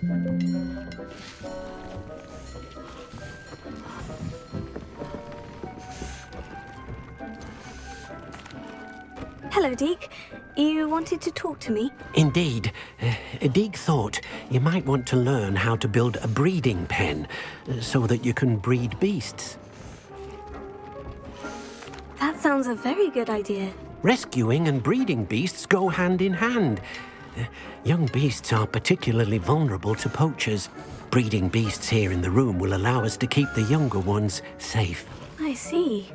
Hello, Deke. You wanted to talk to me? Indeed. Deke thought you might want to learn how to build a breeding pen so that you can breed beasts. That sounds a very good idea. Rescuing and breeding beasts go hand in hand. Young beasts are particularly vulnerable to poachers. Breeding beasts here in the room will allow us to keep the younger ones safe. I see.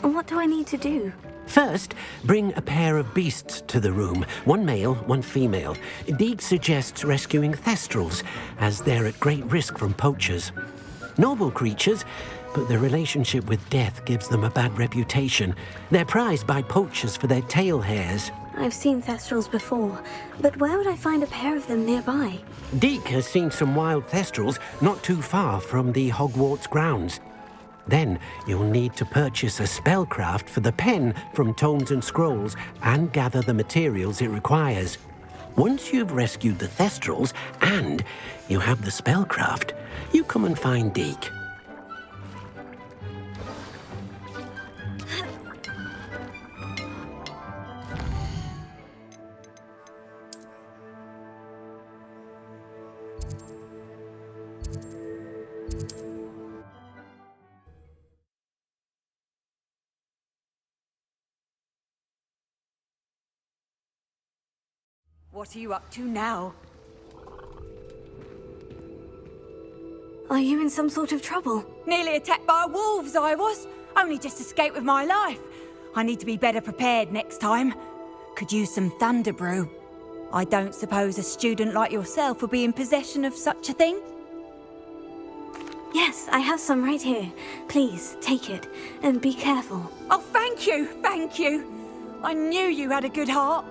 And what do I need to do? First, bring a pair of beasts to the room. One male, one female. Deke suggests rescuing thestrals, as they're at great risk from poachers. Noble creatures, but their relationship with death gives them a bad reputation. They're prized by poachers for their tail hairs. I've seen thestrals before, but where would I find a pair of them nearby? Deke has seen some wild thestrals not too far from the Hogwarts grounds. Then you'll need to purchase a spellcraft for the pen from Tomes and Scrolls and gather the materials it requires. Once you've rescued the thestrals and you have the spellcraft, you come and find Deke. What are you up to now? Are you in some sort of trouble? Nearly attacked by wolves, I was. Only just escaped with my life. I need to be better prepared next time. Could use some thunder brew. I don't suppose a student like yourself will be in possession of such a thing? Yes, I have some right here. Please, take it, and be careful. Oh, thank you, thank you. I knew you had a good heart.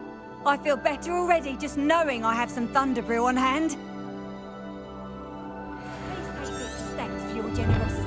I feel better already just knowing I have some thunder brew on hand. Please take this. Thanks for your generosity.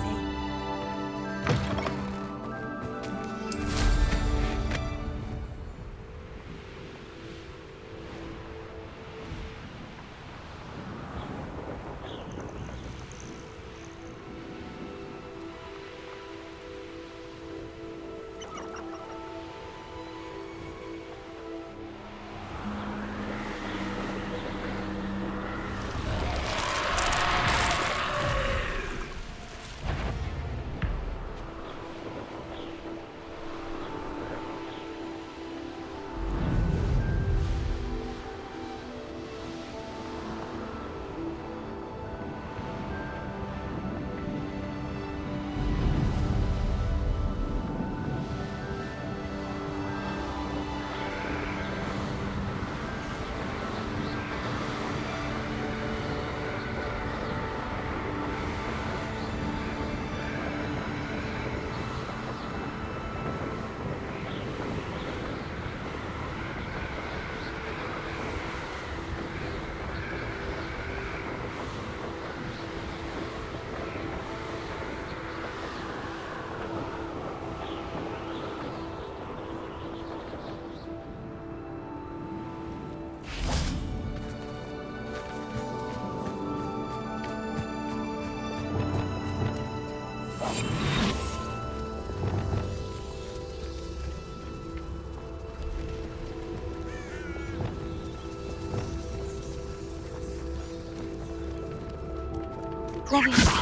Leviosa.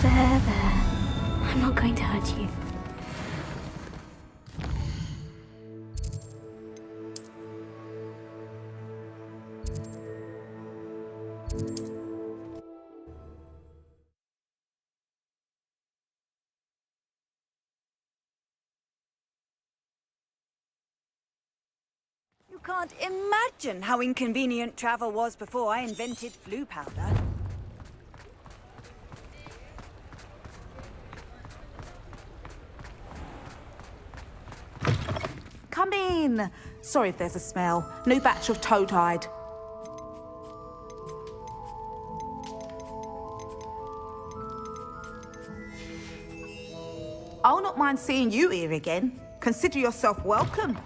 There. I'm not going to hurt you. You can't imagine how inconvenient travel was before I invented flu powder. Come in. Sorry if there's a smell. New batch of toad-hide. I'll not mind seeing you here again. Consider yourself welcome.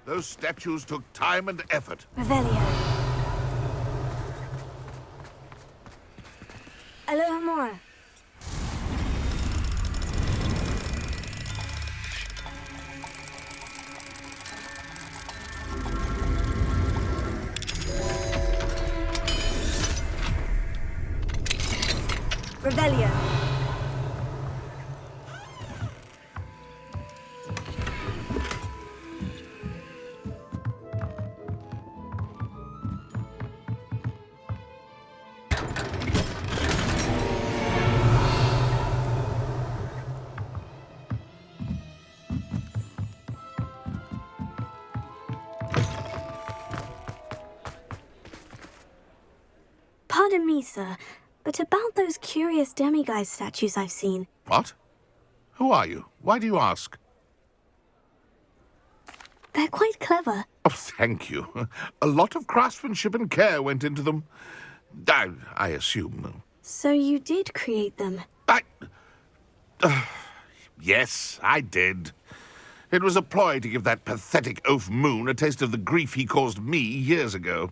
Those statues took time and effort. Revelio. Alohomora. Revelio. Pardon me, sir, but about those curious demiguise statues I've seen. What? Who are you? Why do you ask? They're quite clever. Oh, thank you. A lot of craftsmanship and care went into them. I assume. So you did create them? Yes, I did. It was a ploy to give that pathetic oaf Moon a taste of the grief he caused me years ago.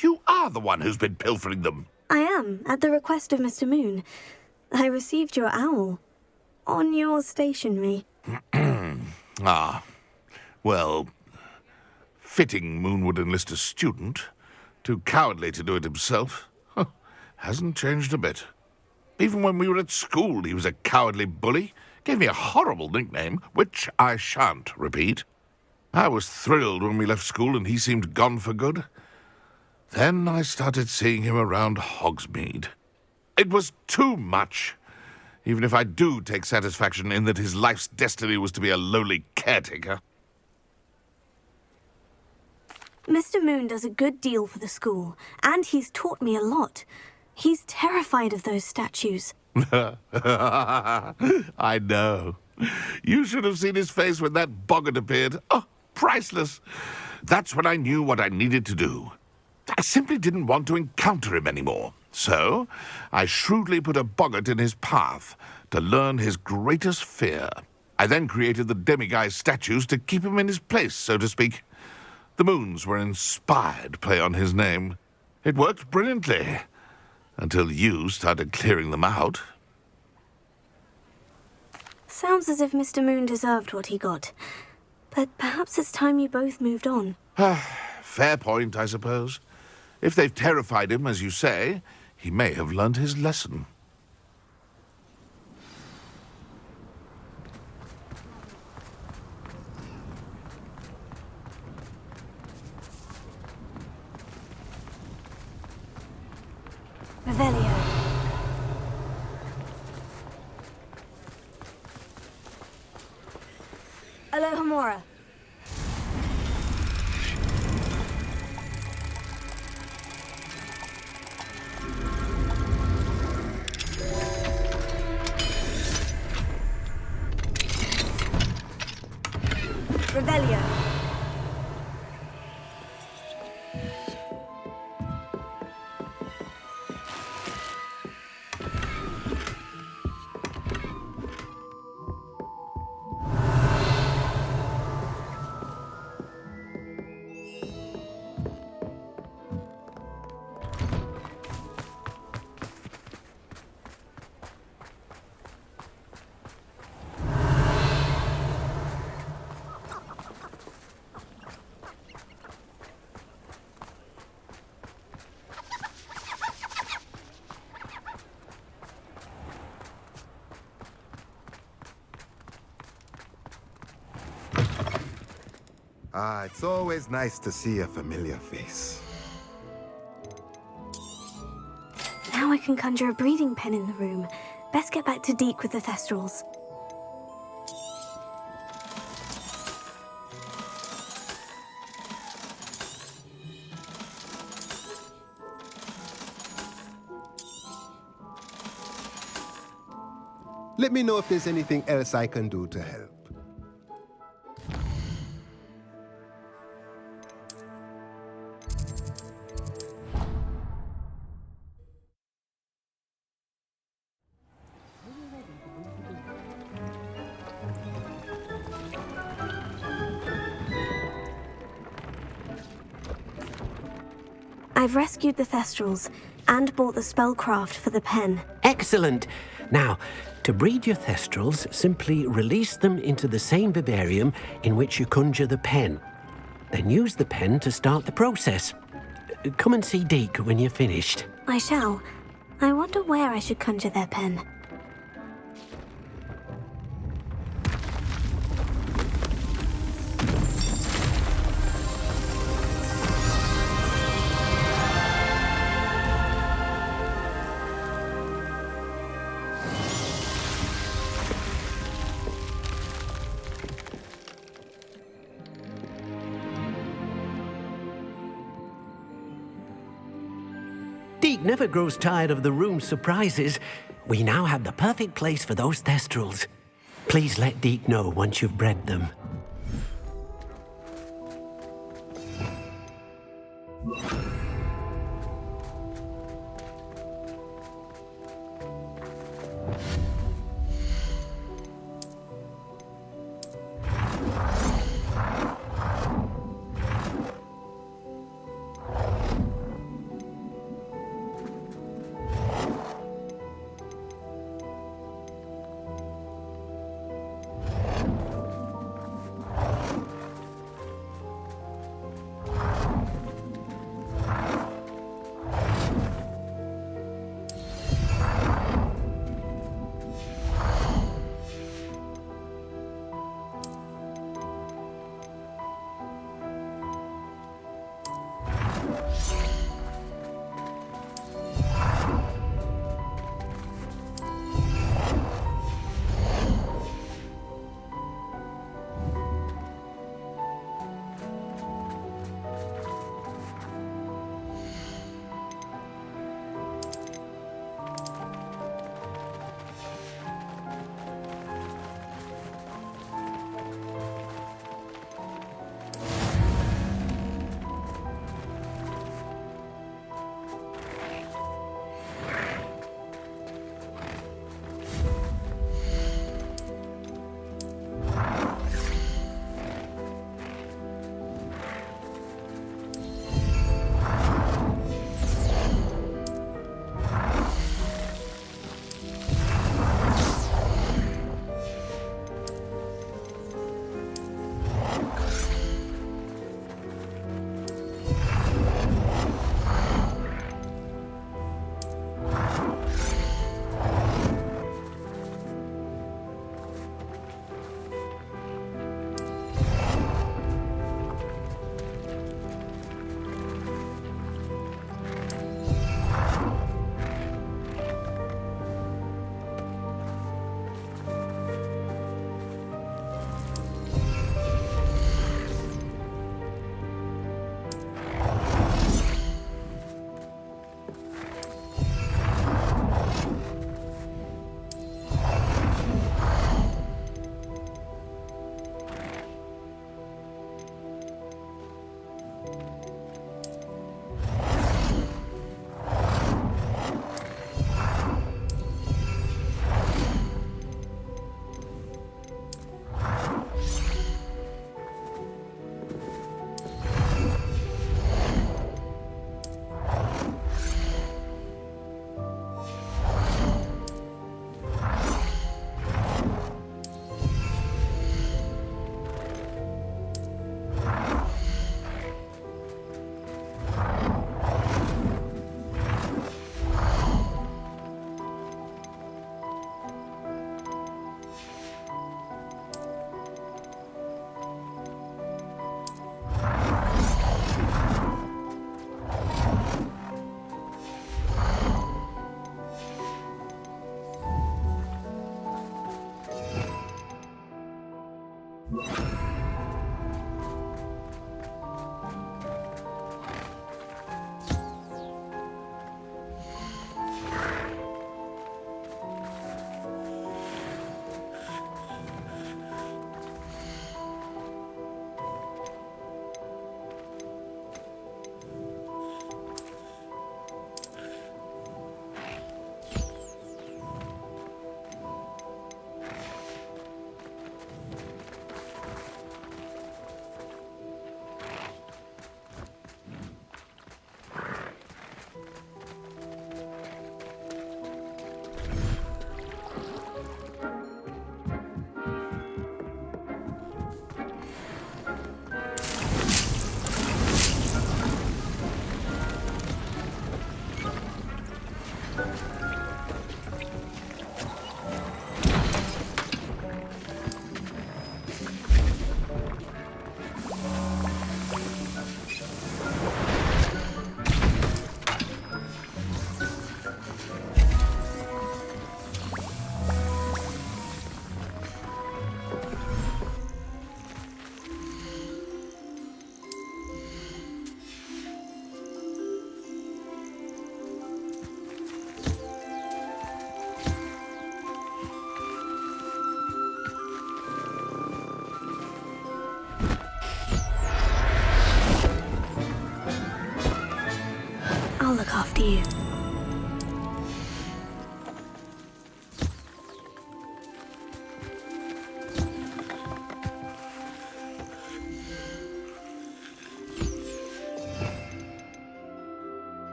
You are the one who's been pilfering them. I am, at the request of Mr. Moon. I received your owl. On your stationery. Ah. Well, fitting Moon would enlist a student. Too cowardly to do it himself. Hasn't changed a bit. Even when we were at school, he was a cowardly bully. Gave me a horrible nickname, which I shan't repeat. I was thrilled when we left school and he seemed gone for good. Then I started seeing him around Hogsmeade. It was too much. Even if I do take satisfaction in that his life's destiny was to be a lowly caretaker. Mr. Moon does a good deal for the school, and he's taught me a lot. He's terrified of those statues. I know. You should have seen his face when that boggart appeared. Oh, priceless. That's when I knew what I needed to do. I simply didn't want to encounter him anymore. So, I shrewdly put a boggart in his path to learn his greatest fear. I then created the demiguise statues to keep him in his place, so to speak. The moons were inspired play on his name. It worked brilliantly, until you started clearing them out. Sounds as if Mr. Moon deserved what he got. But perhaps it's time you both moved on. Fair point, I suppose. If they've terrified him, as you say, he may have learned his lesson. Revelio. Alohomora. Revelio. Ah, it's always nice to see a familiar face. Now I can conjure a breeding pen in the room. Best get back to Deke with the Thestrals. Let me know if there's anything else I can do to help. I've rescued the Thestrals and bought the spellcraft for the pen. Excellent! Now, to breed your Thestrals, simply release them into the same vivarium in which you conjure the pen. Then use the pen to start the process. Come and see Deke when you're finished. I shall. I wonder where I should conjure their pen. Deke never grows tired of the room's surprises. We now have the perfect place for those Thestrals. Please let Deke know once you've bred them.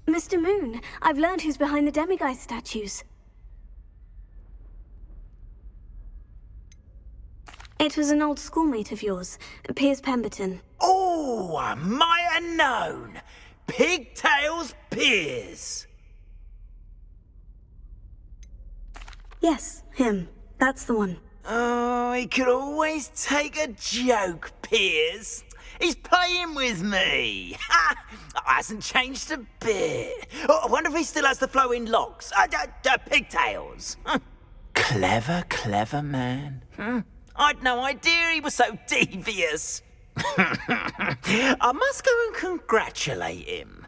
Mr. Moon, I've learned who's behind the demiguise statues. It was an old schoolmate of yours, Piers Pemberton. Oh, I might have known. Pigtails Piers. Yes, him. That's the one. Oh, he could always take a joke, Piers. He's playing with me. Ha! Hasn't changed a bit. Oh, I wonder if he still has the flowing locks. Pigtails. Clever, clever man. I'd no idea he was so devious. I must go and congratulate him.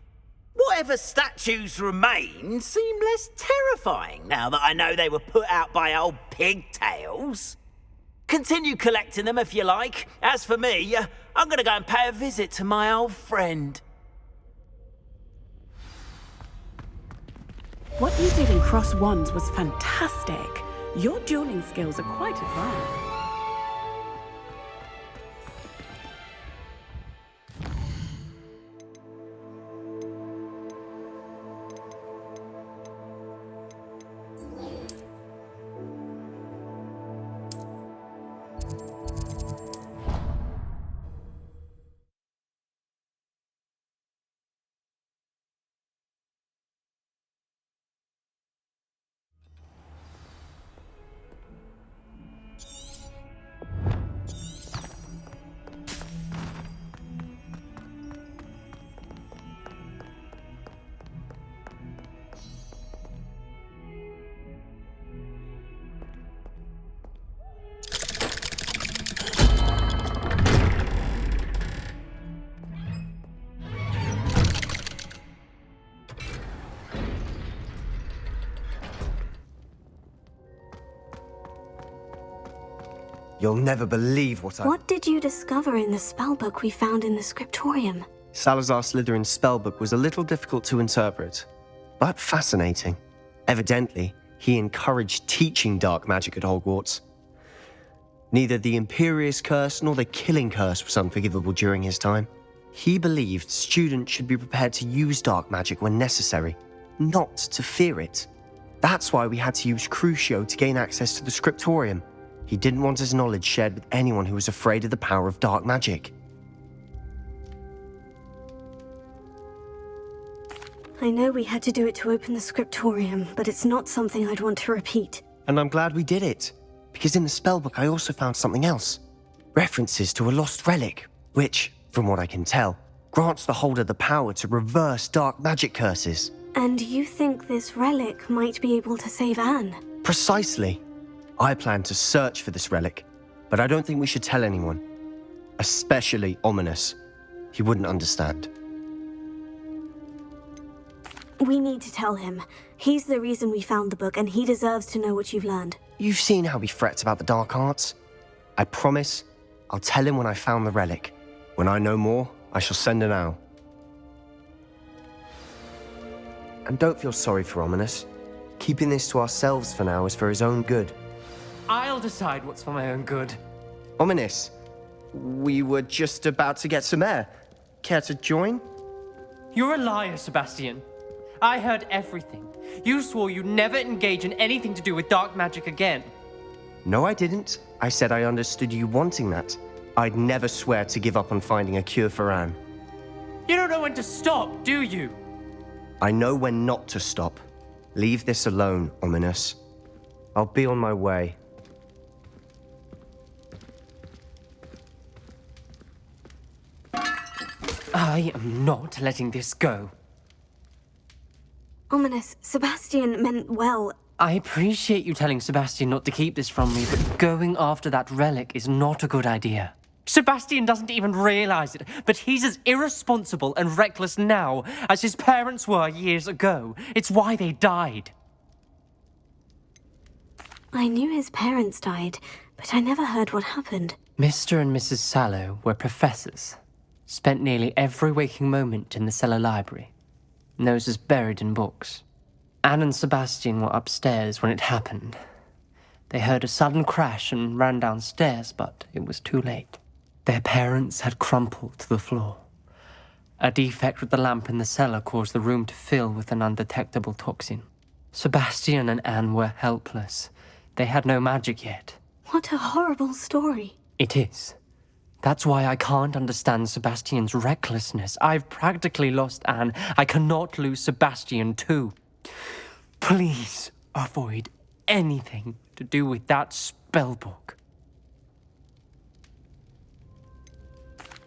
Whatever statues remain seem less terrifying now that I know they were put out by old pigtails. Continue collecting them if you like. As for me, I'm going to go and pay a visit to my old friend. What you did in Cross Wands was fantastic. Your dueling skills are quite advanced. You'll never believe what I... What did you discover in the spellbook we found in the scriptorium? Salazar Slytherin's spellbook was a little difficult to interpret, but fascinating. Evidently, he encouraged teaching dark magic at Hogwarts. Neither the Imperious Curse nor the Killing Curse was unforgivable during his time. He believed students should be prepared to use dark magic when necessary, not to fear it. That's why we had to use Crucio to gain access to the scriptorium. He didn't want his knowledge shared with anyone who was afraid of the power of dark magic. I know we had to do it to open the scriptorium, but it's not something I'd want to repeat. And I'm glad we did it, because in the spellbook I also found something else. References to a lost relic, which, from what I can tell, grants the holder the power to reverse dark magic curses. And you think this relic might be able to save Anne? Precisely. I plan to search for this relic, but I don't think we should tell anyone. Especially Ominous. He wouldn't understand. We need to tell him. He's the reason we found the book, and he deserves to know what you've learned. You've seen how he frets about the dark arts. I promise I'll tell him when I found the relic. When I know more, I shall send an owl. And don't feel sorry for Ominous. Keeping this to ourselves for now is for his own good. I'll decide what's for my own good. Ominous, we were just about to get some air. Care to join? You're a liar, Sebastian. I heard everything. You swore you'd never engage in anything to do with dark magic again. No, I didn't. I said I understood you wanting that. I'd never swear to give up on finding a cure for Anne. You don't know when to stop, do you? I know when not to stop. Leave this alone, Ominous. I'll be on my way. I am not letting this go. Ominous, Sebastian meant well. I appreciate you telling Sebastian not to keep this from me, but going after that relic is not a good idea. Sebastian doesn't even realize it, but he's as irresponsible and reckless now as his parents were years ago. It's why they died. I knew his parents died, but I never heard what happened. Mr. and Mrs. Sallow were professors. Spent nearly every waking moment in the cellar library. Noses buried in books. Anne and Sebastian were upstairs when it happened. They heard a sudden crash and ran downstairs, but it was too late. Their parents had crumpled to the floor. A defect with the lamp in the cellar caused the room to fill with an undetectable toxin. Sebastian and Anne were helpless. They had no magic yet. What a horrible story. It is. That's why I can't understand Sebastian's recklessness. I've practically lost Anne. I cannot lose Sebastian too. Please avoid anything to do with that spellbook.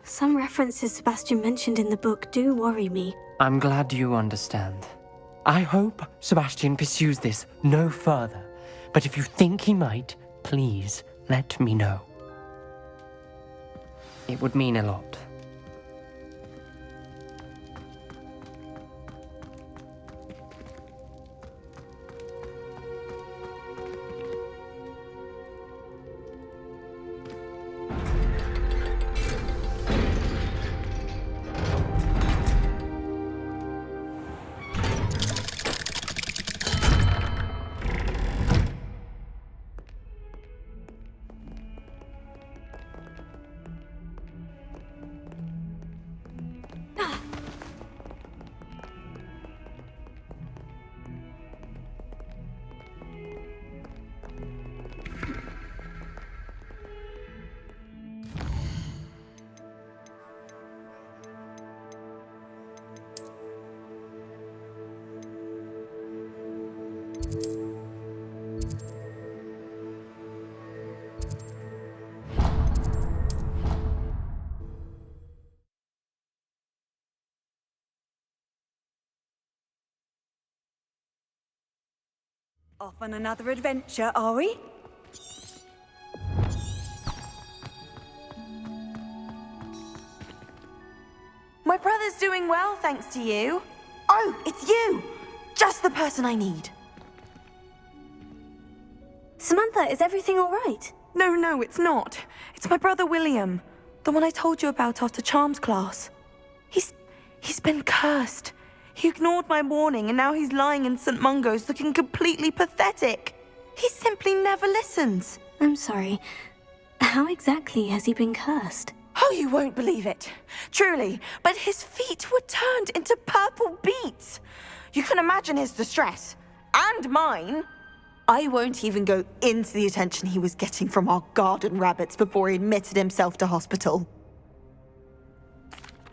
Some references Sebastian mentioned in the book do worry me. I'm glad you understand. I hope Sebastian pursues this no further. But if you think he might, please let me know. It would mean a lot. Off on another adventure, are we? My brother's doing well, thanks to you. Oh, it's you! Just the person I need. Samantha, is everything all right? No, it's not. It's my brother William, the one I told you about after Charms class. He's been cursed. He ignored my warning, and now he's lying in St. Mungo's looking completely pathetic. He simply never listens. I'm sorry. How exactly has he been cursed? Oh, you won't believe it. Truly, but his feet were turned into purple beets. You can imagine his distress. And mine. I won't even go into the attention he was getting from our garden rabbits before he admitted himself to hospital.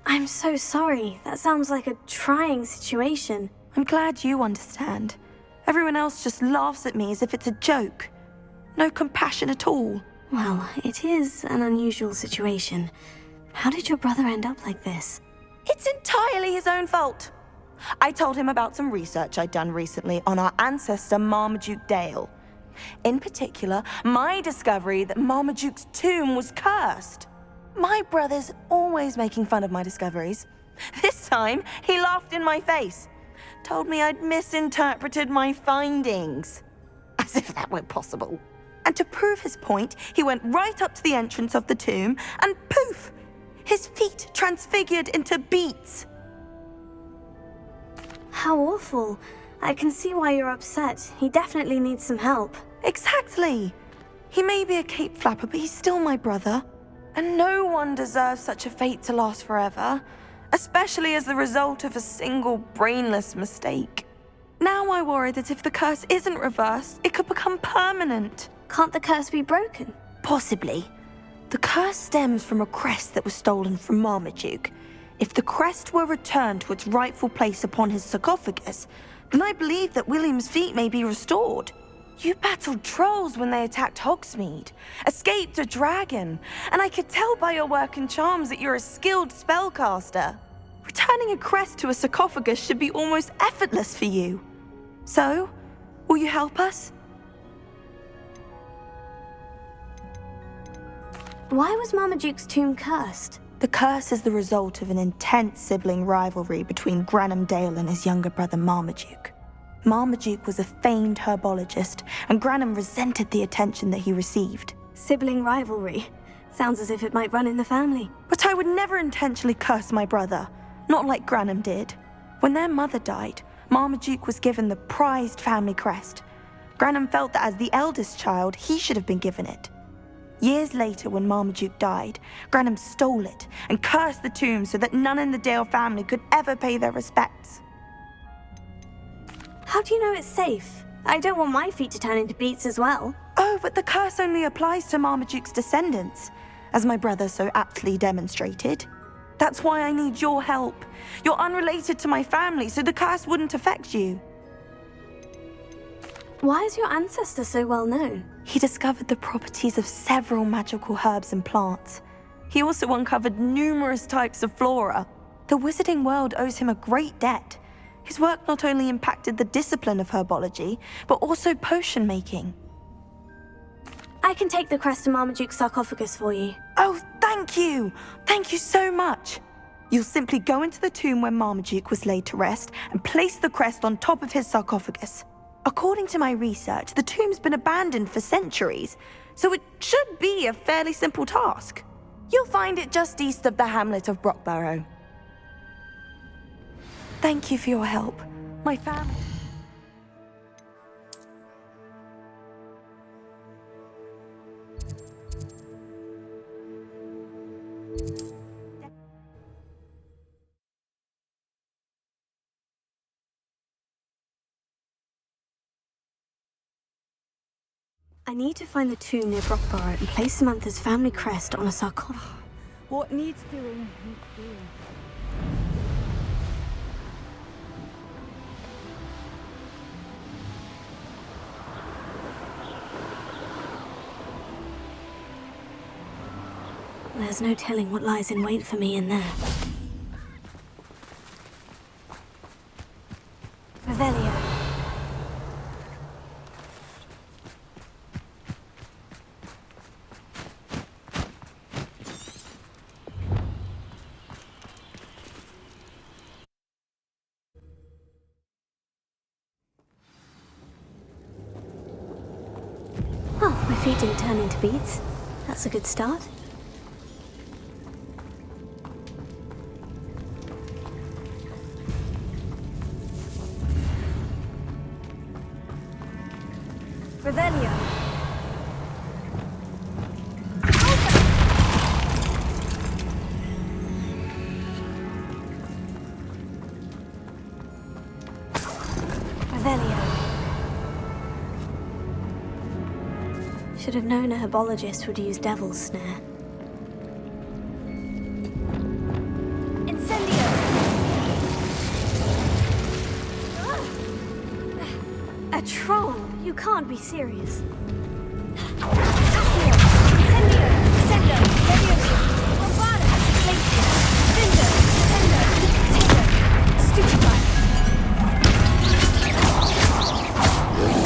I'm so sorry. That sounds like a trying situation. I'm glad you understand. Everyone else just laughs at me as if it's a joke. No compassion at all. Well, it is an unusual situation. How did your brother end up like this? It's entirely his own fault. I told him about some research I'd done recently on our ancestor Marmaduke Dale. In particular, my discovery that Marmaduke's tomb was cursed. My brother's always making fun of my discoveries. This time, he laughed in my face. Told me I'd misinterpreted my findings. As if that were possible. And to prove his point, he went right up to the entrance of the tomb and poof! His feet transfigured into beets. How awful. I can see why you're upset. He definitely needs some help. Exactly. He may be a cape flapper, but he's still my brother. And no one deserves such a fate to last forever, especially as the result of a single brainless mistake. Now I worry that if the curse isn't reversed, it could become permanent. Can't the curse be broken? Possibly. The curse stems from a crest that was stolen from Marmaduke. If the crest were returned to its rightful place upon his sarcophagus, then I believe that William's feet may be restored. You battled trolls when they attacked Hogsmeade, escaped a dragon, and I could tell by your work in charms that you're a skilled spellcaster. Returning a crest to a sarcophagus should be almost effortless for you. So, will you help us? Why was Marmaduke's tomb cursed? The curse is the result of an intense sibling rivalry between Granham Dale and his younger brother Marmaduke. Marmaduke was a famed herbologist, and Granham resented the attention that he received. Sibling rivalry. Sounds as if it might run in the family. But I would never intentionally curse my brother, not like Granham did. When their mother died, Marmaduke was given the prized family crest. Granham felt that as the eldest child, he should have been given it. Years later, when Marmaduke died, Granum stole it and cursed the tomb so that none in the Dale family could ever pay their respects. How do you know it's safe? I don't want my feet to turn into beets as well. Oh, but the curse only applies to Marmaduke's descendants, as my brother so aptly demonstrated. That's why I need your help. You're unrelated to my family, so the curse wouldn't affect you. Why is your ancestor so well known? He discovered the properties of several magical herbs and plants. He also uncovered numerous types of flora. The wizarding world owes him a great debt. His work not only impacted the discipline of herbology, but also potion making. I can take the crest to Marmaduke's sarcophagus for you. Oh, thank you! Thank you so much! You'll simply go into the tomb where Marmaduke was laid to rest and place the crest on top of his sarcophagus. According to my research, the tomb's been abandoned for centuries, so it should be a fairly simple task. You'll find it just east of the hamlet of Brockborough. Thank you for your help. My family... I need to find the tomb near Brockborough and place Samantha's family crest on a sarcophagus. What needs doing, needs doing. There's no telling what lies in wait for me in there. Revelio. Oh, my feet didn't turn into beets. That's a good start. Revelio. Revelio. Should have known a herbologist would use Devil's Snare. Incendio! A troll? You can't be serious. Accio! Incendio! Sendo! Levioso! Bombada! Glacier! Vindo! Tendo! Tato! Stupefy!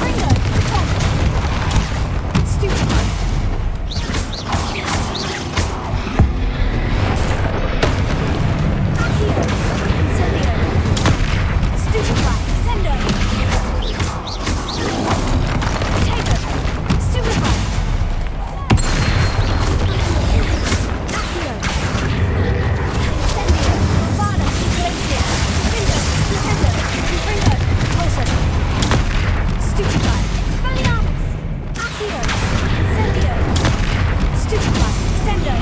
Ringo! Stupefy! Accio! Incendio! Stupefy! Sendo!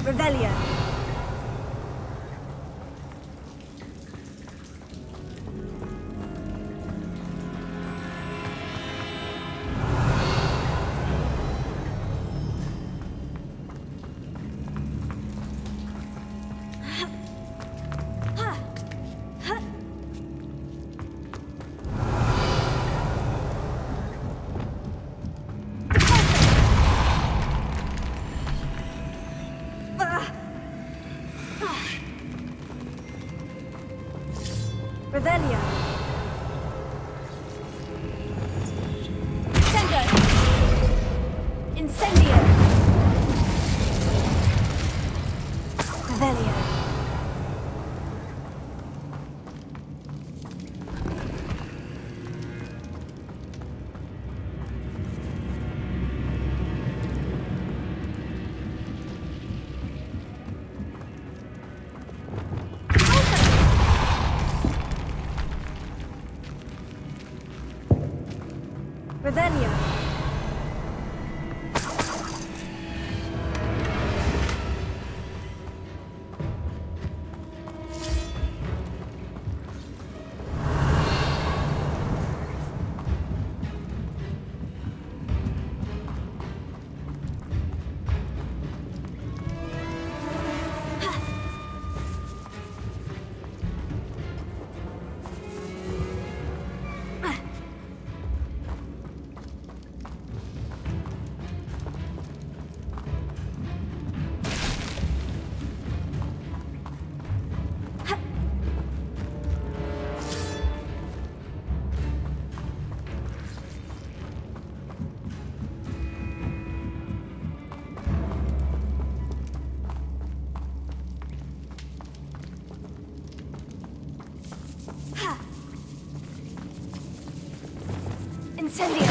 Revelio. Revelio. Sendo. Incendio. Revelio. Incendio!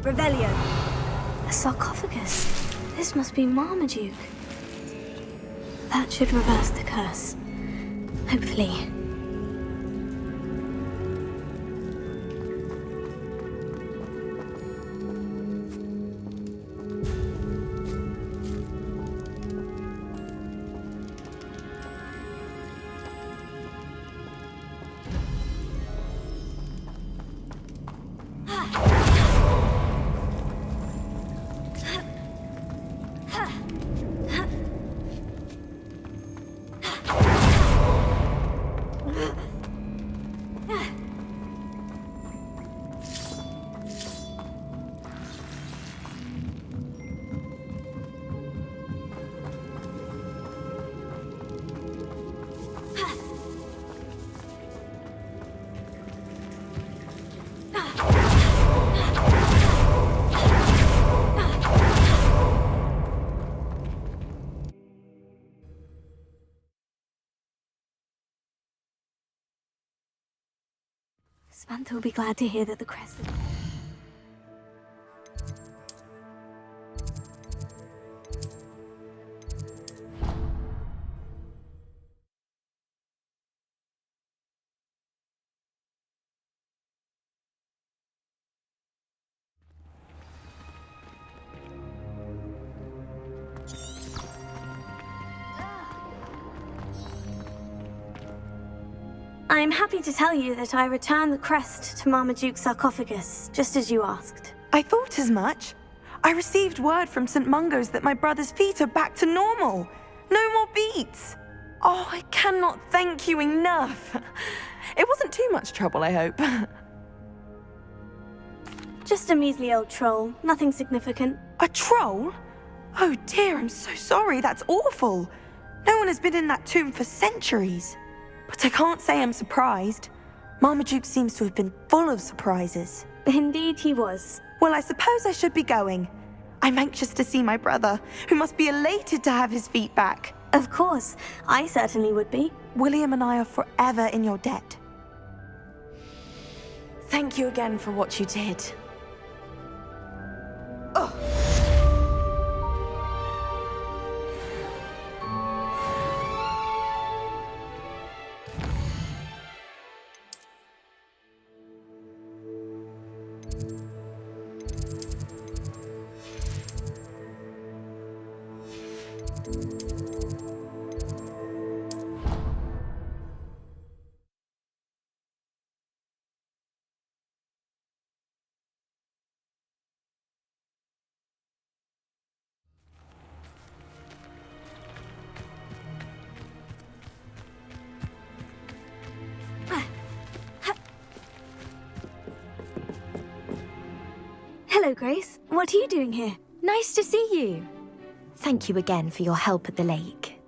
Revelio. A sarcophagus. This must be Marmaduke. That should reverse the curse. Hopefully. Samantha will be glad to hear that the crest is... I'm happy to tell you that I returned the crest to Marmaduke's sarcophagus, just as you asked. I thought as much. I received word from St. Mungo's that my brother's feet are back to normal. No more beats. Oh, I cannot thank you enough. It wasn't too much trouble, I hope. Just a measly old troll, nothing significant. A troll? Oh dear, I'm so sorry, that's awful. No one has been in that tomb for centuries. But I can't say I'm surprised. Marmaduke seems to have been full of surprises. Indeed he was. Well, I suppose I should be going. I'm anxious to see my brother, who must be elated to have his feet back. Of course, I certainly would be. William and I are forever in your debt. Thank you again for what you did. Oh. Hello, Grace. What are you doing here? Nice to see you. Thank you again for your help at the lake.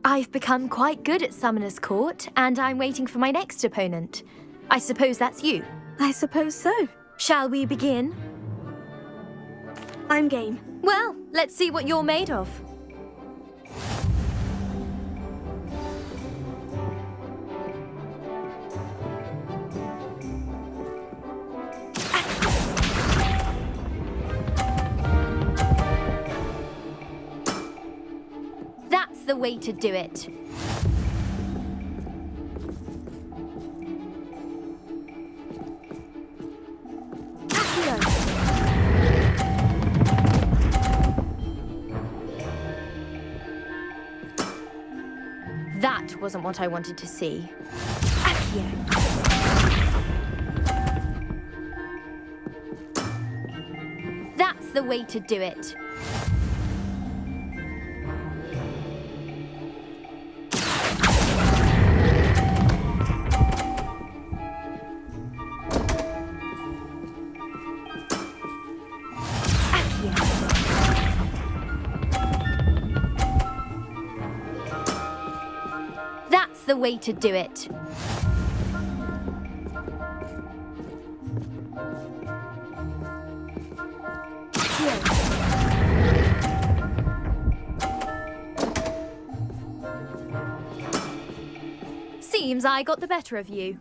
I've become quite good at Summoner's Court, and I'm waiting for my next opponent. I suppose that's you. I suppose so. Shall we begin? I'm game. Well, let's see what you're made of. That's the way to do it. That wasn't what I wanted to see. Accio. That's the way to do it. the way to do it. Seems I got the better of you.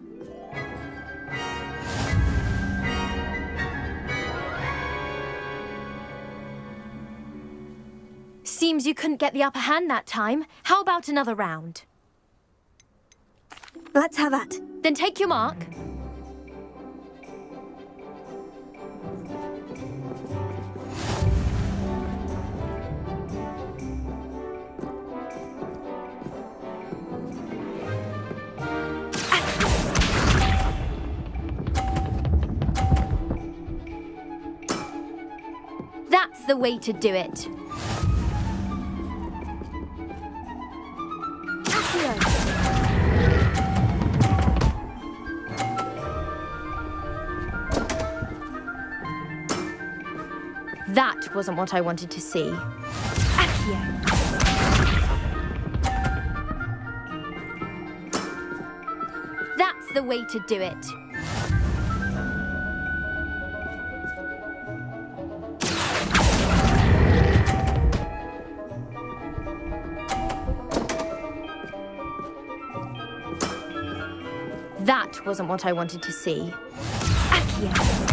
Seems you couldn't get the upper hand that time. How about another round? Let's have that. Then take your mark. That's the way to do it. That wasn't what I wanted to see. Accio. That's the way to do it. That wasn't what I wanted to see. Accio.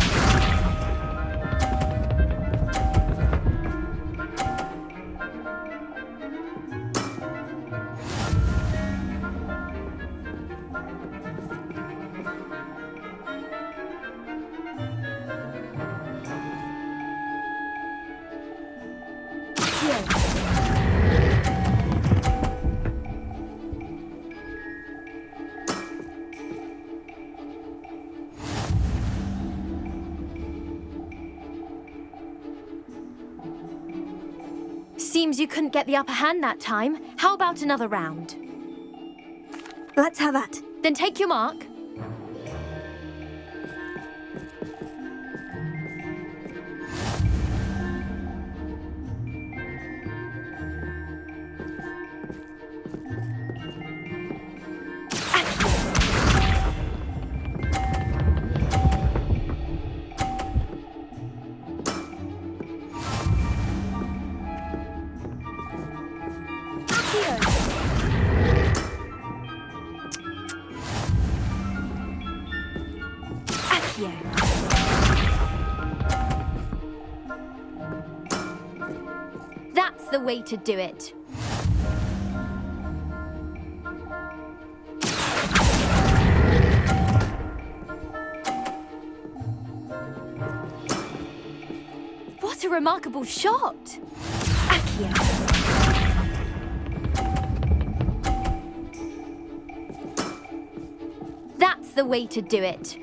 Seems you couldn't get the upper hand that time. How about another round? Let's have that. Then take your mark. That's the way to do it. What a remarkable shot! Accio. That's the way to do it.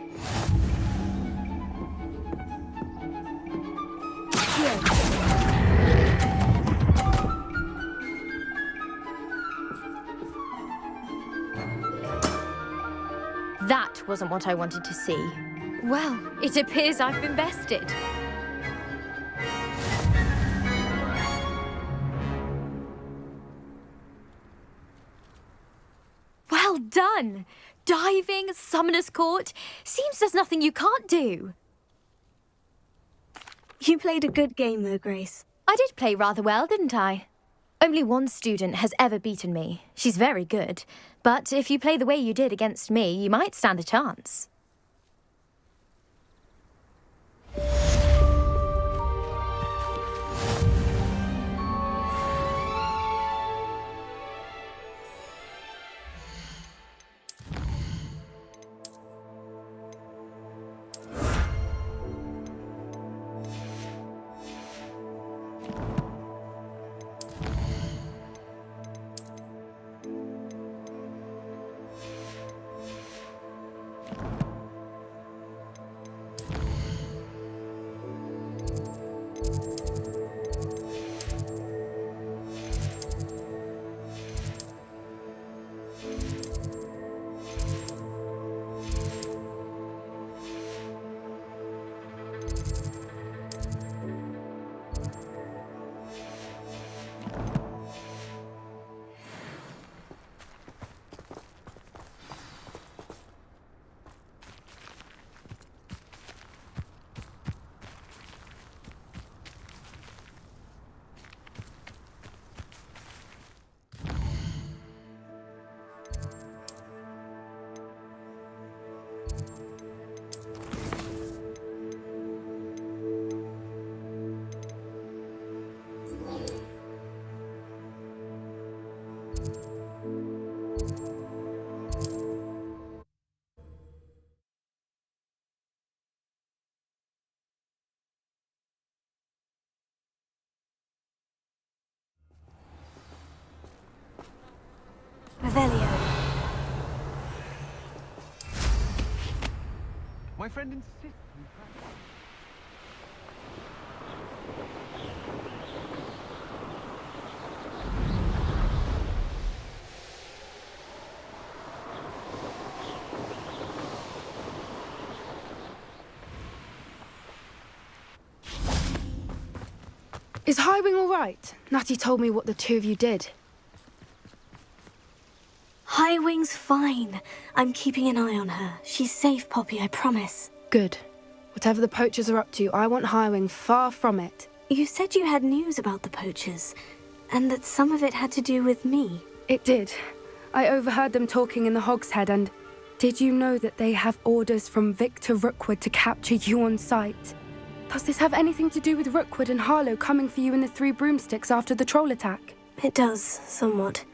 That wasn't what I wanted to see. Well, it appears I've been bested. Well done! Diving, Summoner's Court. Seems there's nothing you can't do. You played a good game though, Grace. I did play rather well, didn't I? Only one student has ever beaten me. She's very good. But if you play the way you did against me, you might stand a chance. My friend insists. Is Highwing all right? Natty told me what the two of you did. Highwing's fine. I'm keeping an eye on her. She's safe, Poppy, I promise. Good. Whatever the poachers are up to, I want Highwing far from it. You said you had news about the poachers, and that some of it had to do with me. It did. I overheard them talking in the Hogshead, and did you know that they have orders from Victor Rookwood to capture you on sight? Does this have anything to do with Rookwood and Harlow coming for you in the Three Broomsticks after the troll attack? It does, somewhat.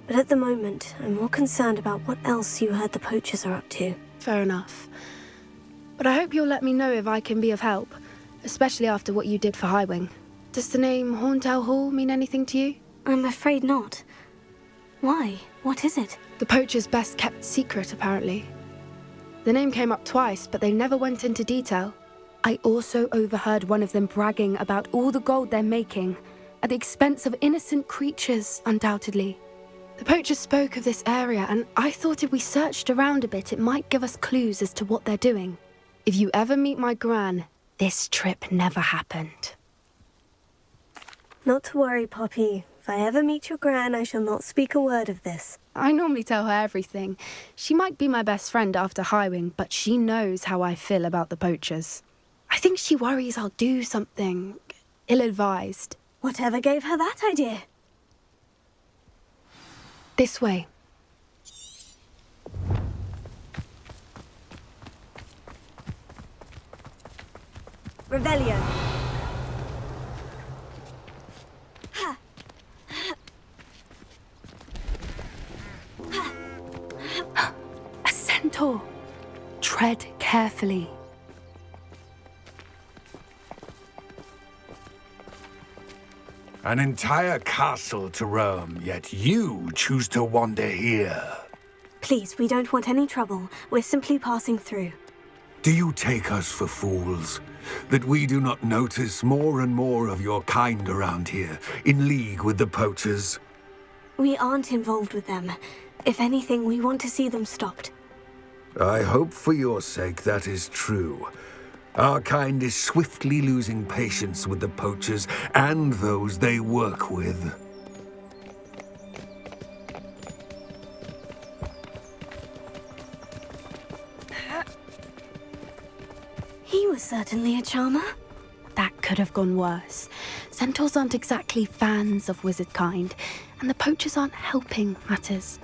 But at the moment, I'm more concerned about what else you heard the poachers are up to. Fair enough. But I hope you'll let me know if I can be of help, especially after what you did for Highwing. Does the name Horntail Hall mean anything to you? I'm afraid not. Why? What is it? The poachers' best kept secret, apparently. The name came up twice, but they never went into detail. I also overheard one of them bragging about all the gold they're making, at the expense of innocent creatures, undoubtedly. The poachers spoke of this area, and I thought if we searched around a bit, it might give us clues as to what they're doing. If you ever meet my Gran, this trip never happened. Not to worry, Poppy. If I ever meet your Gran, I shall not speak a word of this. I normally tell her everything. She might be my best friend after Highwing, but she knows how I feel about the poachers. I think she worries I'll do something ill-advised. Whatever gave her that idea? This way. Revelio. A centaur. Tread carefully. An entire castle to roam, yet you choose to wander here. Please, we don't want any trouble. We're simply passing through. Do you take us for fools? That we do not notice more and more of your kind around here, in league with the poachers? We aren't involved with them. If anything, we want to see them stopped. I hope for your sake that is true. Our kind is swiftly losing patience with the poachers and those they work with. He was certainly a charmer. That could have gone worse. Centaurs aren't exactly fans of wizard kind, and the poachers aren't helping matters.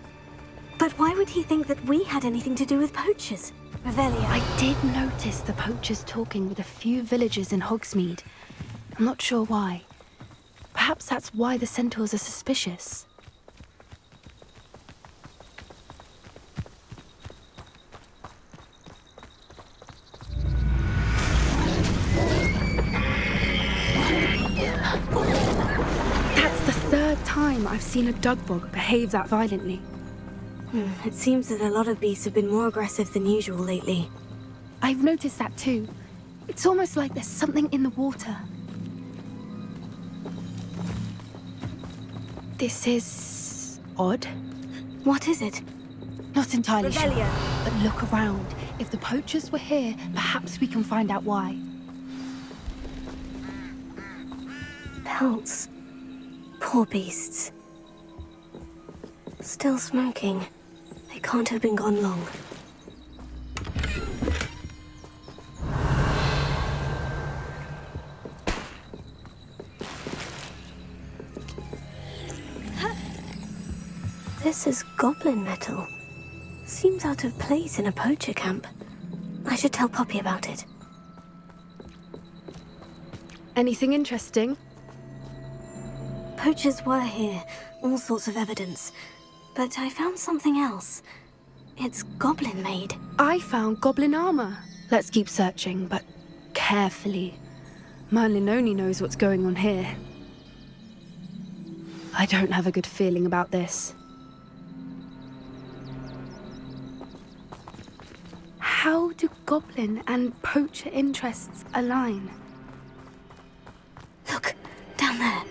But why would he think that we had anything to do with poachers? Revelio. I did notice the poachers talking with a few villagers in Hogsmeade. I'm not sure why. Perhaps that's why the centaurs are suspicious. That's the third time I've seen a dugbog behave that violently. It seems that a lot of beasts have been more aggressive than usual lately. I've noticed that too. It's almost like there's something in the water. This is odd. What is it? Not entirely Revelio. sure. But look around. If the poachers were here, perhaps we can find out why. Pelts. Poor beasts. Still smoking. They can't have been gone long. This is goblin metal. Seems out of place in a poacher camp. I should tell Poppy about it. Anything interesting? Poachers were here, all sorts of evidence. But I found something else. It's goblin-made. I found goblin armor. Let's keep searching, but carefully. Merlin only knows what's going on here. I don't have a good feeling about this. How do goblin and poacher interests align? Look, down there.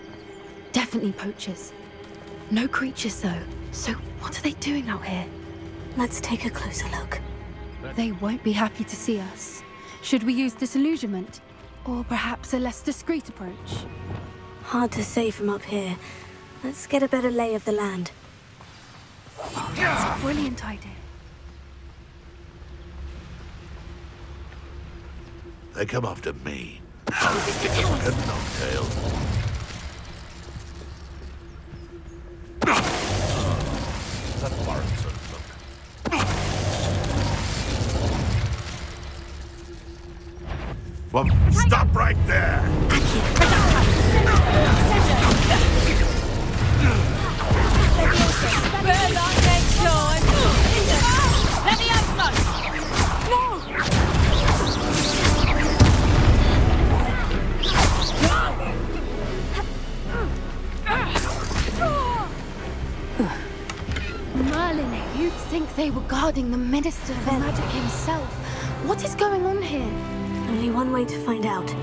Definitely poachers. No creatures, though. So what are they doing out here? Let's take a closer look. They won't be happy to see us. Should we use disillusionment? Or perhaps a less discreet approach? Hard to say from up here. Let's get a better lay of the land. Oh, that's a brilliant idea. They come after me. I'll stick them like a knocktail. That warrants a look. Well, stop right there! Merlin, you'd think they were guarding the Minister of Magic himself. What is going on here? Only one way to find out.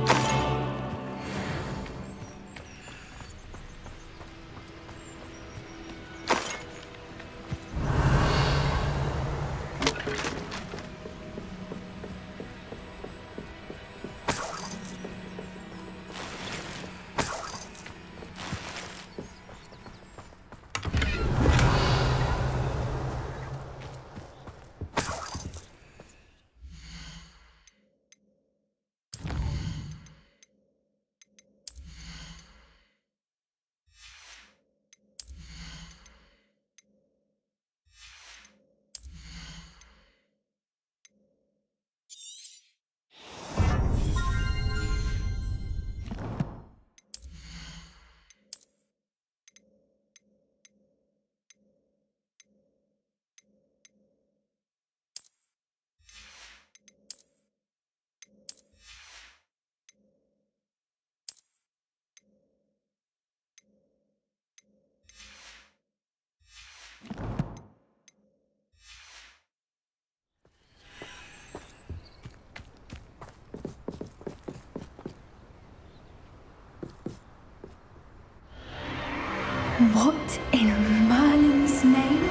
What in Merlin's name?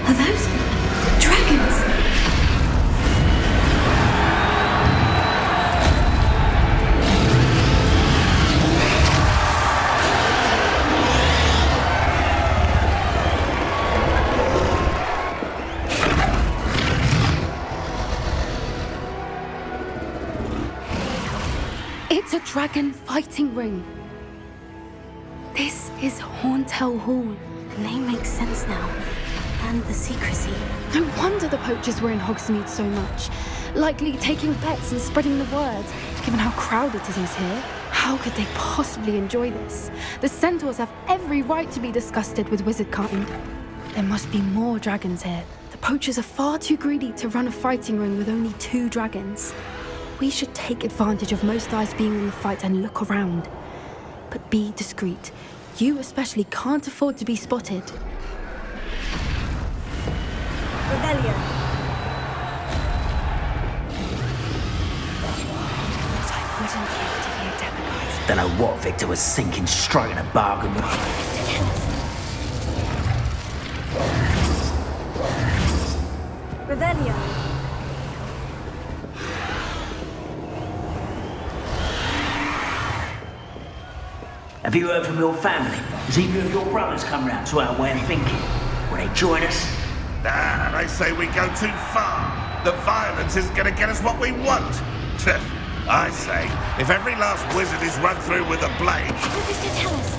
Are those dragons? It's a dragon fighting ring. This is Hauntel Hall. The name makes sense now. And the secrecy. No wonder the poachers were in Hogsmeade so much. Likely taking bets and spreading the word. Given how crowded it is here, how could they possibly enjoy this? The centaurs have every right to be disgusted with wizard kind. There must be more dragons here. The poachers are far too greedy to run a fighting ring with only 2 dragons. We should take advantage of most eyes being in the fight and look around. But be discreet. You especially can't afford to be spotted. Rebellion. I wouldn't give to be a demigod. Don't know what Victor was thinking, striking a bargain with. Rebellion. Have you heard from your family? Has either of your brothers come round to our way of thinking? Will they join us? Nah, they say we go too far. The violence isn't going to get us what we want. I say, if every last wizard is run through with a blade... What does it tell us?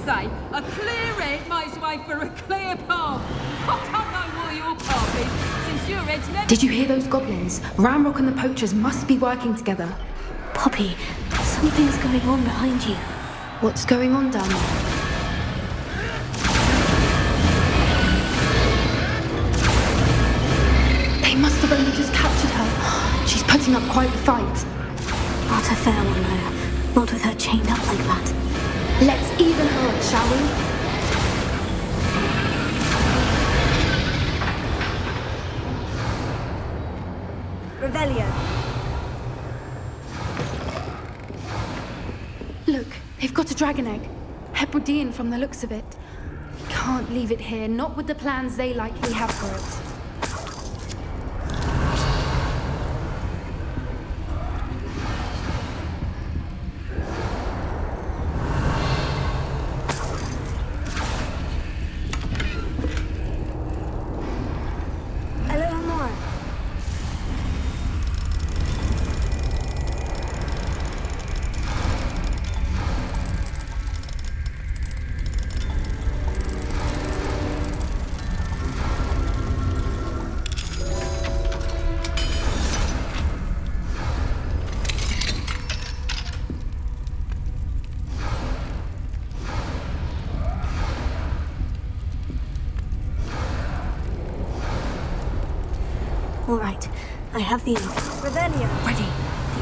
say, a clear head makes way for a clear path. I don't know what your path is, since your head's never... Did you hear those goblins? Ramrock and the poachers must be working together. Poppy, something's going on behind you. What's going on down there? They must have only just captured her. She's putting up quite the fight. Not a fair one, though. Not with her chained up like that. Let's even her up, shall we? Revelio. Look, they've got a dragon egg. Hebridean from the looks of it. We can't leave it here, not with the plans they likely have for it. All right, I have the ink. Revelio. Ready.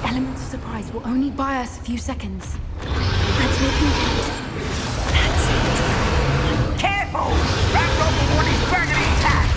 The elements of surprise will only buy us a few seconds. Let's make them count. That's it. Careful! Ramrock will want his dragon attack!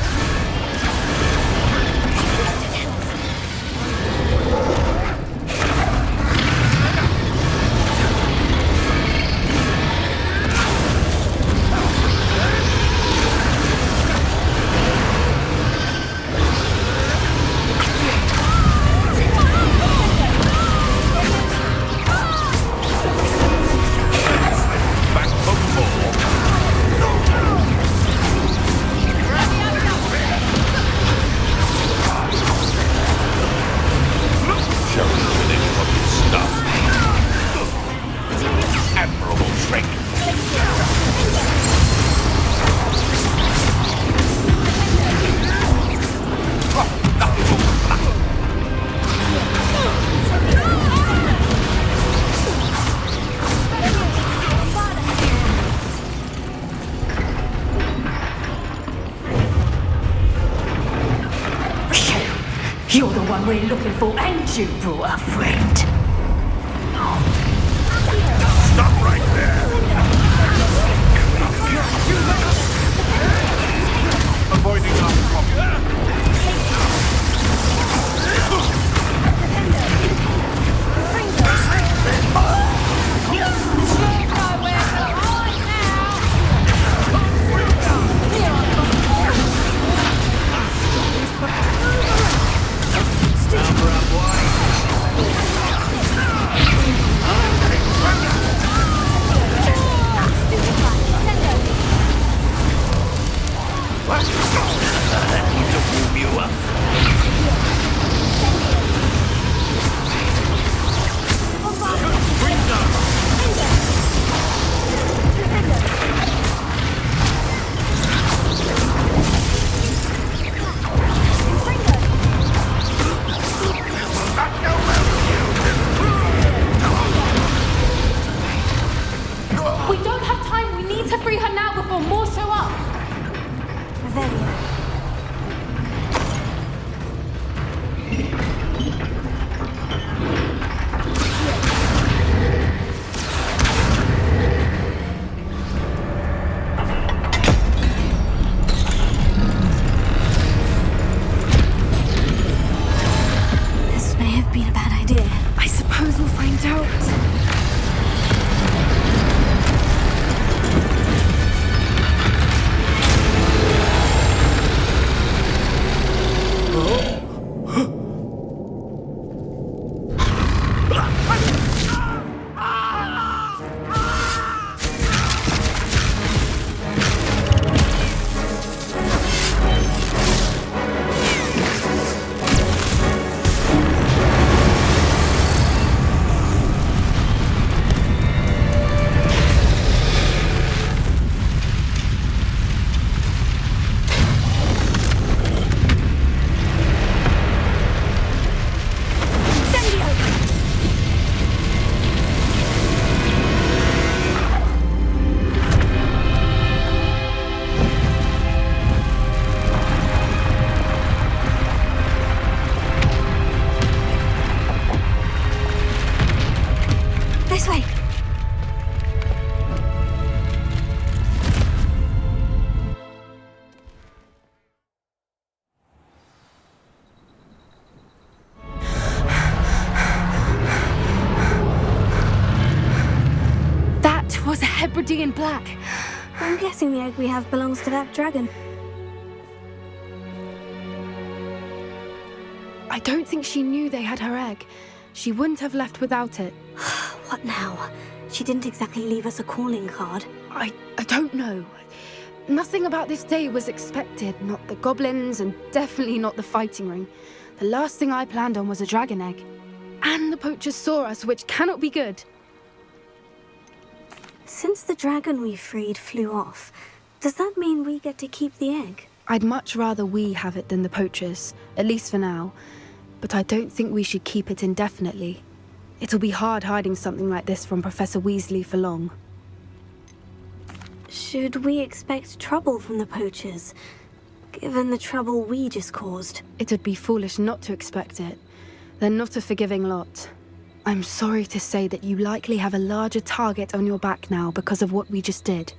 You're the one we're looking for, and you brought a friend. Stop right there! Avoiding our problem. We don't have time. We need to free her now before more show up. Revelio. This may have been a bad idea. I suppose we'll find out. Meridian black. I'm guessing the egg we have belongs to that dragon. I don't think she knew they had her egg. She wouldn't have left without it. What now? She didn't exactly leave us a calling card. I don't know. Nothing about this day was expected. Not the goblins, and definitely not the fighting ring. The last thing I planned on was a dragon egg. And the poachers saw us, which cannot be good. Since the dragon we freed flew off, does that mean we get to keep the egg? I'd much rather we have it than the poachers, at least for now. But I don't think we should keep it indefinitely. It'll be hard hiding something like this from Professor Weasley for long. Should we expect trouble from the poachers, given the trouble we just caused? It'd be foolish not to expect it. They're not a forgiving lot. I'm sorry to say that you likely have a larger target on your back now because of what we just did.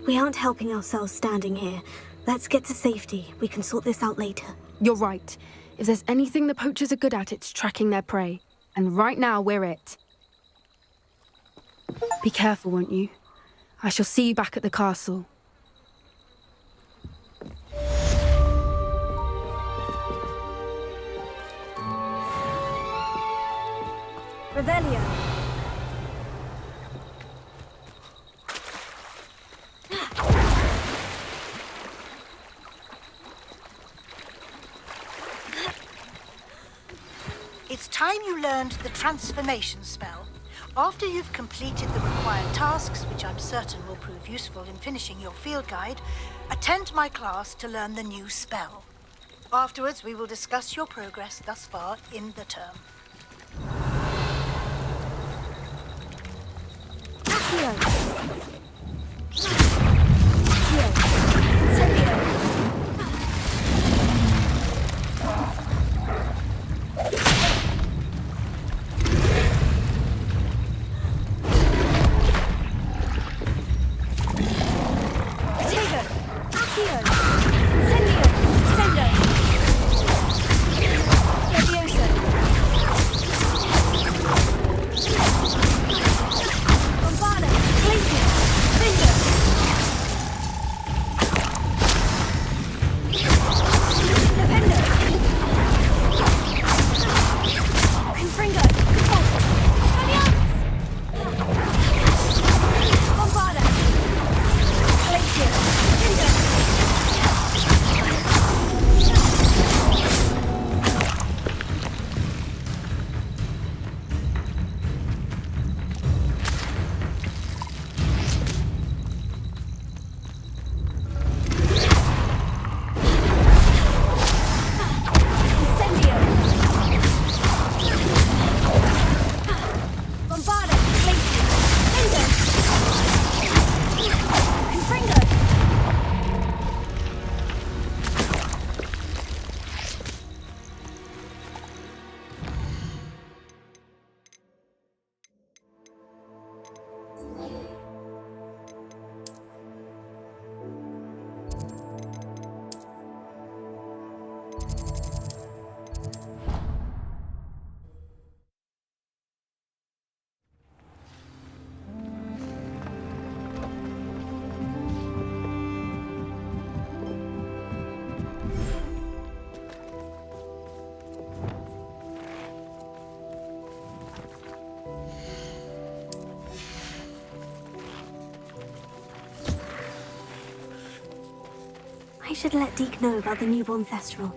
We aren't helping ourselves standing here. Let's get to safety. We can sort this out later. You're right. If there's anything the poachers are good at, it's tracking their prey. And right now, we're it. Be careful, won't you? I shall see you back at the castle. Revelio. It's time you learned the transformation spell. After you've completed the required tasks, which I'm certain will prove useful in finishing your field guide, attend my class to learn the new spell. Afterwards, we will discuss your progress thus far in the term. I should let Deke know about the newborn Thestral.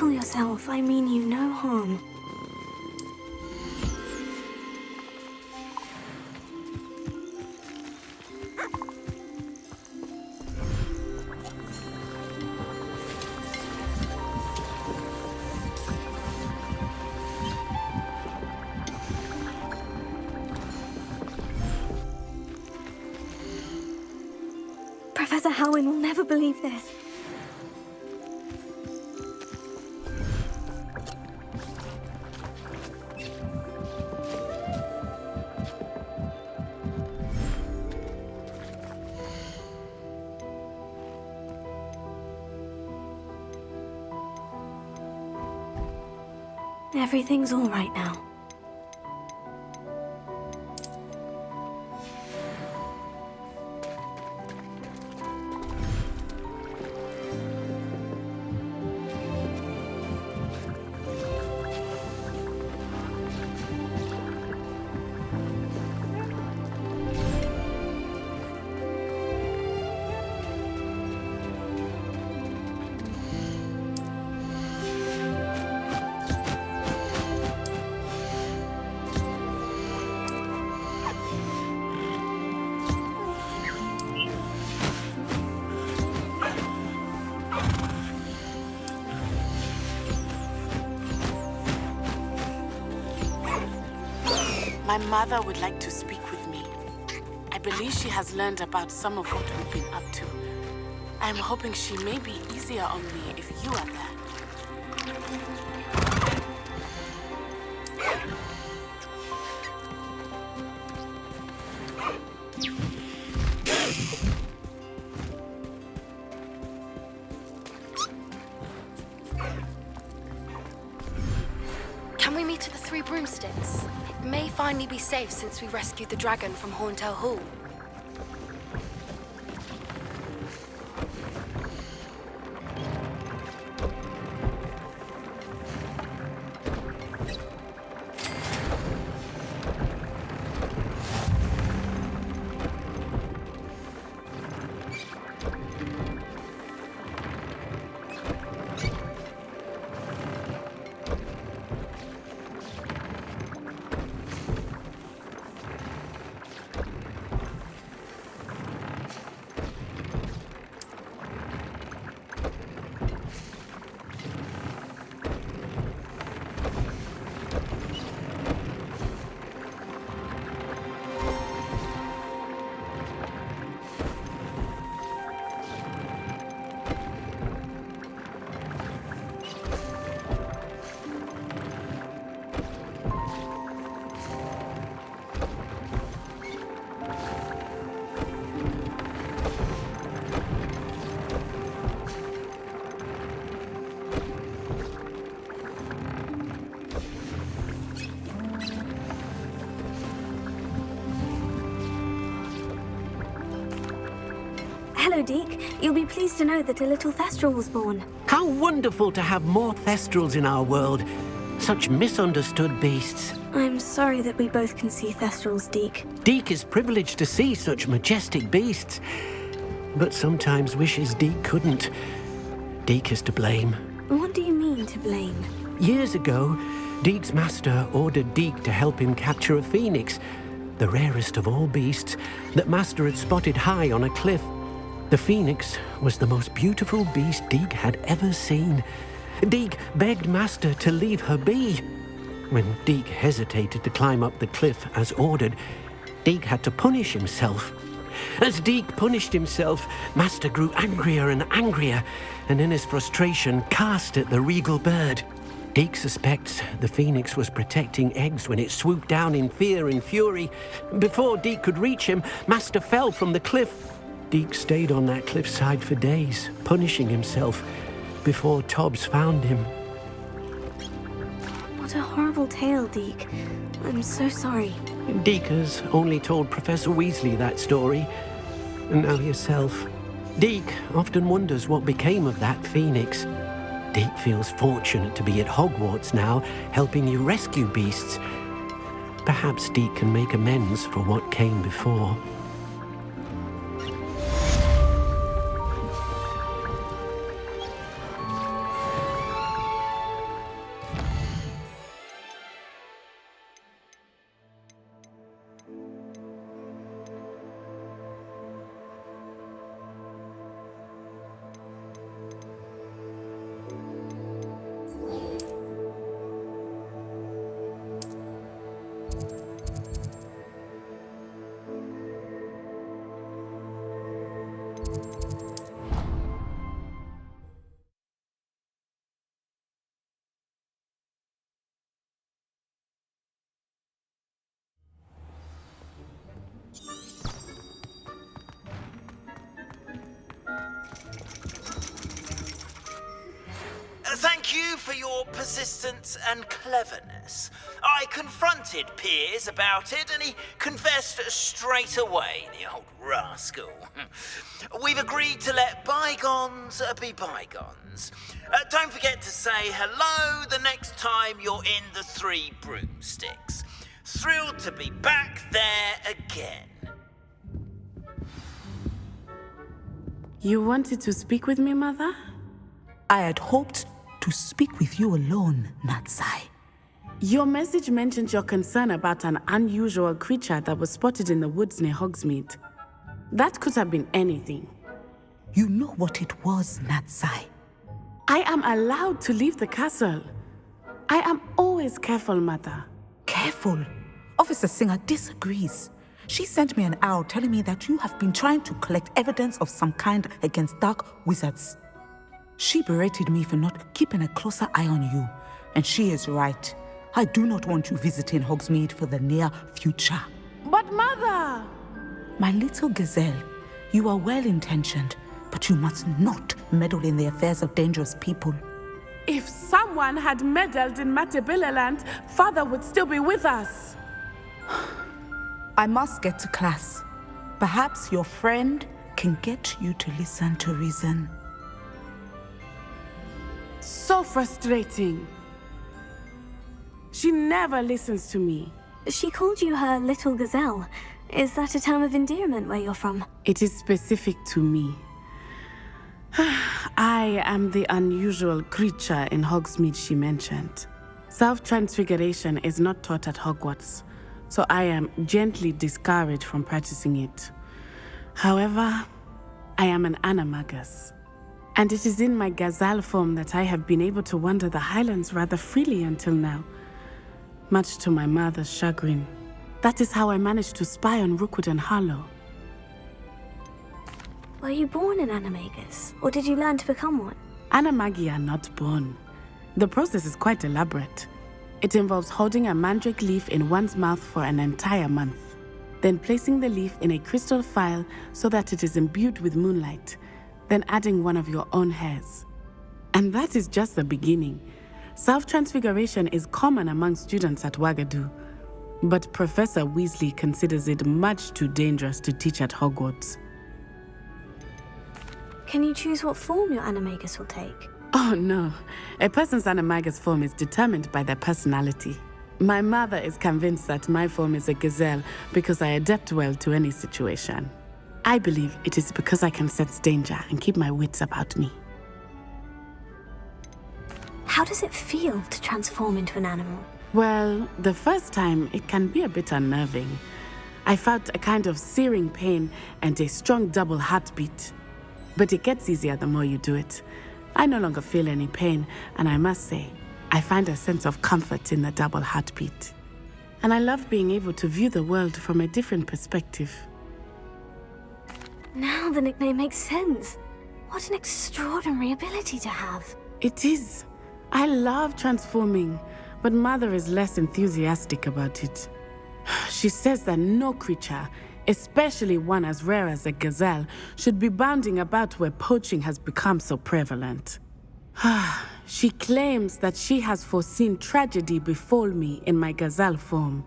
settle yourself. I mean you no harm. Professor Howin will never believe this. Everything's all right now. My mother would like to speak with me. I believe she has learned about some of what we've been up to. I'm hoping she may be easier on me if you are there. Can we meet at the Three Broomsticks? It may finally be safe since we rescued the dragon from Horntail Hall. Hello, Deke. You'll be pleased to know that a little Thestral was born. How wonderful to have more Thestrals in our world. Such misunderstood beasts. I'm sorry that we both can see Thestrals, Deke. Deke is privileged to see such majestic beasts, but sometimes wishes Deke couldn't. Deke is to blame. What do you mean, to blame? Years ago, Deke's master ordered Deke to help him capture a phoenix, the rarest of all beasts, that master had spotted high on a cliff. The phoenix was the most beautiful beast Deke had ever seen. Deke begged master to leave her be. When Deke hesitated to climb up the cliff as ordered, Deke had to punish himself. As Deke punished himself, master grew angrier and angrier, and in his frustration cast at the regal bird. Deke suspects the phoenix was protecting eggs when it swooped down in fear and fury. Before Deke could reach him, master fell from the cliff. Deke stayed on that cliffside for days, punishing himself, before Tobbs found him. What a horrible tale, Deke. I'm so sorry. Deke has only told Professor Weasley that story, and now yourself. Deke often wonders what became of that phoenix. Deke feels fortunate to be at Hogwarts now, helping you rescue beasts. Perhaps Deke can make amends for what came before. Thank you for your persistence and cleverness. I confronted Piers about it, and he confessed straight away, the old rascal. We've agreed to let bygones be bygones. Don't forget to say hello the next time you're in the Three Broomsticks. Thrilled to be back there again. You wanted to speak with me, Mother? I had hoped to speak with you alone, Natsai. Your message mentioned your concern about an unusual creature that was spotted in the woods near Hogsmeade. That could have been anything. You know what it was, Natsai. I am allowed to leave the castle. I am always careful, Mother. Careful? Officer Singer disagrees. She sent me an owl telling me that you have been trying to collect evidence of some kind against dark wizards. She berated me for not keeping a closer eye on you, and she is right. I do not want you visiting Hogsmeade for the near future. But Mother! My little gazelle, you are well-intentioned, but you must not meddle in the affairs of dangerous people. If someone had meddled in Matabeleland, Father would still be with us. I must get to class. Perhaps your friend can get you to listen to reason. So frustrating. She never listens to me. She called you her little gazelle. Is that a term of endearment where you're from? It is specific to me. I am the unusual creature in Hogsmeade she mentioned. Self-transfiguration is not taught at Hogwarts, so I am gently discouraged from practicing it. However, I am an animagus, and it is in my gazelle form that I have been able to wander the Highlands rather freely until now, much to my mother's chagrin. That is how I managed to spy on Rookwood and Harlow. Were you born an animagus, or did you learn to become one? Animagi are not born. The process is quite elaborate. It involves holding a mandrake leaf in one's mouth for an entire month, then placing the leaf in a crystal phial so that it is imbued with moonlight, then adding one of your own hairs. And that is just the beginning. Self-transfiguration is common among students at Wagadu, but Professor Weasley considers it much too dangerous to teach at Hogwarts. Can you choose what form your animagus will take? Oh no, a person's animagus form is determined by their personality. My mother is convinced that my form is a gazelle because I adapt well to any situation. I believe it is because I can sense danger and keep my wits about me. How does it feel to transform into an animal? Well, the first time it can be a bit unnerving. I felt a kind of searing pain and a strong double heartbeat. But it gets easier the more you do it. I no longer feel any pain, and I must say, I find a sense of comfort in the double heartbeat. And I love being able to view the world from a different perspective. Now the nickname makes sense. What an extraordinary ability to have. It is. I love transforming, but Mother is less enthusiastic about it. She says that no creature, especially one as rare as a gazelle, should be bounding about where poaching has become so prevalent. She claims that she has foreseen tragedy befall me in my gazelle form.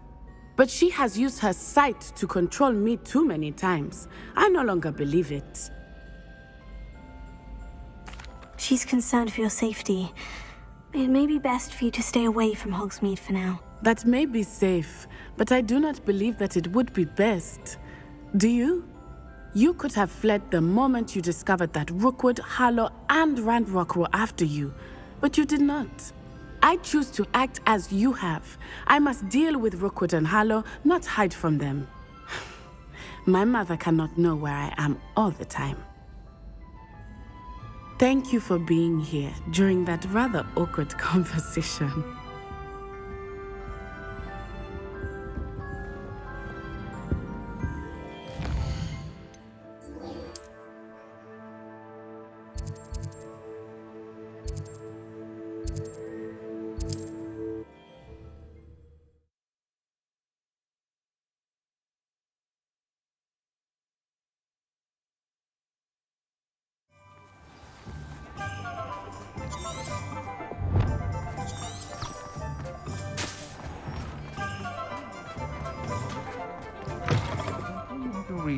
But she has used her sight to control me too many times. I no longer believe it. She's concerned for your safety. It may be best for you to stay away from Hogsmeade for now. That may be safe, but I do not believe that it would be best. Do you? You could have fled the moment you discovered that Rookwood, Harlow, and Ranrock were after you, but you did not. I choose to act as you have. I must deal with Rookwood and Harlow, not hide from them. My mother cannot know where I am all the time. Thank you for being here during that rather awkward conversation.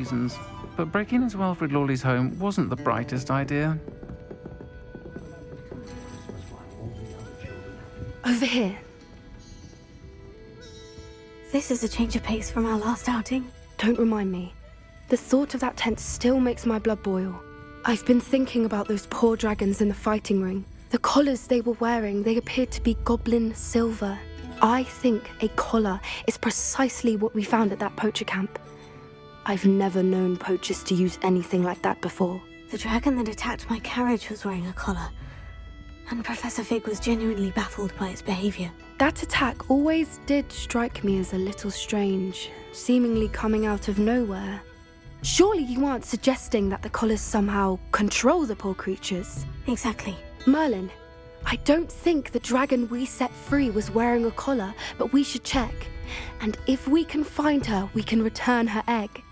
reasons, but breaking into Wilfred Lawley's home wasn't the brightest idea. Over here. This is a change of pace from our last outing. Don't remind me. The thought of that tent still makes my blood boil. I've been thinking about those poor dragons in the fighting ring. The collars they were wearing, they appeared to be goblin silver. I think a collar is precisely what we found at that poacher camp. I've never known poachers to use anything like that before. The dragon that attacked my carriage was wearing a collar, and Professor Fig was genuinely baffled by its behavior. That attack always did strike me as a little strange, seemingly coming out of nowhere. Surely you aren't suggesting that the collars somehow control the poor creatures? Exactly. Merlin, I don't think the dragon we set free was wearing a collar, but we should check. And if we can find her, we can return her egg.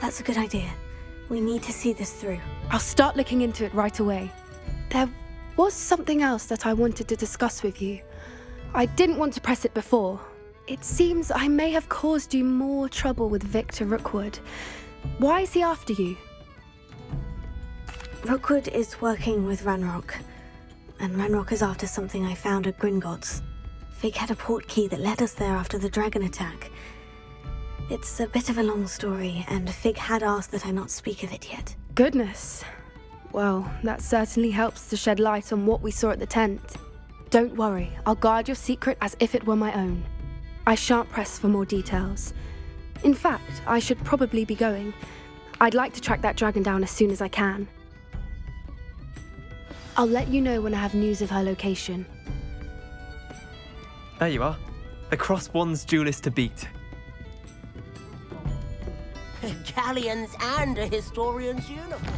That's a good idea. We need to see this through. I'll start looking into it right away. There was something else that I wanted to discuss with you. I didn't want to press it before. It seems I may have caused you more trouble with Victor Rookwood. Why is he after you? Rookwood is working with Ranrock, and Ranrock is after something I found at Gringotts. Fig had a port key that led us there after the dragon attack. It's a bit of a long story, and Fig had asked that I not speak of it yet. Goodness. Well, that certainly helps to shed light on what we saw at the tent. Don't worry, I'll guard your secret as if it were my own. I shan't press for more details. In fact, I should probably be going. I'd like to track that dragon down as soon as I can. I'll let you know when I have news of her location. There you are. The crossed wands duelist to beat. Galleons and a historian's uniform.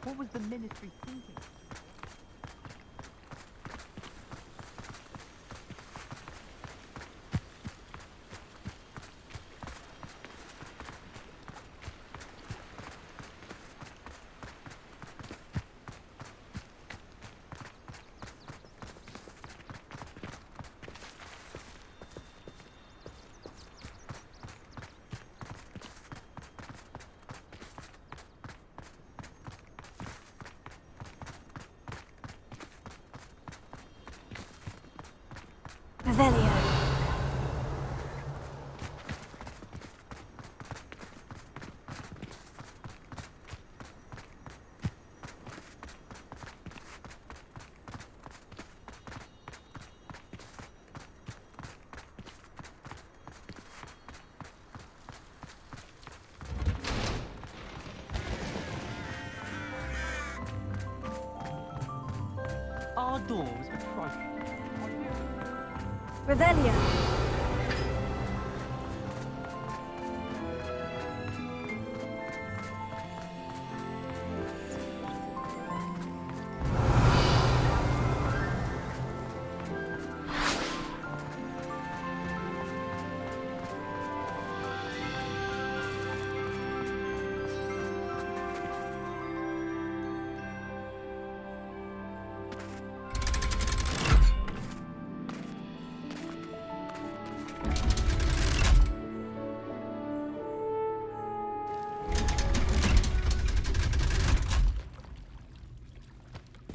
What was the ministry thinking? Revelio. Our doors are private. Revelio.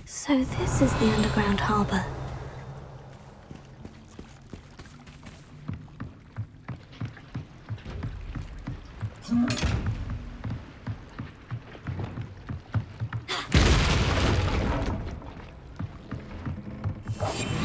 So this is the underground harbour. Revelio.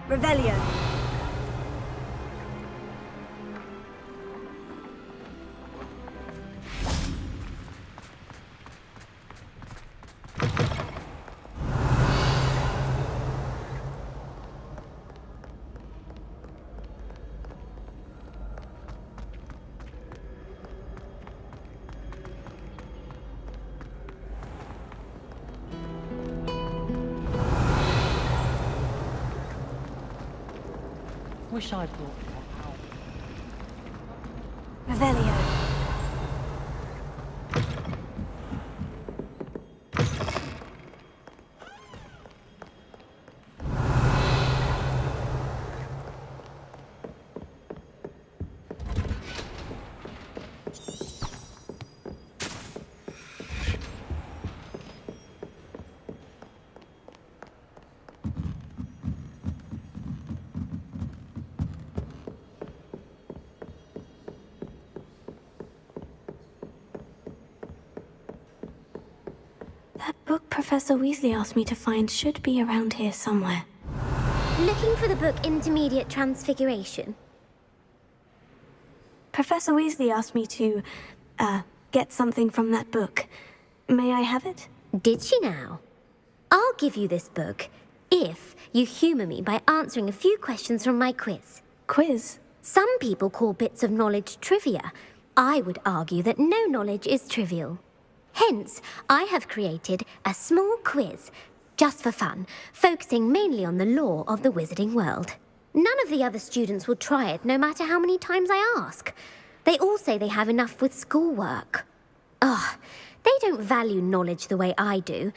Revelio. Revelio. Wish I'd brought one out. Revelio. That book Professor Weasley asked me to find should be around here somewhere. Looking for the book Intermediate Transfiguration? Professor Weasley asked me to, get something from that book. May I have it? Did she now? I'll give you this book if you humour me by answering a few questions from my quiz. Quiz? Some people call bits of knowledge trivia. I would argue that no knowledge is trivial. Hence, I have created a small quiz, just for fun, focusing mainly on the lore of the wizarding world. None of the other students will try it, no matter how many times I ask. They all say they have enough with schoolwork. Ugh, they don't value knowledge the way I do.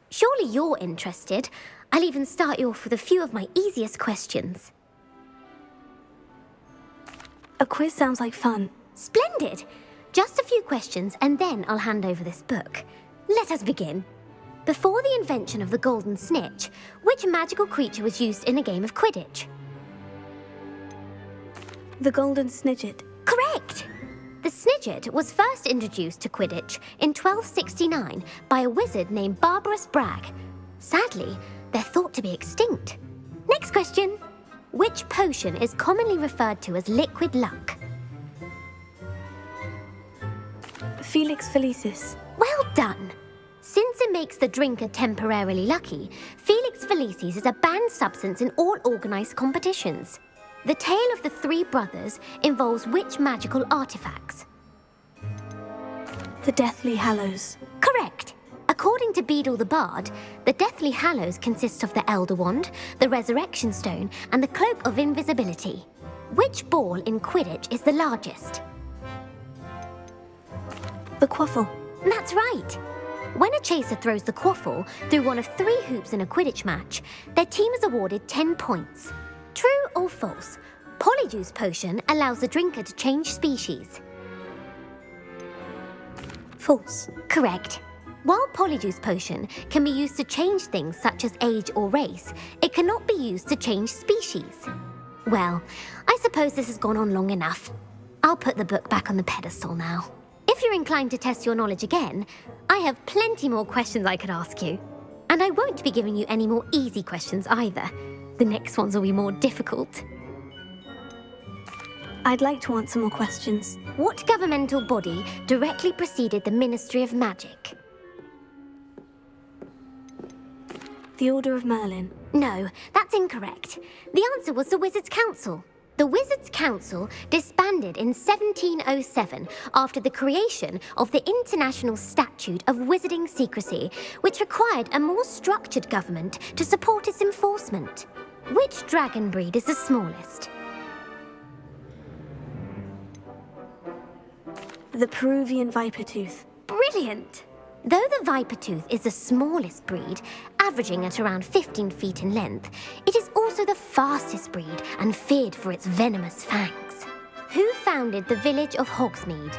Surely you're interested. I'll even start you off with a few of my easiest questions. A quiz sounds like fun. Splendid! Just a few questions, and then I'll hand over this book. Let us begin. Before the invention of the golden snitch, which magical creature was used in a game of Quidditch? The golden snidget. Correct! The snidget was first introduced to Quidditch in 1269 by a wizard named Barbarous Bragg. Sadly, they're thought to be extinct. Next question. Which potion is commonly referred to as liquid luck? Felix Felicis. Well done. Since it makes the drinker temporarily lucky, Felix Felicis is a banned substance in all organised competitions. The tale of the three brothers involves which magical artifacts? The Deathly Hallows. Correct. According to Beadle the Bard, the Deathly Hallows consists of the Elder Wand, the Resurrection Stone, and the Cloak of Invisibility. Which ball in Quidditch is the largest? The Quaffle. That's right. When a chaser throws the quaffle through one of 3 hoops in a Quidditch match, their team is awarded 10 points. True or false? Polyjuice Potion allows the drinker to change species. False. Correct. While Polyjuice Potion can be used to change things such as age or race, it cannot be used to change species. Well, I suppose this has gone on long enough. I'll put the book back on the pedestal now. If you're inclined to test your knowledge again, I have plenty more questions I could ask you. And I won't be giving you any more easy questions either. The next ones will be more difficult. I'd like to answer more questions. What governmental body directly preceded the Ministry of Magic? The Order of Merlin. No, that's incorrect. The answer was the Wizards' Council. The Wizards' Council disbanded in 1707 after the creation of the International Statute of Wizarding Secrecy, which required a more structured government to support its enforcement. Which dragon breed is the smallest? The Peruvian Vipertooth. Brilliant! Though the Vipertooth is the smallest breed, averaging at around 15 feet in length, it is also the fastest breed and feared for its venomous fangs. Who founded the village of Hogsmeade?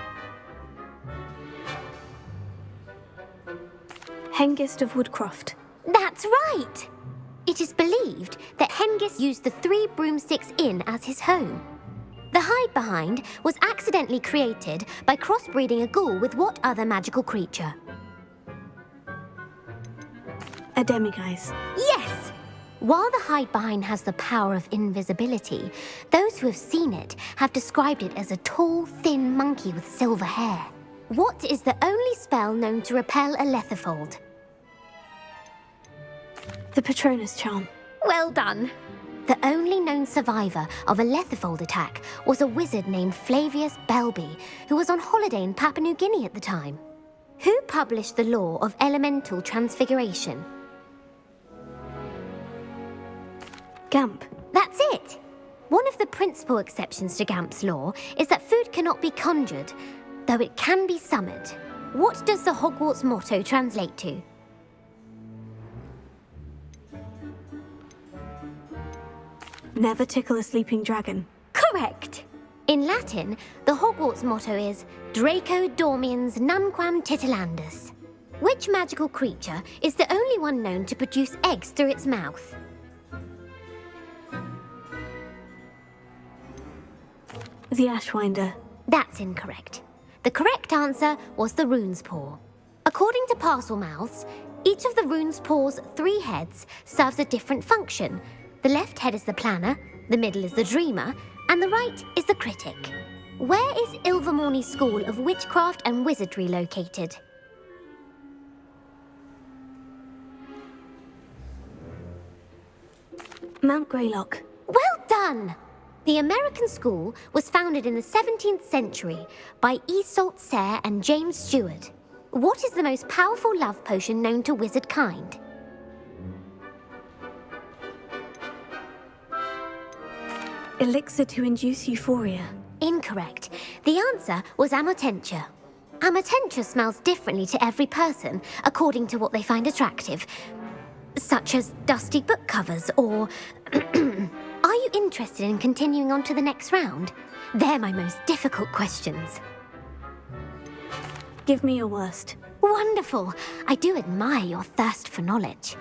Hengist of Woodcroft. That's right! It is believed that Hengist used the 3 Broomsticks Inn as his home. The hide-behind was accidentally created by crossbreeding a ghoul with what other magical creature? A demiguise. Yes! While the hide-behind has the power of invisibility, those who have seen it have described it as a tall, thin monkey with silver hair. What is the only spell known to repel a letherfold? The Patronus Charm. Well done! The only known survivor of a letherfold attack was a wizard named Flavius Belby, who was on holiday in Papua New Guinea at the time. Who published the law of elemental transfiguration? Gamp. That's it! One of the principal exceptions to Gamp's law is that food cannot be conjured, though it can be summoned. What does the Hogwarts motto translate to? Never tickle a sleeping dragon. Correct! In Latin, the Hogwarts motto is Draco Dormiens Nunquam Titilandus. Which magical creature is the only one known to produce eggs through its mouth? The Ashwinder. That's incorrect. The correct answer was the Rune's Paw. According to Parselmouths, each of the Rune's Paw's 3 heads serves a different function. The left head is the planner, the middle is the dreamer, and the right is the critic. Where is Ilvermorny School of Witchcraft and Wizardry located? Mount Greylock. Well done! The American school was founded in the 17th century by Iseult Sayre and James Stewart. What is the most powerful love potion known to wizard kind? Elixir to induce euphoria. Incorrect. The answer was Amotentia. Amotentia smells differently to every person, according to what they find attractive, such as dusty book covers or... Are you interested in continuing on to the next round? They're my most difficult questions. Give me your worst. Wonderful. I do admire your thirst for knowledge.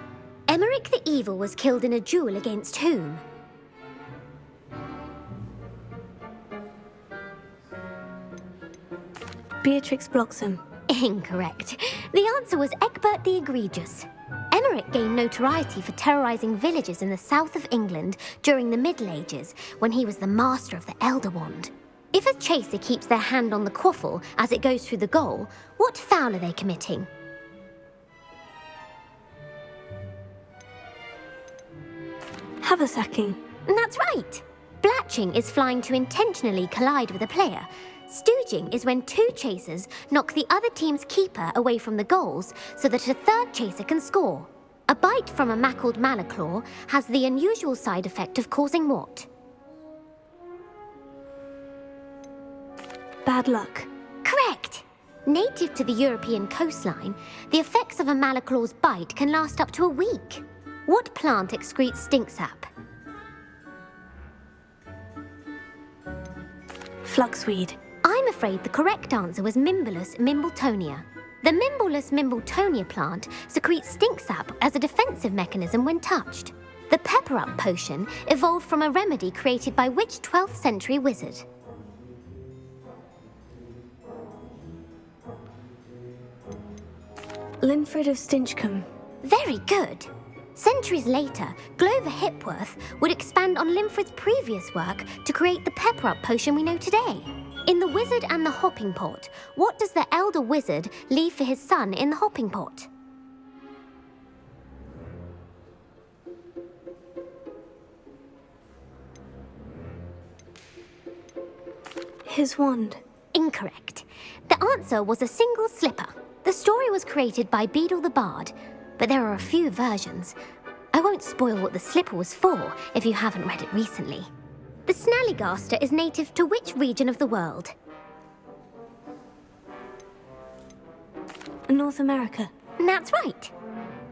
Emmerich the Evil was killed in a duel against whom? Beatrix Bloxham. Incorrect. The answer was Egbert the Egregious. Emmerich gained notoriety for terrorizing villages in the south of England during the Middle Ages when he was the master of the Elder Wand. If a chaser keeps their hand on the quaffle as it goes through the goal, what foul are they committing? Haversacking. That's right. Blatching is flying to intentionally collide with a player. Stooging is when two chasers knock the other team's keeper away from the goals so that a third chaser can score. A bite from a mackled malaclaw has the unusual side effect of causing what? Bad luck. Correct! Native to the European coastline, the effects of a malaclaw's bite can last up to a week. What plant excretes stink sap? Fluxweed. I'm afraid the correct answer was Mimbolus mimbletonia. The Mimbolus mimbletonia plant secretes stink sap as a defensive mechanism when touched. The pepper-up potion evolved from a remedy created by which 12th century wizard? Linfred of Stinchcombe. Very good. Centuries later, Glover Hipworth would expand on Linfred's previous work to create the pepper-up potion we know today. In The Wizard and the Hopping Pot, what does the elder wizard leave for his son in the hopping pot? His wand. Incorrect. The answer was a single slipper. The story was created by Beadle the Bard, but there are a few versions. I won't spoil what the slipper was for if you haven't read it recently. The Snallygaster is native to which region of the world? North America. That's right.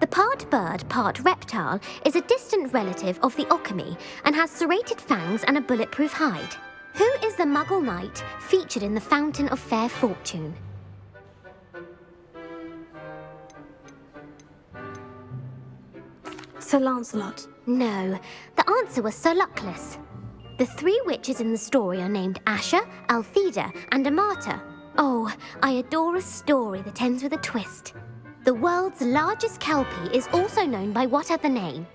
The part bird, part reptile is a distant relative of the Occamy and has serrated fangs and a bulletproof hide. Who is the Muggle knight featured in the Fountain of Fair Fortune? Sir Lancelot. No, the answer was Sir Luckless. The three witches in the story are named Asher, Altheda, and Amata. Oh, I adore a story that ends with a twist. The world's largest kelpie is also known by what other name?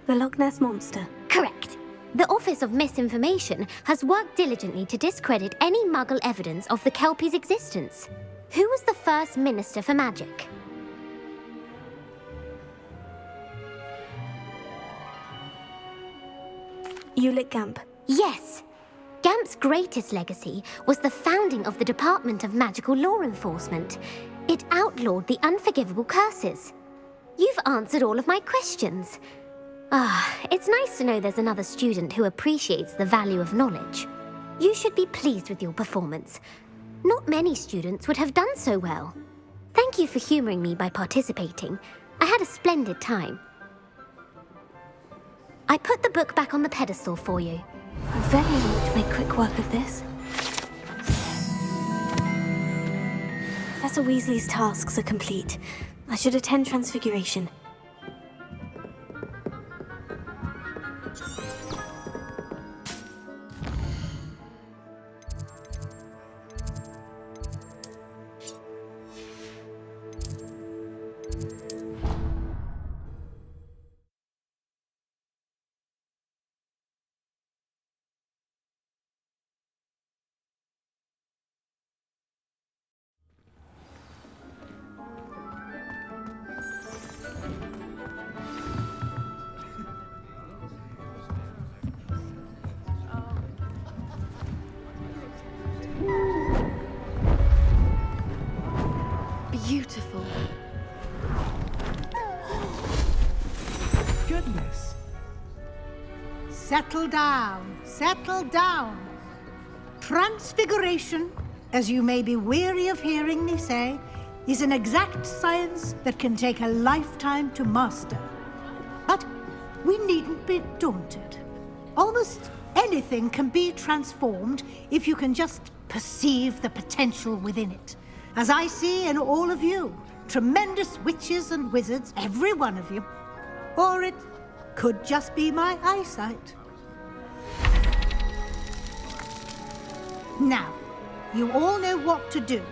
The Loch Ness Monster. Correct. The Office of Misinformation has worked diligently to discredit any Muggle evidence of the kelpie's existence. Who was the first Minister for Magic? Ulick Gamp. Yes. Gamp's greatest legacy was the founding of the Department of Magical Law Enforcement. It outlawed the unforgivable curses. You've answered all of my questions. It's nice to know there's another student who appreciates the value of knowledge. You should be pleased with your performance. Not many students would have done so well. Thank you for humouring me by participating. I had a splendid time. I put the book back on the pedestal for you. Very able to make quick work of this. Professor Weasley's tasks are complete. I should attend Transfiguration. Beautiful. Goodness. Settle down, settle down. Transfiguration, as you may be weary of hearing me say, is an exact science that can take a lifetime to master. But we needn't be daunted. Almost anything can be transformed if you can just perceive the potential within it. As I see in all of you, tremendous witches and wizards, every one of you. Or it could just be my eyesight. Now, you all know what to do.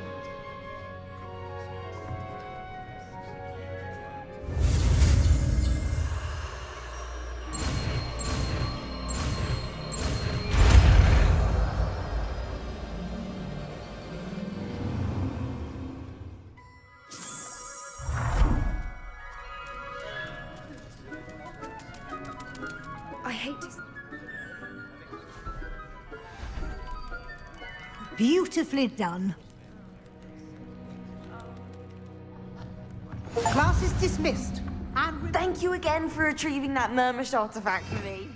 hate to... Beautifully done. Class is dismissed. And thank you again for retrieving that Murmush artifact for me.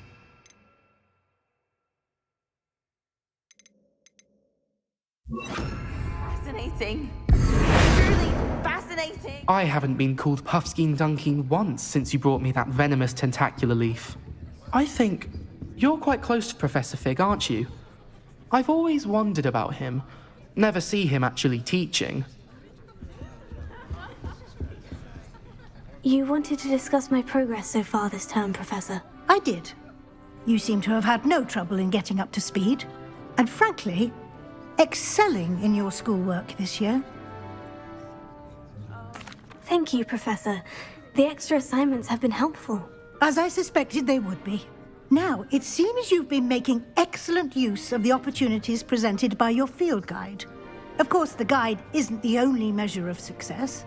Fascinating. Truly fascinating. I haven't been called Puffskein Dunking once since you brought me that venomous tentacular leaf. I think you're quite close to Professor Fig, aren't you? I've always wondered about him. Never see him actually teaching. You wanted to discuss my progress so far this term, Professor. I did. You seem to have had no trouble in getting up to speed. And frankly, excelling in your schoolwork this year. Thank you, Professor. The extra assignments have been helpful. As I suspected they would be. Now, it seems you've been making excellent use of the opportunities presented by your field guide. Of course, the guide isn't the only measure of success.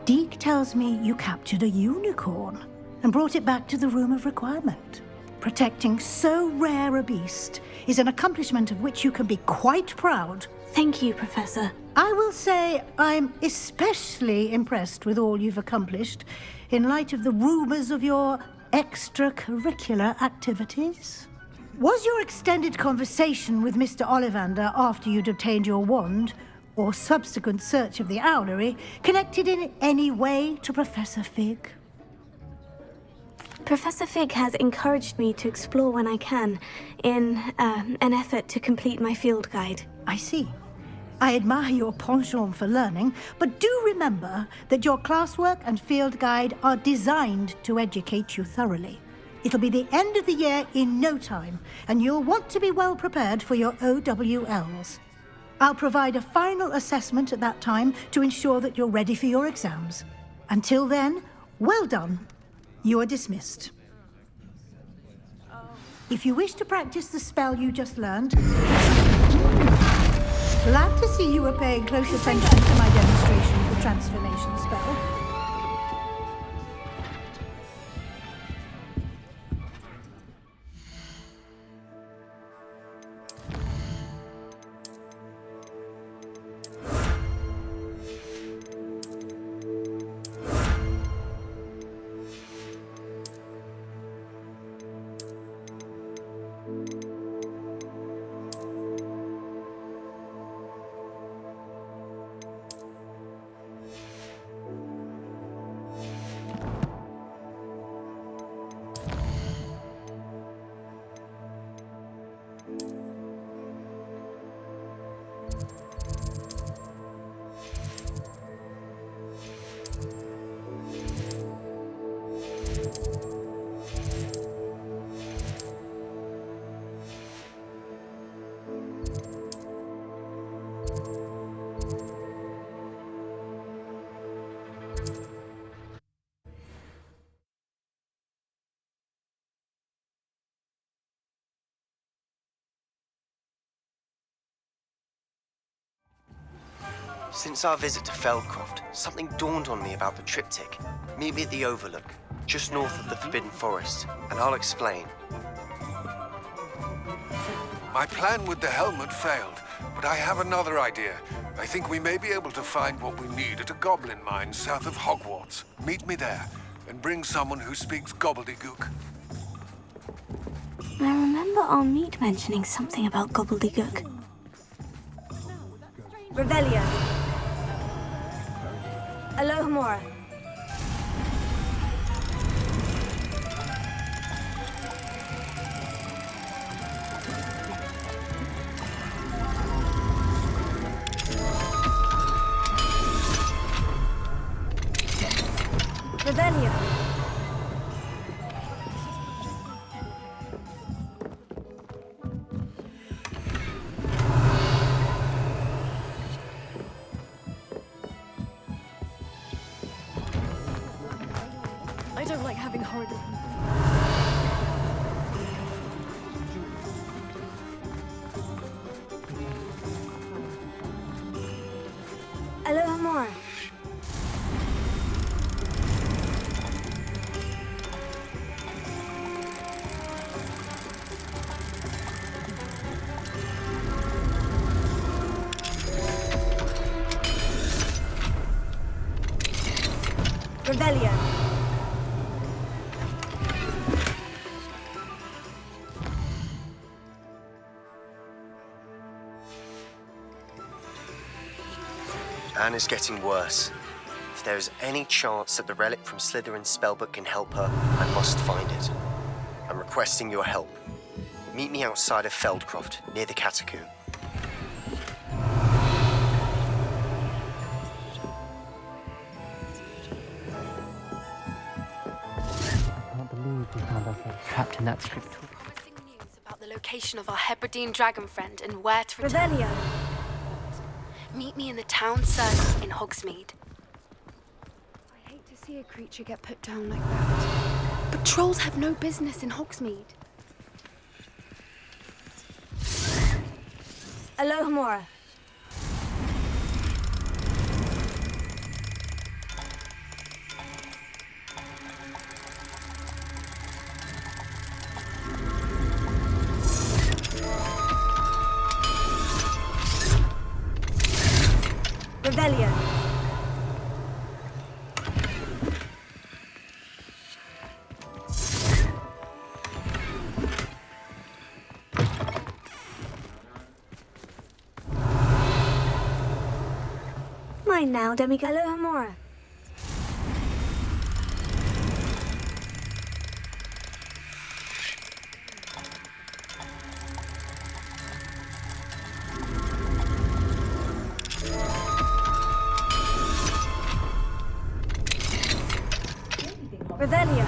Deke tells me you captured a unicorn and brought it back to the Room of Requirement. Protecting so rare a beast is an accomplishment of which you can be quite proud. Thank you, Professor. I will say I'm especially impressed with all you've accomplished in light of the rumors of your extracurricular activities. Was your extended conversation with Mr. Ollivander after you'd obtained your wand, or subsequent search of the owlery, connected in any way to Professor Fig? Professor Fig has encouraged me to explore when I can, in an effort to complete my field guide. I see. I admire your penchant for learning, but do remember that your classwork and field guide are designed to educate you thoroughly. It'll be the end of the year in no time, and you'll want to be well prepared for your OWLs. I'll provide a final assessment at that time to ensure that you're ready for your exams. Until then, well done. You are dismissed. If you wish to practice the spell you just learned, glad to see you were paying close attention to my demonstration of the transformation spell. Since our visit to Feldcroft, something dawned on me about the triptych. Meet me at the Overlook, just north of the Forbidden Forest, and I'll explain. My plan with the helmet failed, but I have another idea. I think we may be able to find what we need at a goblin mine south of Hogwarts. Meet me there, and bring someone who speaks gobbledygook. I remember our meet mentioning something about gobbledygook. Revelio. Alohomora. Revelio. I don't like having horrible... Alohomora. Revelio. Anne is getting worse. If there is any chance that the relic from Slytherin's spellbook can help her, I must find it. I'm requesting your help. Meet me outside of Feldcroft, near the catacomb. I can't believe we found ourselves trapped in that script. Promising news about the location of our Hebridean dragon friend and where to return. Revelio. Meet me in the town circle in Hogsmeade. I hate to see a creature get put down like that. But trolls have no business in Hogsmeade. Alohomora. Revelio. Mine now, Demigod. Alohomora. Revelio.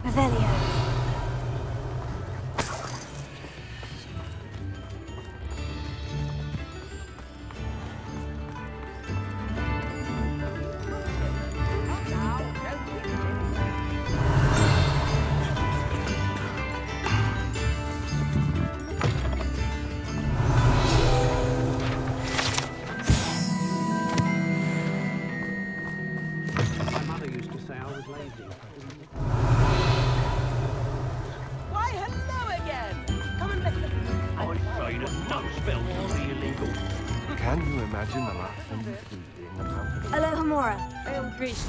Revelio. My mother used to say I was lazy. Why, hello again! Come and listen. I say that no spells will be illegal. Can you imagine the last thing you see being the mountain of Alohomora. Eldritch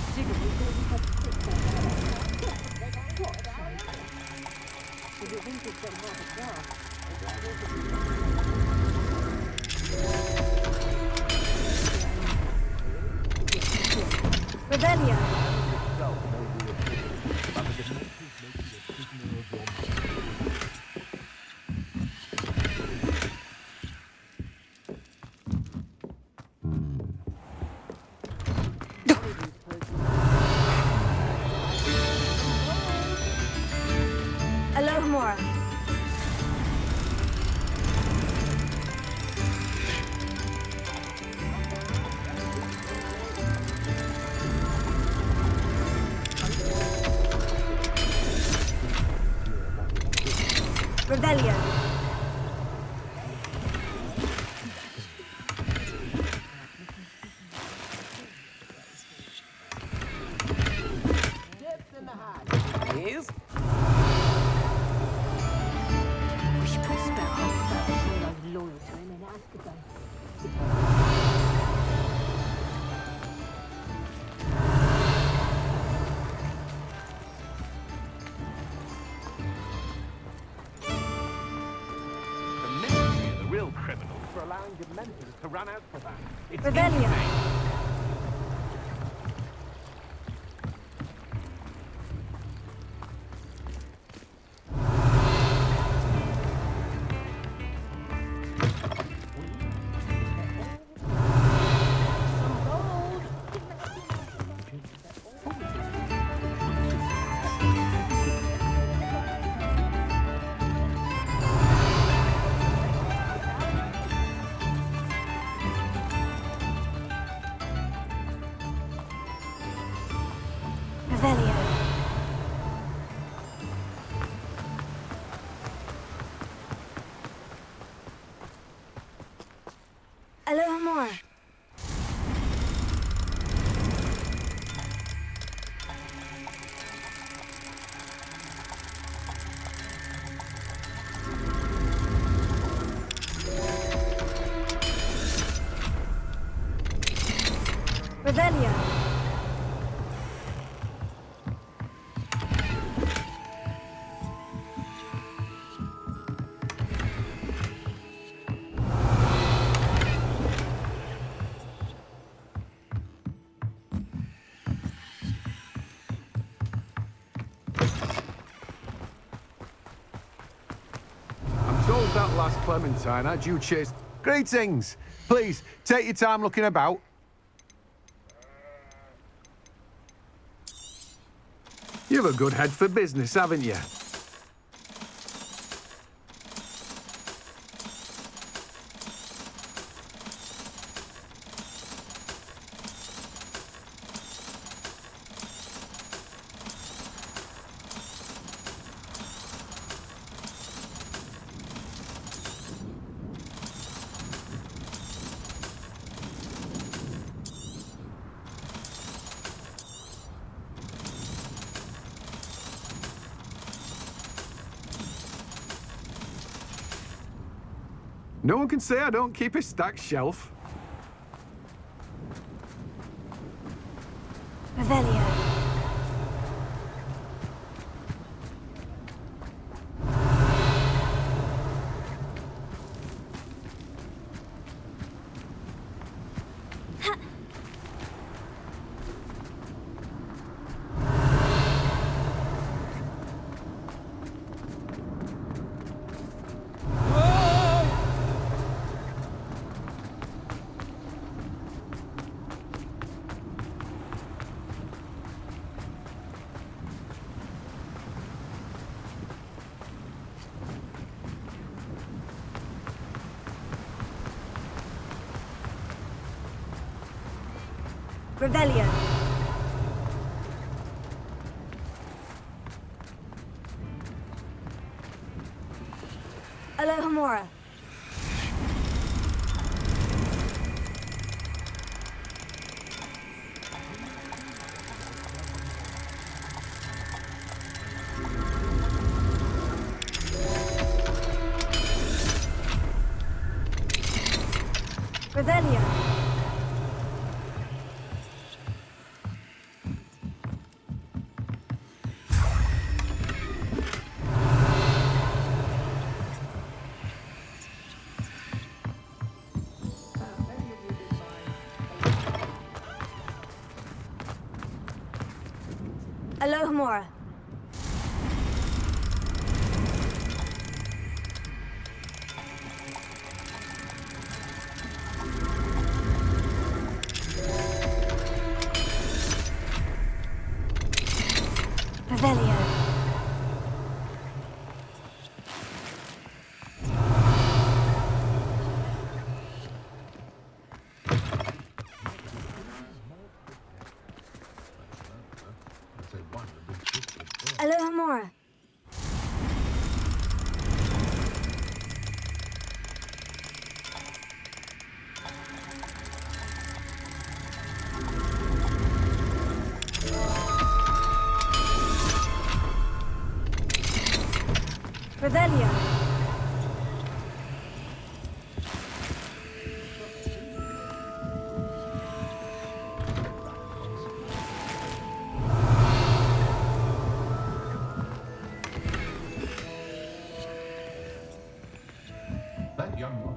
Revelio. Alohomora. Revelio. is. The real criminals for allowing Dementors to run out for that. It's Revelio. insane. Revelio. I'm told that last Clementine had you chased. Greetings! Please, take your time looking about. You've a good head for business, haven't you? No one can say I don't keep a stacked shelf. Revelio. Revelio. Alohomora. Revelio. Alohomora. Revelio. Alohomora. Revelio. That young woman.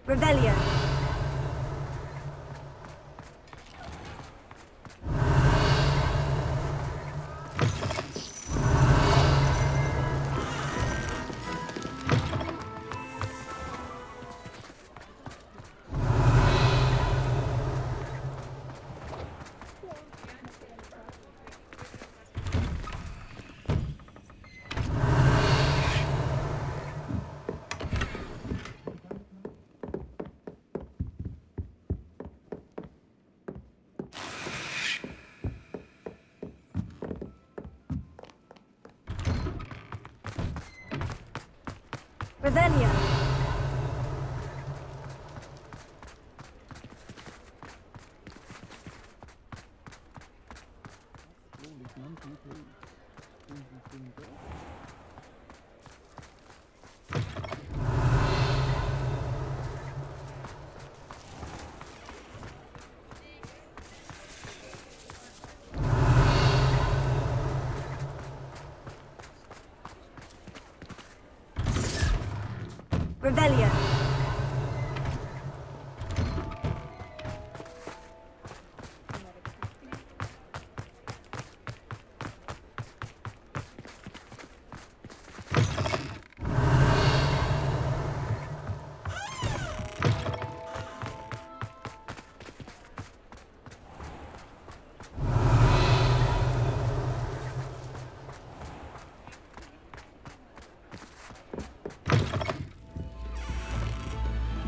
Revelio. Revelio. Revelio.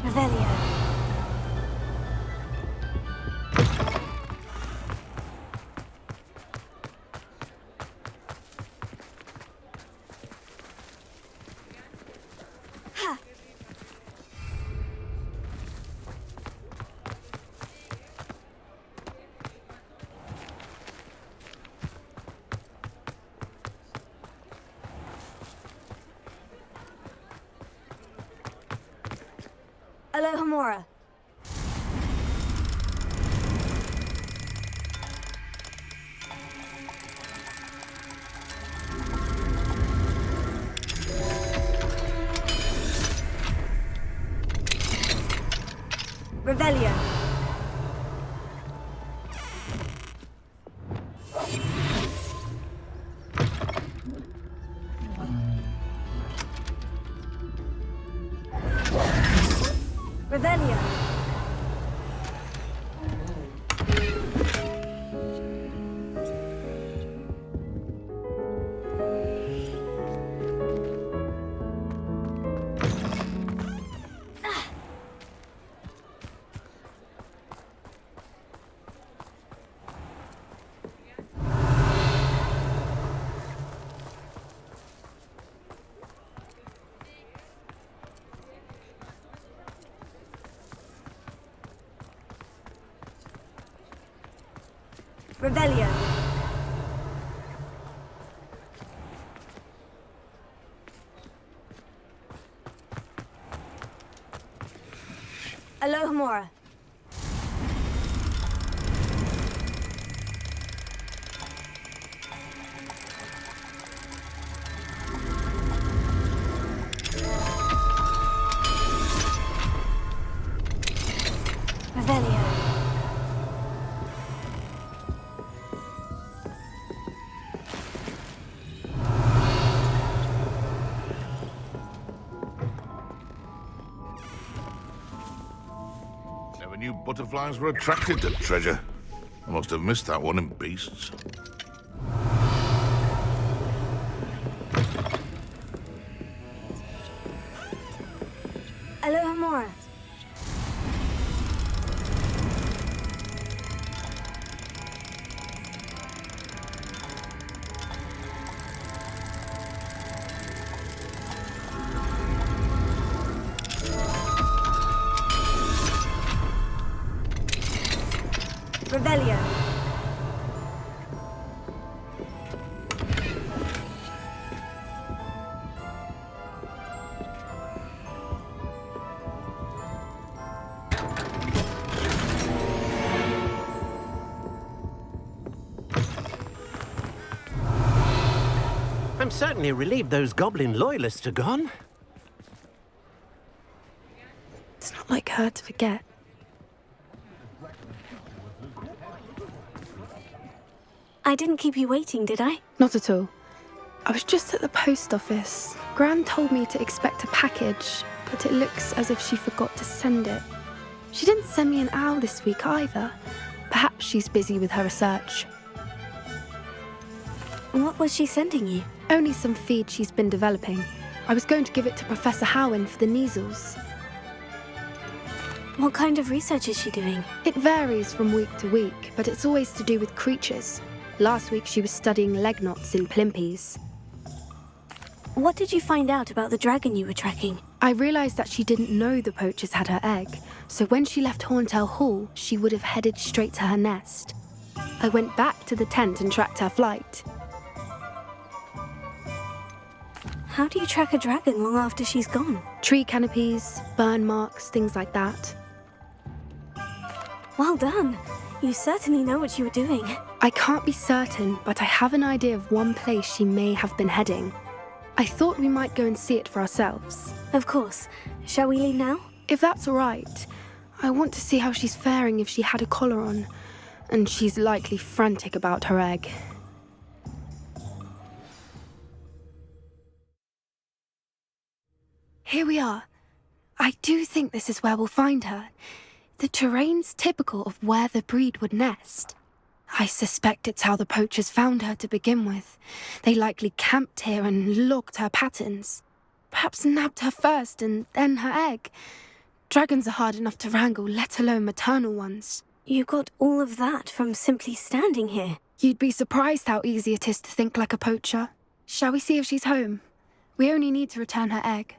Revelio. Ha. Alohomora. Revelio. Revelio. Revelio. Alohomora. Revelio. Never knew butterflies were attracted to treasure. I must have missed that one in Beasts. Alohomora. Revelio. I'm certainly relieved those goblin loyalists are gone. It's not like her to forget. I didn't keep you waiting, did I? Not at all. I was just at the post office. Gran told me to expect a package, but it looks as if she forgot to send it. She didn't send me an owl this week either. Perhaps she's busy with her research. What was she sending you? Only some feed she's been developing. I was going to give it to Professor Howen for the measles. What kind of research is she doing? It varies from week to week, but it's always to do with creatures. Last week she was studying leg knots in plimpies. What did you find out about the dragon you were tracking? I realised that she didn't know the poachers had her egg, so when she left Horntail Hall, she would have headed straight to her nest. I went back to the tent and tracked her flight. How do you track a dragon long after she's gone? Tree canopies, burn marks, things like that. Well done. You certainly know what you were doing. I can't be certain, but I have an idea of one place she may have been heading. I thought we might go and see it for ourselves. Of course. Shall we leave now? If that's all right. I want to see how she's faring if she had a collar on. And she's likely frantic about her egg. Here we are. I do think this is where we'll find her. The terrain's typical of where the breed would nest. I suspect it's how the poachers found her to begin with. They likely camped here and logged her patterns. Perhaps nabbed her first and then her egg. Dragons are hard enough to wrangle, let alone maternal ones. You got all of that from simply standing here. You'd be surprised how easy it is to think like a poacher. Shall we see if she's home? We only need to return her egg.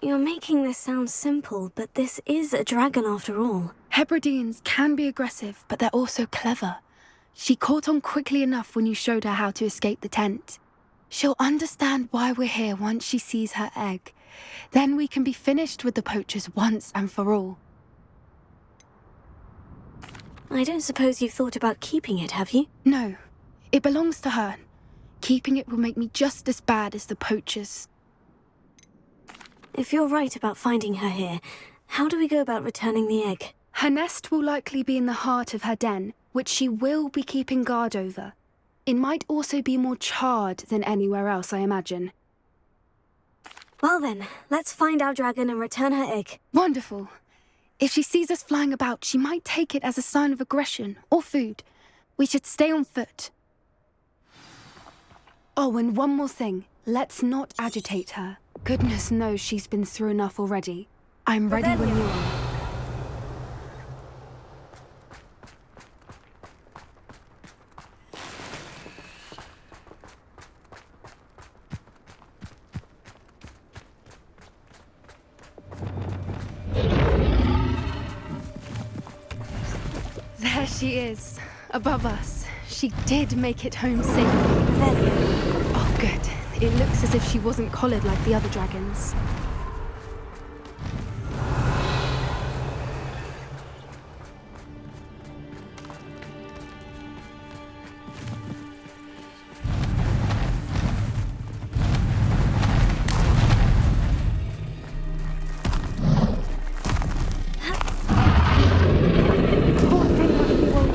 You're making this sound simple, but this is a dragon after all. Hebrideans can be aggressive, but they're also clever. She caught on quickly enough when you showed her how to escape the tent. She'll understand why we're here once she sees her egg. Then we can be finished with the poachers once and for all. I don't suppose you've thought about keeping it, have you? No. It belongs to her. Keeping it will make me just as bad as the poachers. If you're right about finding her here, how do we go about returning the egg? Her nest will likely be in the heart of her den, which she will be keeping guard over. It might also be more charred than anywhere else, I imagine. Well then, let's find our dragon and return her egg. Wonderful. If she sees us flying about, she might take it as a sign of aggression or food. We should stay on foot. Oh, and one more thing. Let's not agitate her. Goodness knows she's been through enough already. I'm ready when you are. There she is, above us. She did make it home safely. Oh, good. It looks as if she wasn't collared like the other dragons.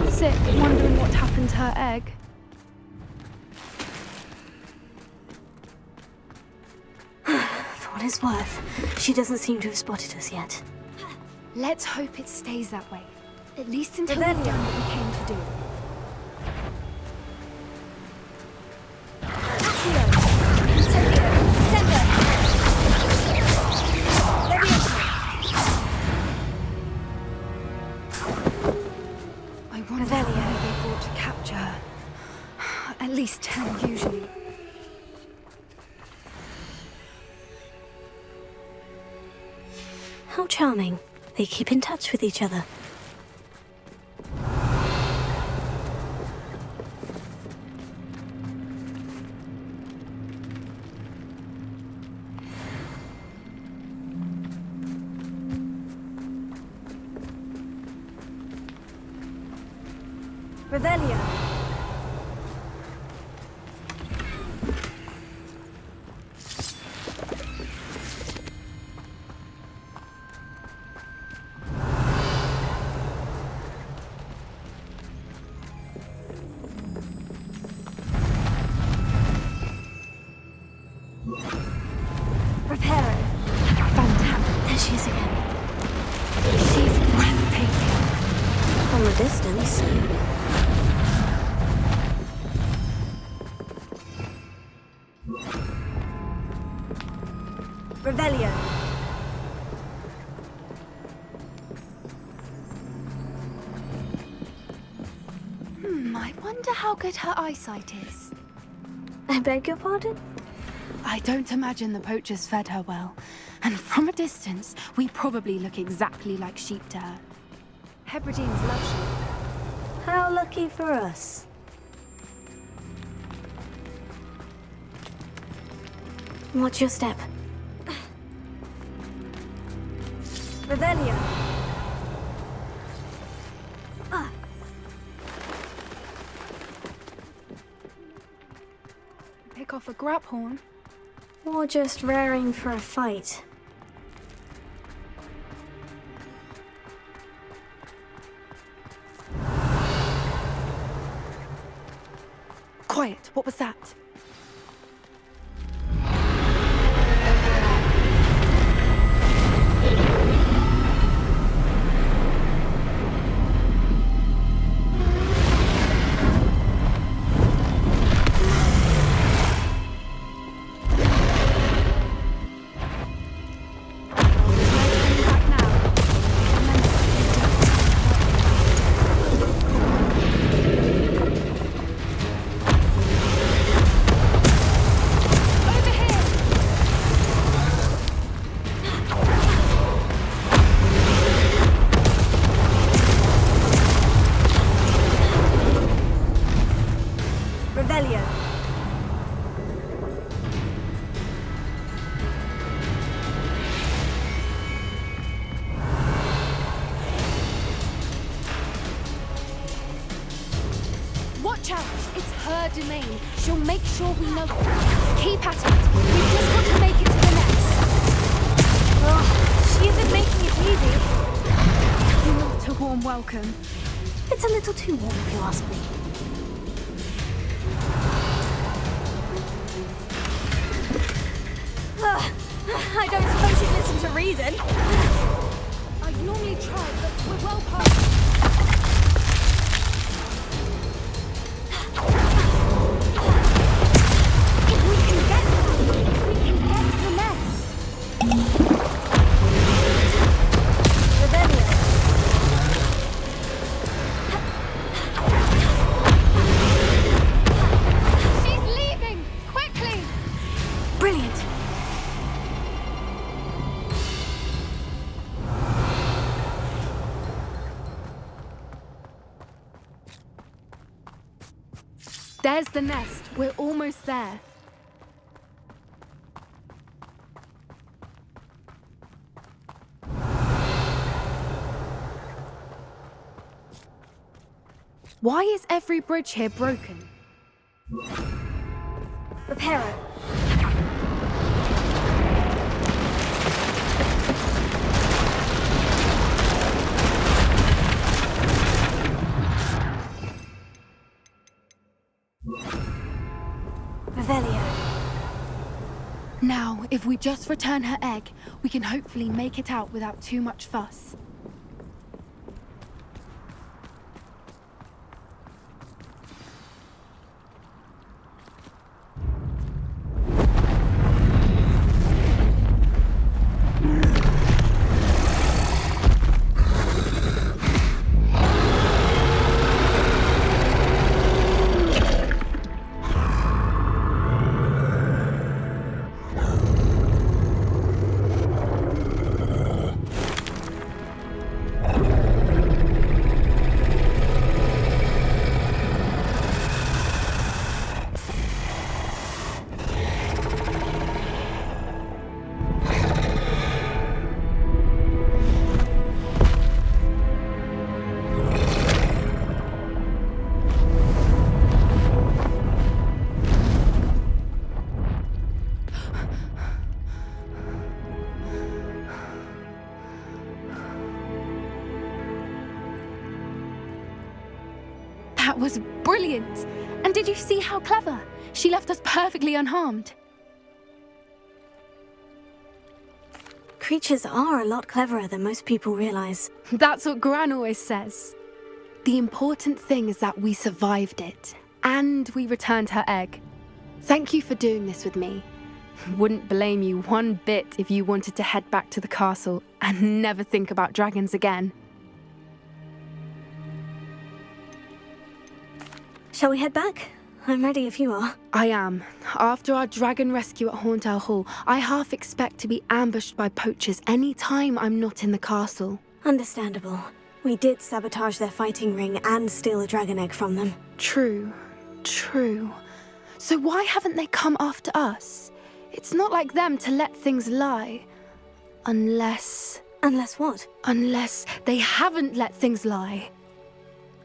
Sick, wondering what happened to her egg. For what it's worth, she doesn't seem to have spotted us yet. Let's hope it stays that way. At least until we've done what we came to do. I wonder how many they brought to capture her. At least 10 usually. How charming. They keep in touch with each other. Revelio. Reparo. Fantastic. There she is again. She's breathtaking. From a distance. Revelio. I wonder how good her eyesight is. I beg your pardon? I don't imagine the poachers fed her well. And from a distance, we probably look exactly like sheep to her. Hebrideans love sheep. How lucky for us. Watch your step. Revelio. Pick off a grab horn. Or just raring for a fight. Quiet, what was that? Watch out! It's her domain. She'll make sure we know it. Keep at it. We've just got to make it to the nest. Oh, she isn't making it easy. Not a warm welcome. It's a little too warm if you ask me. I don't suppose you'd listen to reason. I'd normally try, but we're well past. There's the nest. We're almost there. Why is every bridge here broken? Repair it. Now, if we just return her egg, we can hopefully make it out without too much fuss. That was brilliant! And did you see how clever? She left us perfectly unharmed. Creatures are a lot cleverer than most people realize. That's what Gran always says. The important thing is that we survived it, and we returned her egg. Thank you for doing this with me. Wouldn't blame you one bit if you wanted to head back to the castle and never think about dragons again. Shall we head back? I'm ready if you are. I am. After our dragon rescue at Hauntel Hall, I half expect to be ambushed by poachers any time I'm not in the castle. Understandable. We did sabotage their fighting ring and steal a dragon egg from them. True. So why haven't they come after us? It's not like them to let things lie. Unless... Unless what? Unless they haven't let things lie.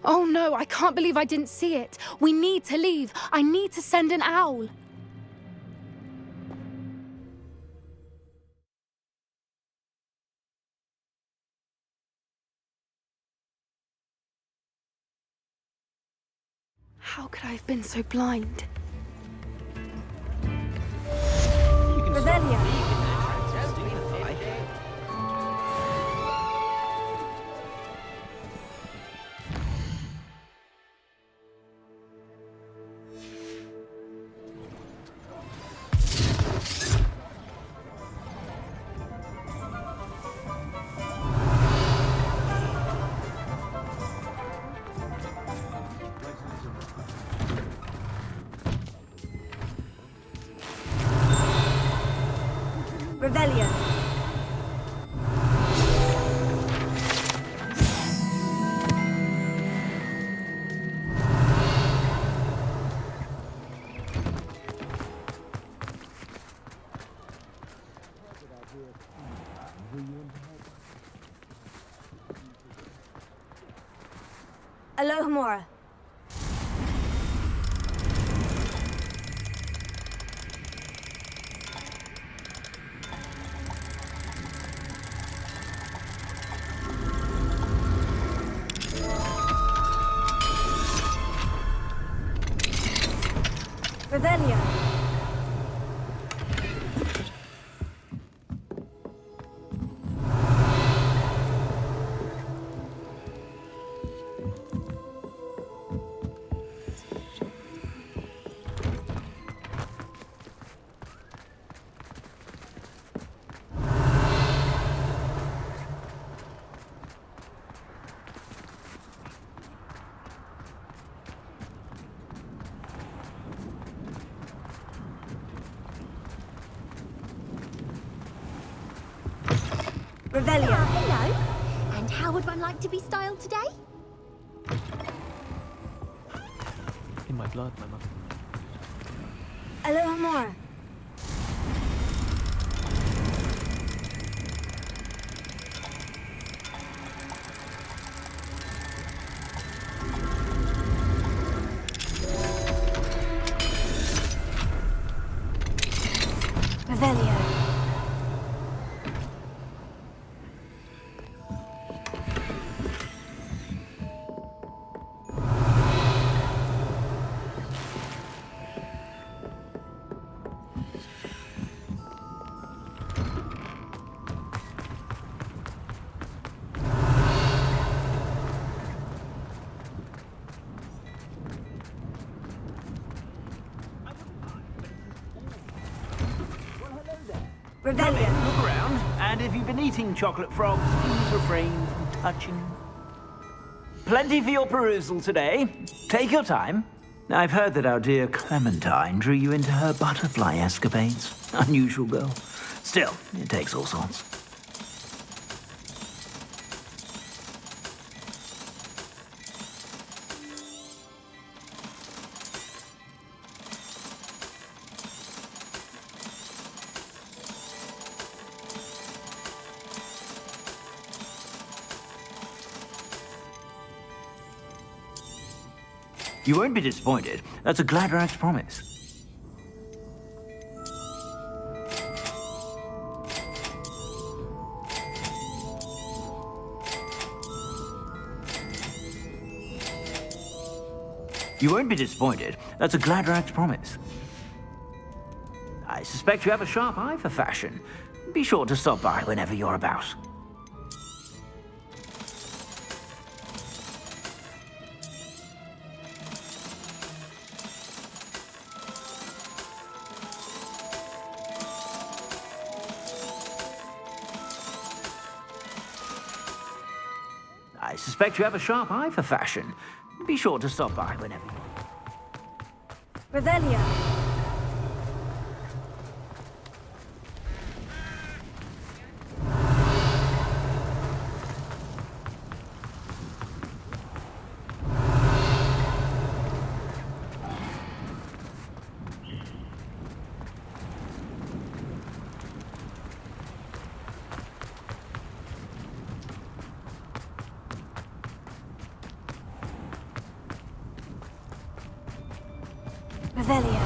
Oh no, I can't believe I didn't see it. We need to leave. I need to send an owl. How could I have been so blind? Revelio. Revelio. Alohomora. Revelio. Revelio. Hello. And how would one like to be styled today? In my blood, my mother. Alohomora. Revelio. Revelio. Look around, and if you've been eating chocolate frogs, please refrain from touching. Plenty for your perusal today. Take your time. I've heard that our dear Clementine drew you into her butterfly escapades. Unusual girl. Still, it takes all sorts. You won't be disappointed. That's a Gladrax promise. You won't be disappointed. That's a Gladrax promise. I suspect you have a sharp eye for fashion. Be sure to stop by whenever you're about. I suspect you have a sharp eye for fashion. Be sure to stop by whenever you want. Revelio. Revelio.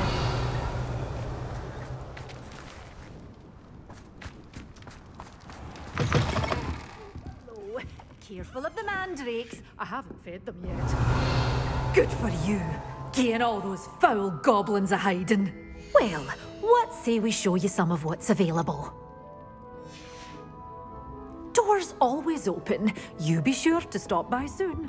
Careful of the mandrakes. I haven't fed them yet. Good for you. and all those foul goblins are hiding. Well, what say we show you some of what's available? Doors always open. You be sure to stop by soon.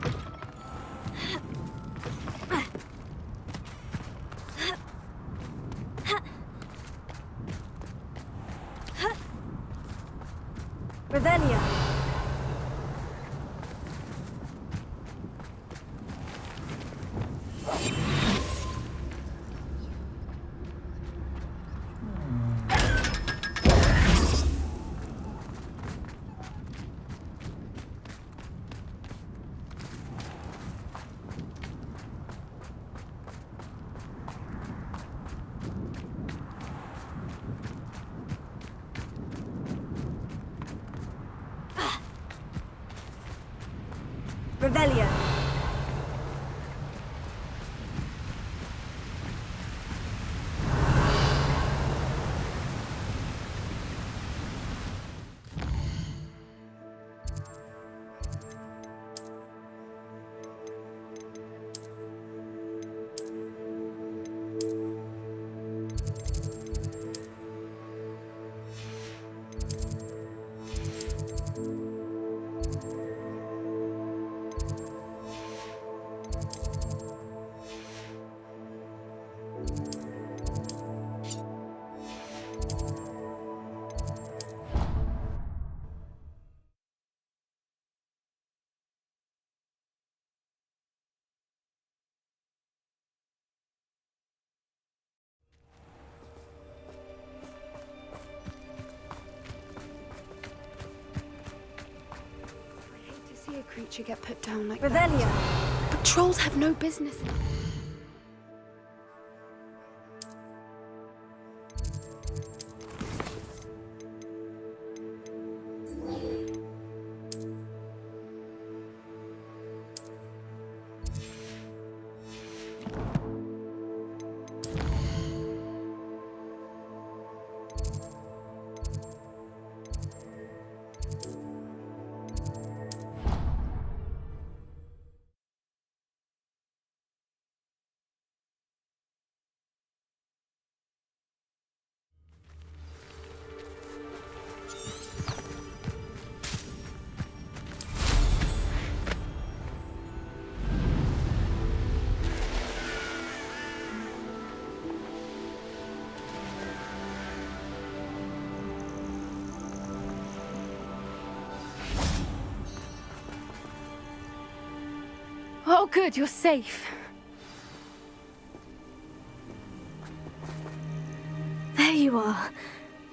Revelia. Revelia. See a creature get put down like Revelia. that. But trolls have no business. Oh, good, you're safe. There you are.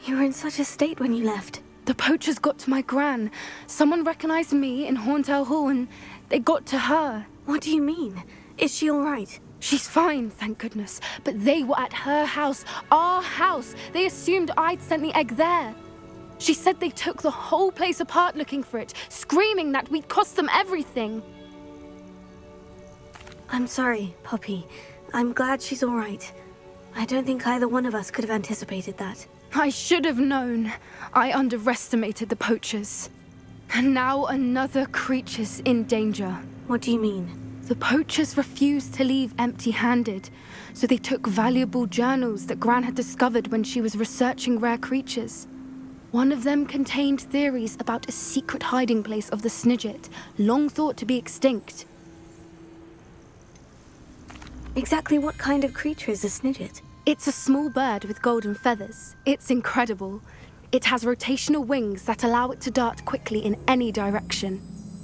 You were in such a state when you left. The poachers got to my gran. Someone recognized me in Horntail Hall and they got to her. What do you mean? Is she all right? She's fine, thank goodness. But they were at her house, our house. They assumed I'd sent the egg there. She said they took the whole place apart looking for it, screaming that we'd cost them everything. I'm sorry, Poppy. I'm glad she's all right. I don't think either one of us could have anticipated that. I should have known. I underestimated the poachers. And now another creature's in danger. What do you mean? The poachers refused to leave empty-handed, so they took valuable journals that Gran had discovered when she was researching rare creatures. One of them contained theories about a secret hiding place of the Snidget, long thought to be extinct. Exactly what kind of creature is a Snidget? It's a small bird with golden feathers. It's incredible. It has rotational wings that allow it to dart quickly in any direction.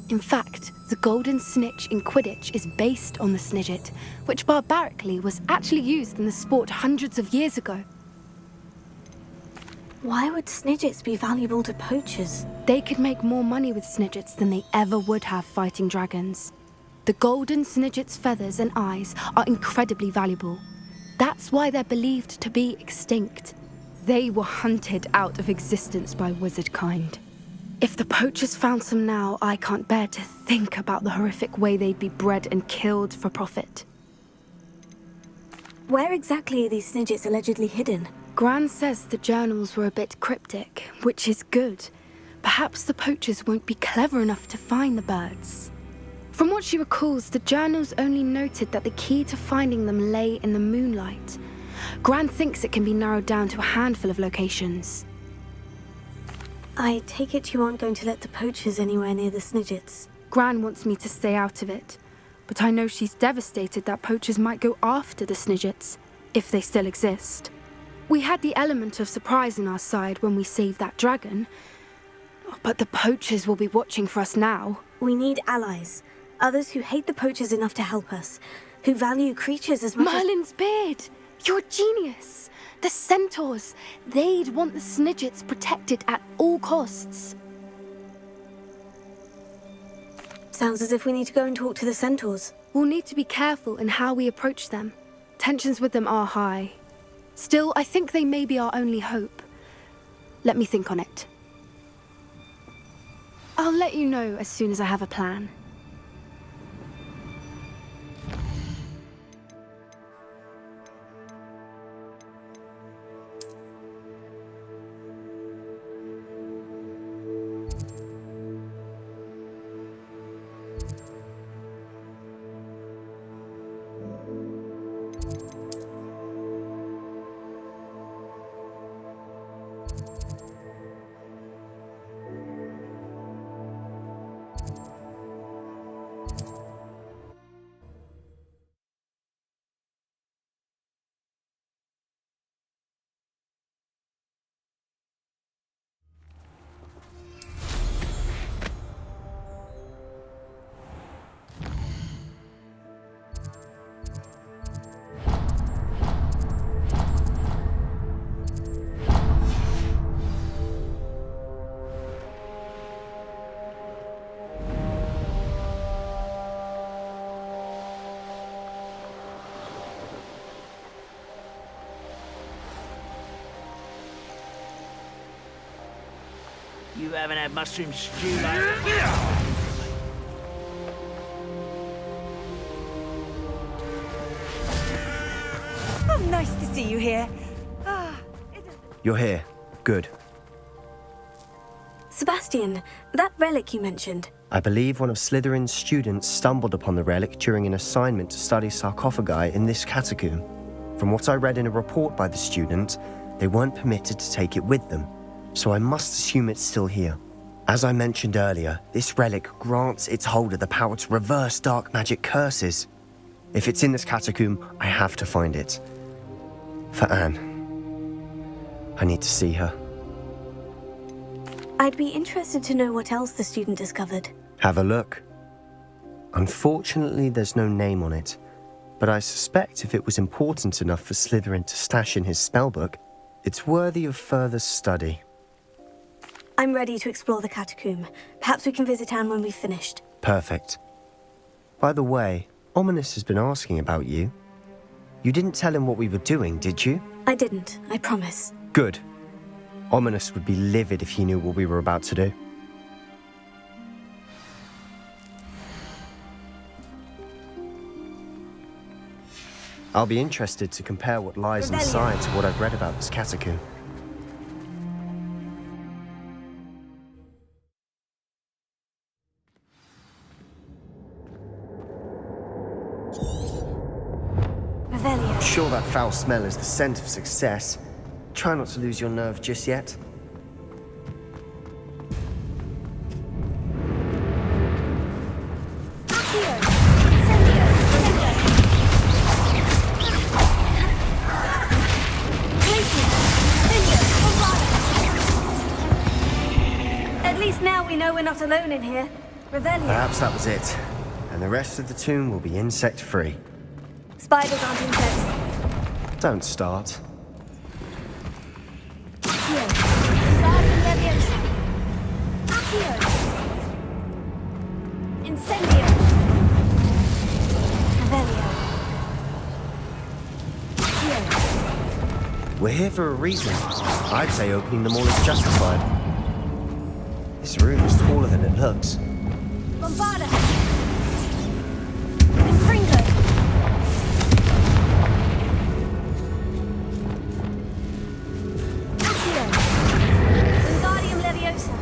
In fact, the golden snitch in Quidditch is based on the Snidget, which barbarically was actually used in the sport hundreds of years ago. Why would Snidgets be valuable to poachers? They could make more money with Snidgets than they ever would have fighting dragons. The golden Snidget's feathers and eyes are incredibly valuable. That's why they're believed to be extinct. They were hunted out of existence by wizard kind. If the poachers found some now, I can't bear to think about the horrific way they'd be bred and killed for profit. Where exactly are these Snidgets allegedly hidden? Gran says the journals were a bit cryptic, which is good. Perhaps the poachers won't be clever enough to find the birds. From what she recalls, the journals only noted that the key to finding them lay in the moonlight. Gran thinks it can be narrowed down to a handful of locations. I take it you aren't going to let the poachers anywhere near the Snidgets. Gran wants me to stay out of it, but I know she's devastated that poachers might go after the Snidgets, if they still exist. We had the element of surprise on our side when we saved that dragon, but the poachers will be watching for us now. We need allies. Others who hate the poachers enough to help us, who value creatures as much Merlin's beard! You're a genius! The centaurs! They'd want the Snidgets protected at all costs. Sounds as if we need to go and talk to the centaurs. We'll need to be careful in how we approach them. Tensions with them are high. Still, I think they may be our only hope. Let me think on it. I'll let you know as soon as I have a plan. You haven't had mushroom stew like Oh, nice to see you here. You're here. Good. Sebastian, that relic you mentioned. I believe one of Slytherin's students stumbled upon the relic during an assignment to study sarcophagi in this catacomb. From what I read in a report by the student, they weren't permitted to take it with them, so I must assume it's still here. As I mentioned earlier, this relic grants its holder the power to reverse dark magic curses. If it's in this catacomb, I have to find it. For Anne. I need to see her. I'd be interested to know what else the student discovered. Have a look. Unfortunately, there's no name on it, but I suspect if it was important enough for Slytherin to stash in his spellbook, it's worthy of further study. I'm ready to explore the catacomb. Perhaps we can visit Anne when we've finished. Perfect. By the way, Ominous has been asking about you. You didn't tell him what we were doing, did you? I didn't, I promise. Good. Ominous would be livid if he knew what we were about to do. I'll be interested to compare what lies inside to what I've read about this catacomb. I'm sure that foul smell is the scent of success. Try not to lose your nerve just yet. At least now we know we're not alone in here. Revelio. Perhaps that was it. And the rest of the tomb will be insect-free. Spiders aren't insects. Don't start. Incendio. Revelio. We're here for a reason. I'd say opening them all is justified. This room is taller than it looks. Bombarda. Infringo. Accio. Wingardium Leviosa.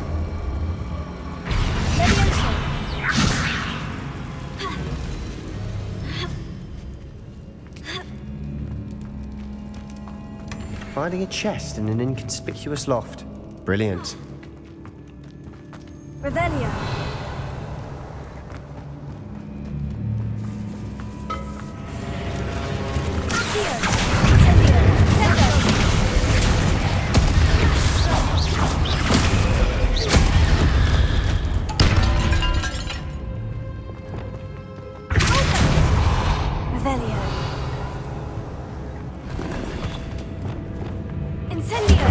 Leviosa. Hiding a chest in an inconspicuous loft. Brilliant. Revelio. Revelio. Incendio.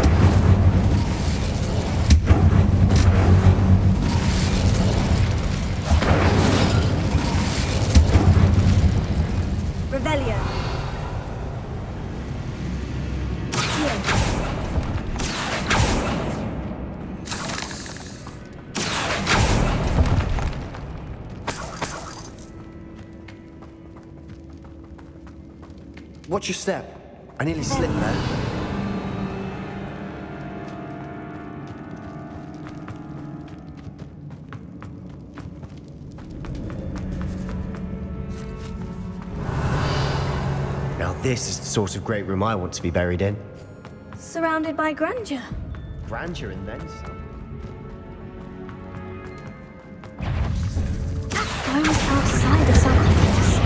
Revelio. Watch your step. I nearly slipped there. Now this is the sort of great room I want to be buried in. Surrounded by grandeur. Grandeur and then some. Bones outside a sarcophagus.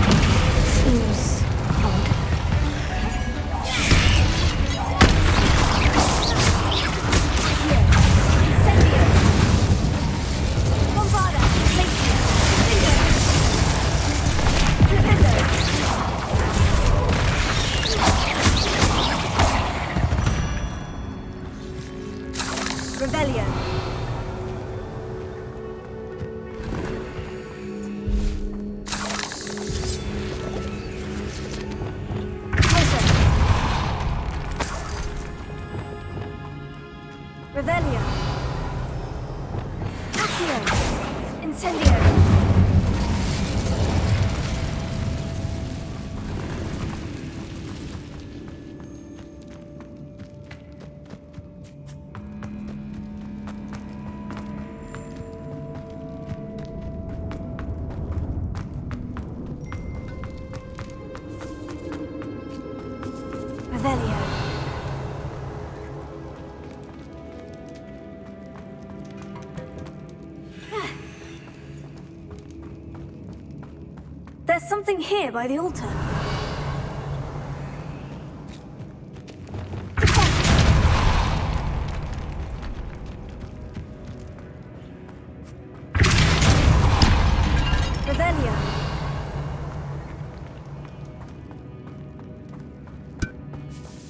Seems odd. Incendio. Bombarda. Glacius. Flipendo. Revelio. Revelio. Accio. Incendio. Revelio. There's something here by the altar. Revelio.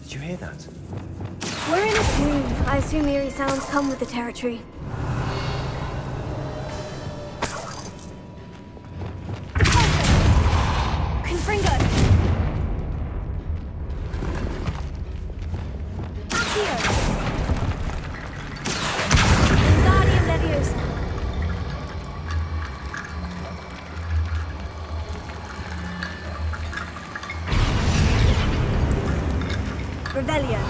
Did you hear that? We're in a tomb. I assume eerie sounds come with the territory. Confringo. Accio. Wingardium Leviosa. Revelio.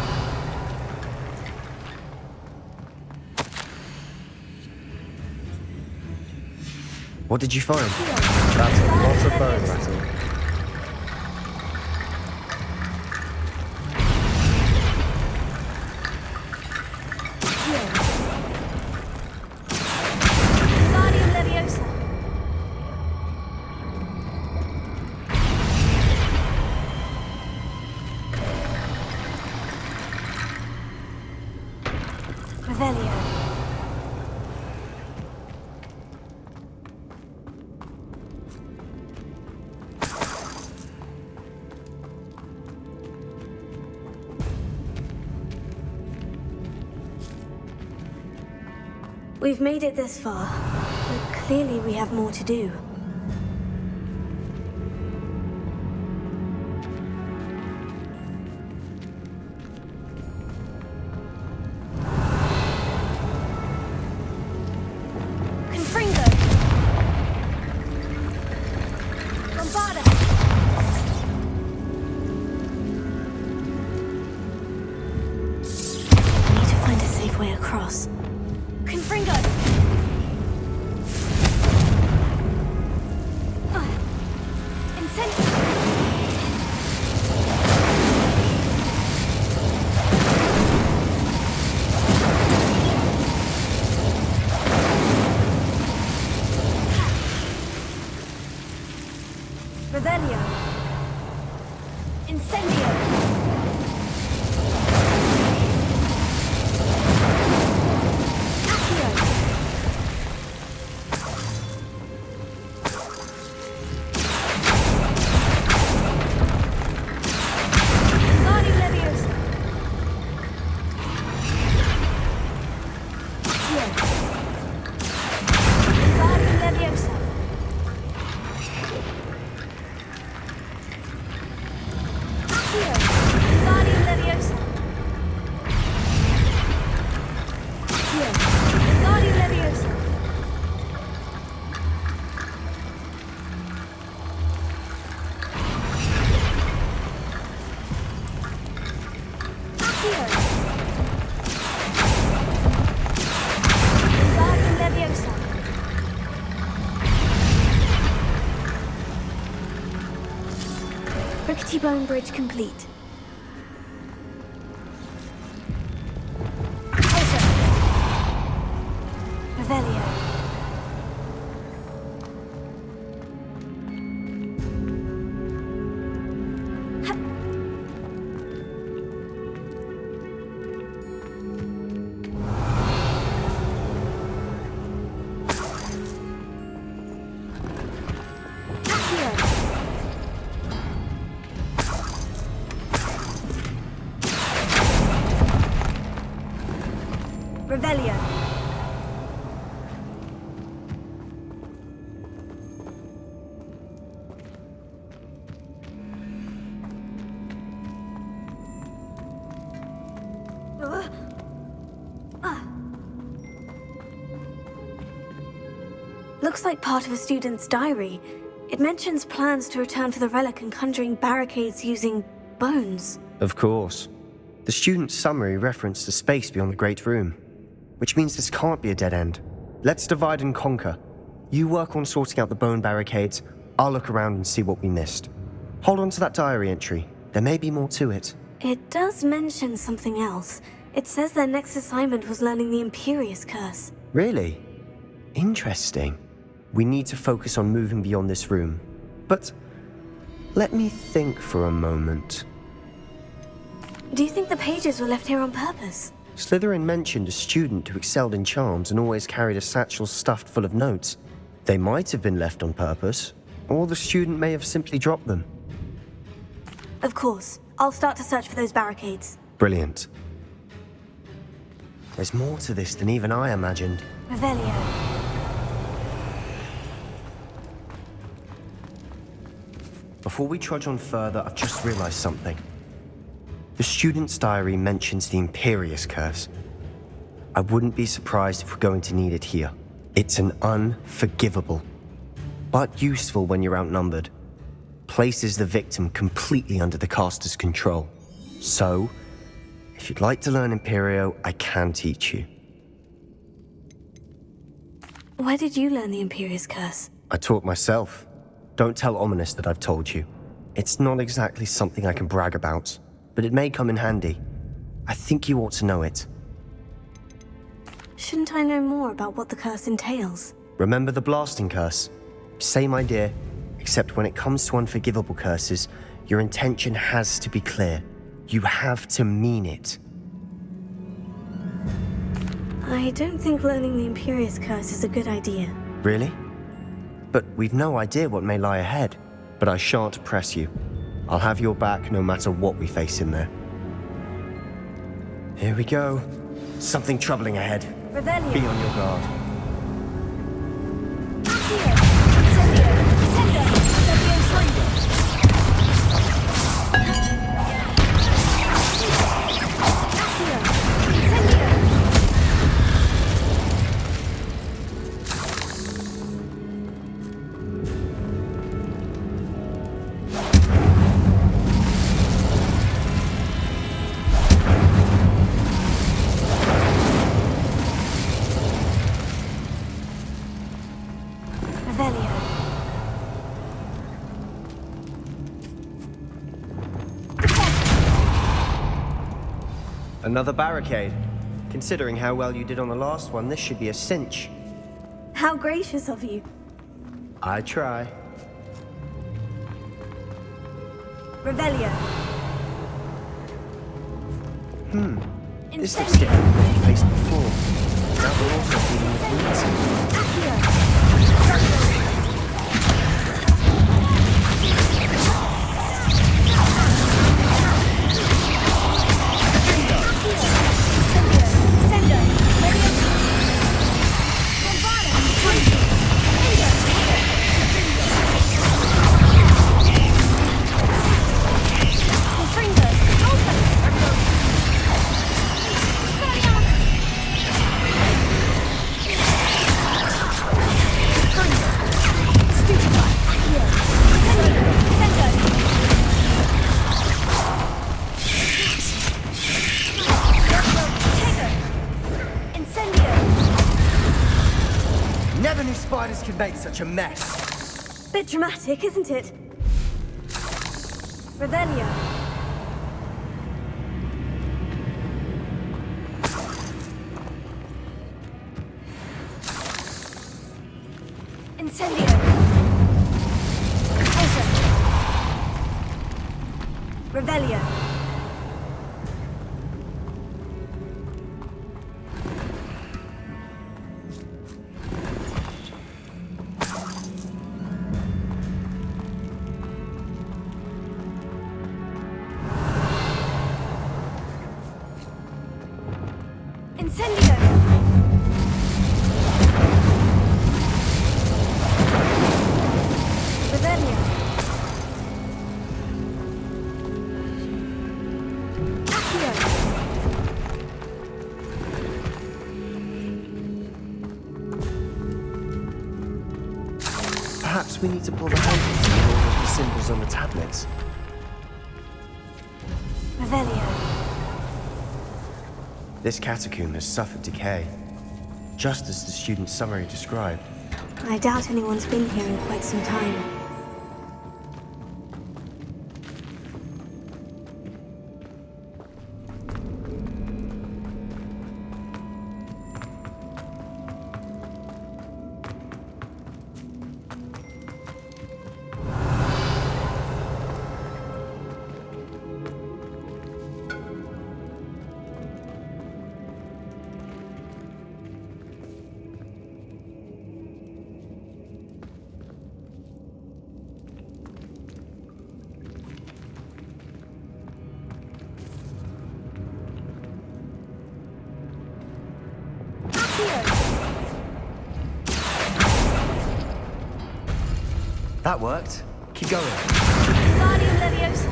What did you find? That's a lot of bone rattle. Wingardium Leviosa. Revelio. We've made it this far, but clearly we have more to do. Confringo. Bombarda. We need to find a safe way across. Confringo! Incendio! Bone Bridge complete. Revelio. Revelio. Looks like part of a student's diary. It mentions plans to return for the relic and conjuring barricades using bones. Of course. The student's summary referenced a space beyond the Great Room, which means this can't be a dead end. Let's divide and conquer. You work on sorting out the bone barricades, I'll look around and see what we missed. Hold on to that diary entry. There may be more to it. It does mention something else. It says their next assignment was learning the Imperious Curse. Really? Interesting. We need to focus on moving beyond this room. But let me think for a moment. Do you think the pages were left here on purpose? Slytherin mentioned a student who excelled in charms and always carried a satchel stuffed full of notes. They might have been left on purpose, or the student may have simply dropped them. Of course. I'll start to search for those barricades. Brilliant. There's more to this than even I imagined. Revelio. Before we trudge on further, I've just realized something. The student's diary mentions the Imperious Curse. I wouldn't be surprised if we're going to need it here. It's an unforgivable, but useful when you're outnumbered. Places the victim completely under the caster's control. So, if you'd like to learn Imperio, I can teach you. Where did you learn the Imperious Curse? I taught myself. Don't tell Ominous that I've told you. It's not exactly something I can brag about, but it may come in handy. I think you ought to know it. Shouldn't I know more about what the curse entails? Remember the blasting curse? Same idea, except when it comes to unforgivable curses, your intention has to be clear. You have to mean it. I don't think learning the Imperious Curse is a good idea. Really? But we've no idea what may lie ahead. But I shan't press you. I'll have your back no matter what we face in there. Here we go. Something troubling ahead. Revelio. Be on your guard. Another barricade. Considering how well you did on the last one, this should be a cinch. How gracious of you. I try. Revelio. This looks different than we've faced before. Now we're also dealing with weeds. Never knew spiders could make such a mess. Bit dramatic, isn't it? Revelio. Incendio. Eso. Revelio. Incendio. Revelio. Accio. Perhaps we need to pull the handles to get all of the symbols on the tablets. Revelio. This catacomb has suffered decay, just as the student's summary described. I doubt anyone's been here in quite some time. That worked. Keep going. Guardian Leviosa.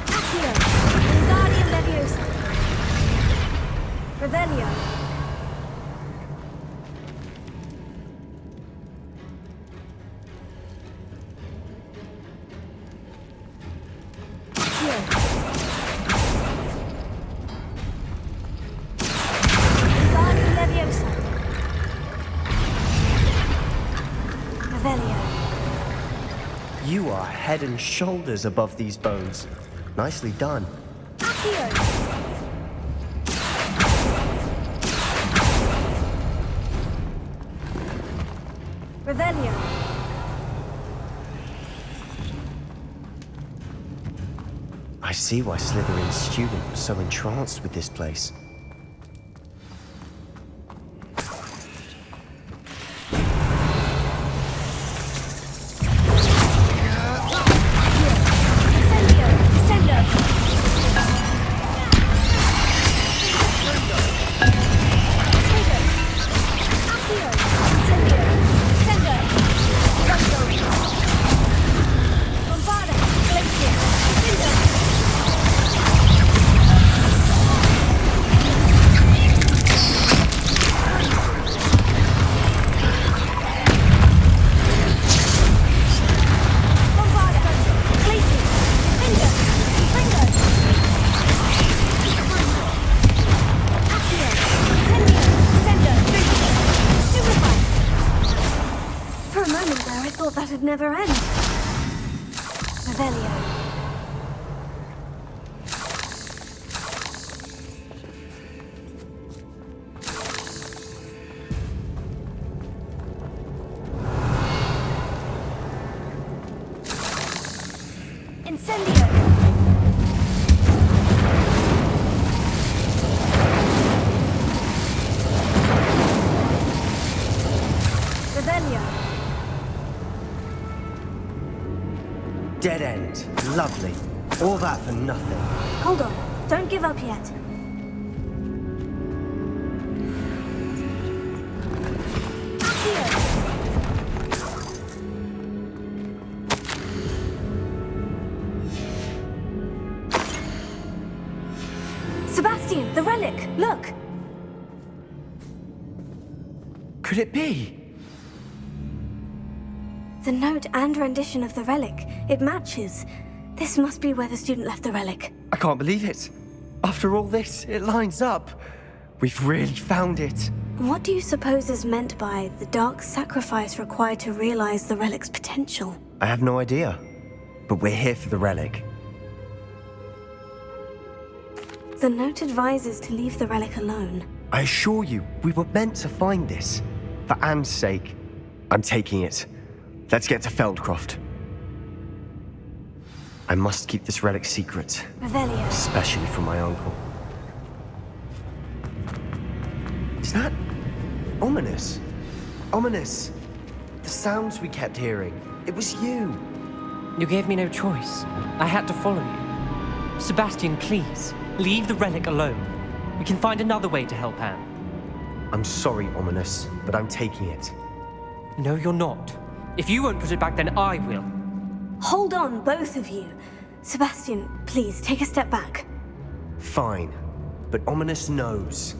Accio. Guardian Leviosa. Revelio. Guardian Leviosa. Revelio. You are head and shoulders above these bones. Nicely done. Accio. Revelio. I see why Slytherin's student was so entranced with this place. For a moment there, I thought that'd never end. Revelio. Incendio. Revelio. Dead end. Lovely. All that for nothing. Hold on. Don't give up yet. Sebastian, the relic! Look! Could it be? The note and rendition of the relic. It matches. This must be where the student left the relic. I can't believe it. After all this, it lines up. We've really found it. What do you suppose is meant by the dark sacrifice required to realize the relic's potential? I have no idea. But we're here for the relic. The note advises to leave the relic alone. I assure you, we were meant to find this. For Anne's sake. I'm taking it. Let's get to Feldcroft. I must keep this relic secret. Revelio. Especially from my uncle. Is that ominous? Ominous. The sounds we kept hearing. It was you. You gave me no choice. I had to follow you. Sebastian, please, leave the relic alone. We can find another way to help Anne. I'm sorry, Ominous, but I'm taking it. No, you're not. If you won't put it back, then I will. Hold on, both of you. Sebastian, please, take a step back. Fine. But Ominous knows.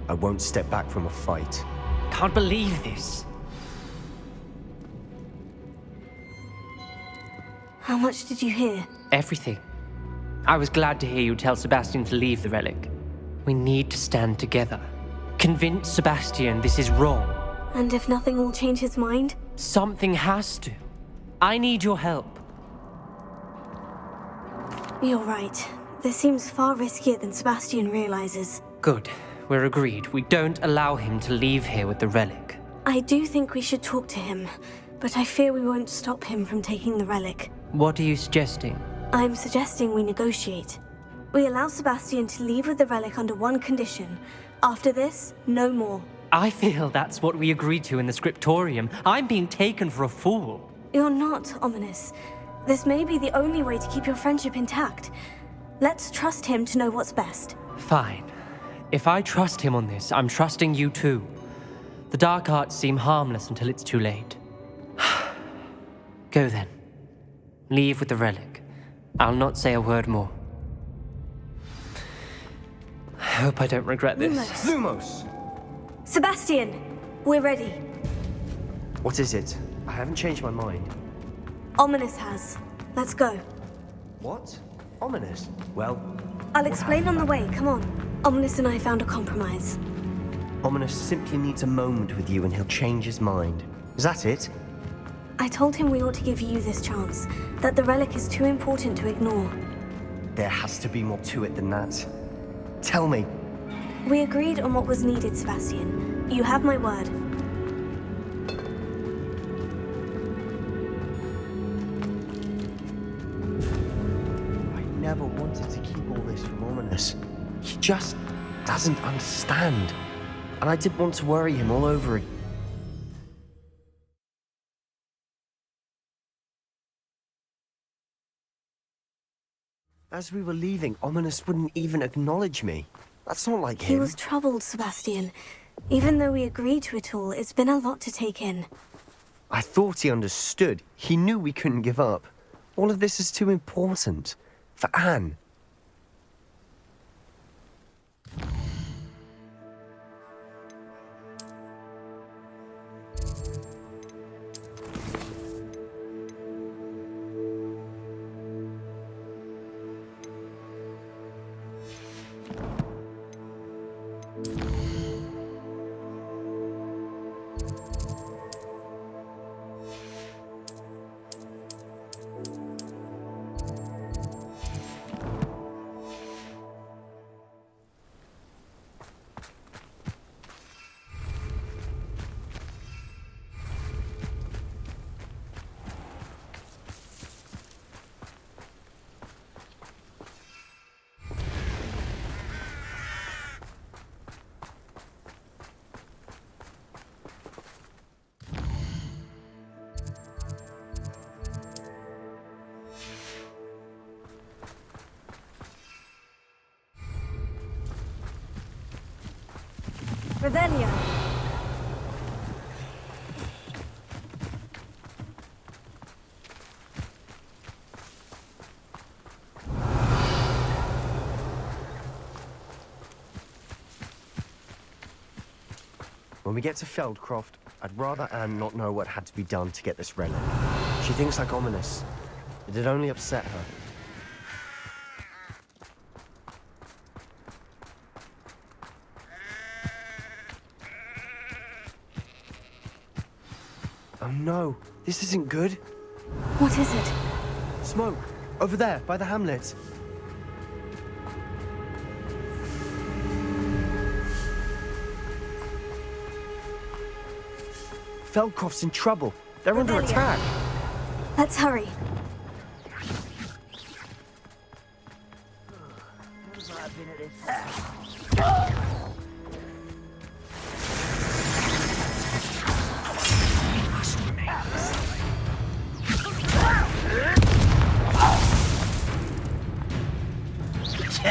I won't step back from a fight. Can't believe this. How much did you hear? Everything. I was glad to hear you tell Sebastian to leave the relic. We need to stand together. Convince Sebastian this is wrong. And if nothing will change his mind? Something has to. I need your help. You're right. This seems far riskier than Sebastian realizes. Good. We're agreed. We don't allow him to leave here with the relic. I do think we should talk to him, but I fear we won't stop him from taking the relic. What are you suggesting? I'm suggesting we negotiate. We allow Sebastian to leave with the relic under one condition. After this, no more. I feel that's what we agreed to in the scriptorium. I'm being taken for a fool. You're not, Ominous. This may be the only way to keep your friendship intact. Let's trust him to know what's best. Fine. If I trust him on this, I'm trusting you too. The dark arts seem harmless until it's too late. Go then. Leave with the relic. I'll not say a word more. I hope I don't regret this. Lumos! Sebastian, we're ready. What is it? I haven't changed my mind. Ominous has. Let's go. What? Ominous? Well... I'll explain on the way, come on. Ominous and I found a compromise. Ominous simply needs a moment with you and he'll change his mind. Is that it? I told him we ought to give you this chance, that the relic is too important to ignore. There has to be more to it than that. Tell me. We agreed on what was needed, Sebastian. You have my word. I never wanted to keep all this from Ominous. He just doesn't understand. And I didn't want to worry him all over again. As we were leaving, Ominous wouldn't even acknowledge me. That's not like him. He was troubled, Sebastian. Even though we agreed to it all, it's been a lot to take in. I thought he understood. He knew we couldn't give up. All of this is too important. For Anne. Revelio. When we get to Feldcroft, I'd rather Anne not know what had to be done to get this relic. She thinks like Ominous. It'd only upset her. Oh no, this isn't good. What is it? Smoke, over there, by the hamlet. Feldcroft's in trouble. They're under attack. Let's hurry.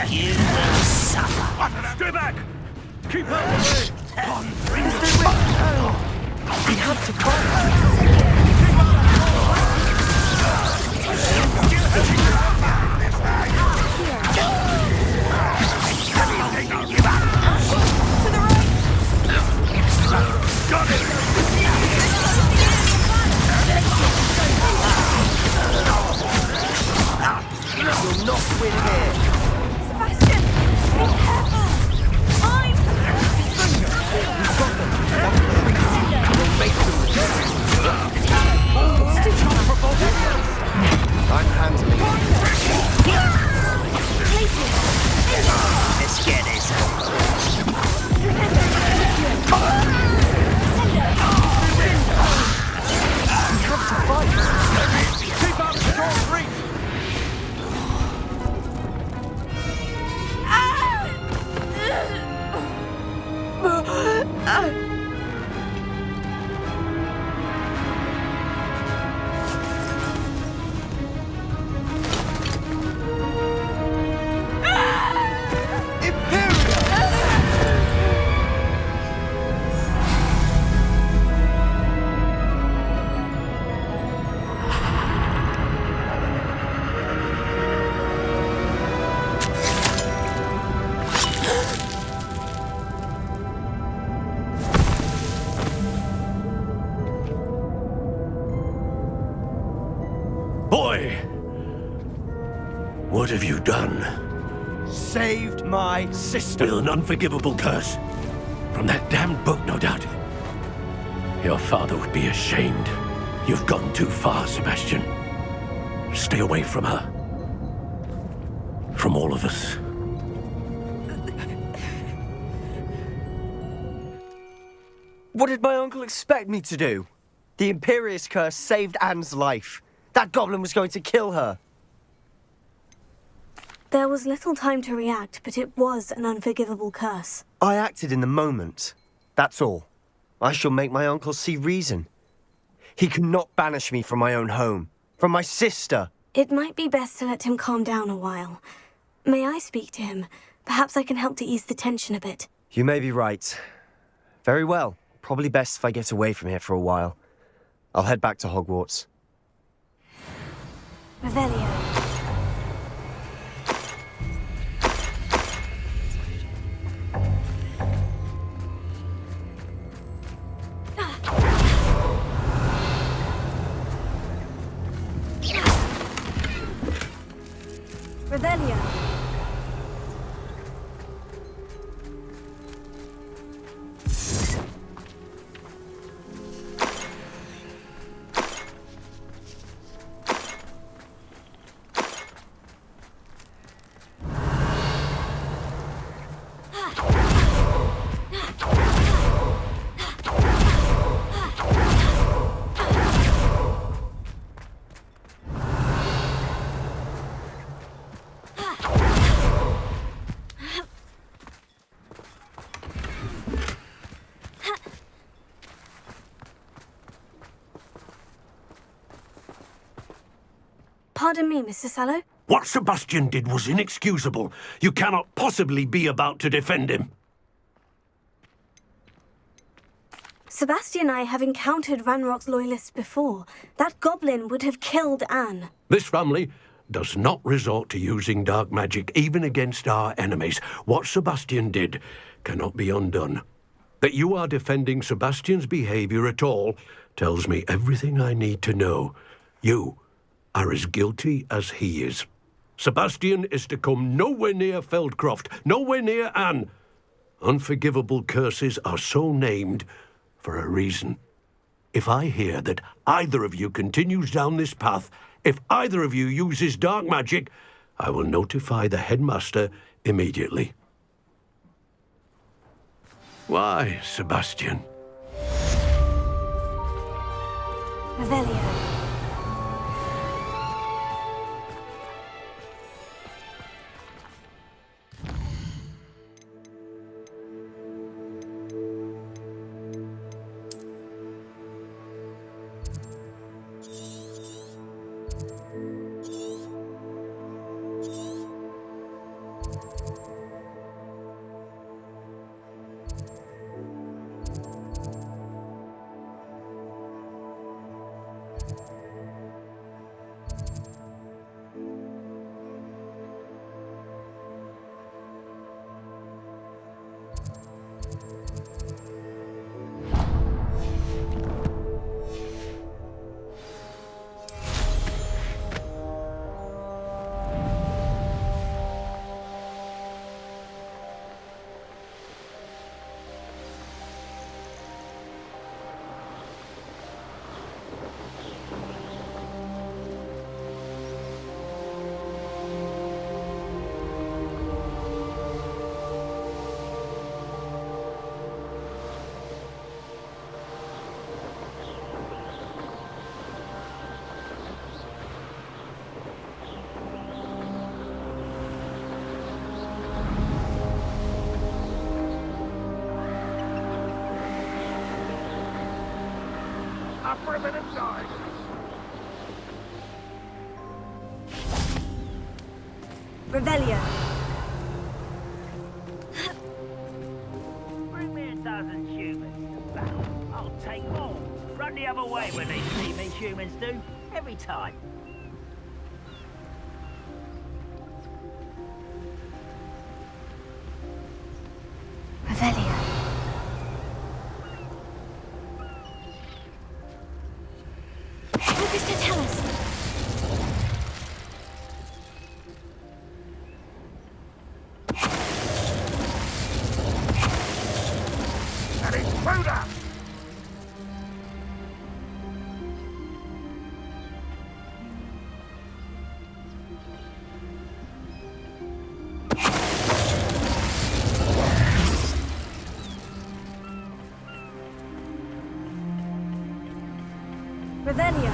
You will suffer. Stay back! Keep out of the way! We have to fight. Got it! You'll not win here. Sebastian! Be careful! We'll make them I'm handling Let's get this We have to fight. Keep out of Storm's reach! Boy! What have you done? Saved my sister. With an unforgivable curse. From that damned book, no doubt. Your father would be ashamed. You've gone too far, Sebastian. Stay away from her. From all of us. What did my uncle expect me to do? The Imperious curse saved Anne's life. That goblin was going to kill her. There was little time to react, but it was an unforgivable curse. I acted in the moment. That's all. I shall make my uncle see reason. He cannot banish me from my own home, from my sister. It might be best to let him calm down a while. May I speak to him? Perhaps I can help to ease the tension a bit. You may be right. Very well. Probably best if I get away from here for a while. I'll head back to Hogwarts. Revelio. Revelio. Pardon me, Mr. Sallow. What Sebastian did was inexcusable. You cannot possibly be about to defend him. Sebastian and I have encountered Ranrock's loyalists before. That goblin would have killed Anne. This family does not resort to using dark magic, even against our enemies. What Sebastian did cannot be undone. That you are defending Sebastian's behavior at all tells me everything I need to know. You are as guilty as he is. Sebastian is to come nowhere near Feldcroft, nowhere near Anne. Unforgivable curses are so named for a reason. If I hear that either of you continues down this path, if either of you uses dark magic, I will notify the headmaster immediately. Why, Sebastian? Revelio. Up for a bit of noise. Revelio. Bring me a dozen humans to battle. I'll take more. Run the other way when they see me, humans do. Every time. Revelio. Focus to tell us. And it's Buddha! Revelio.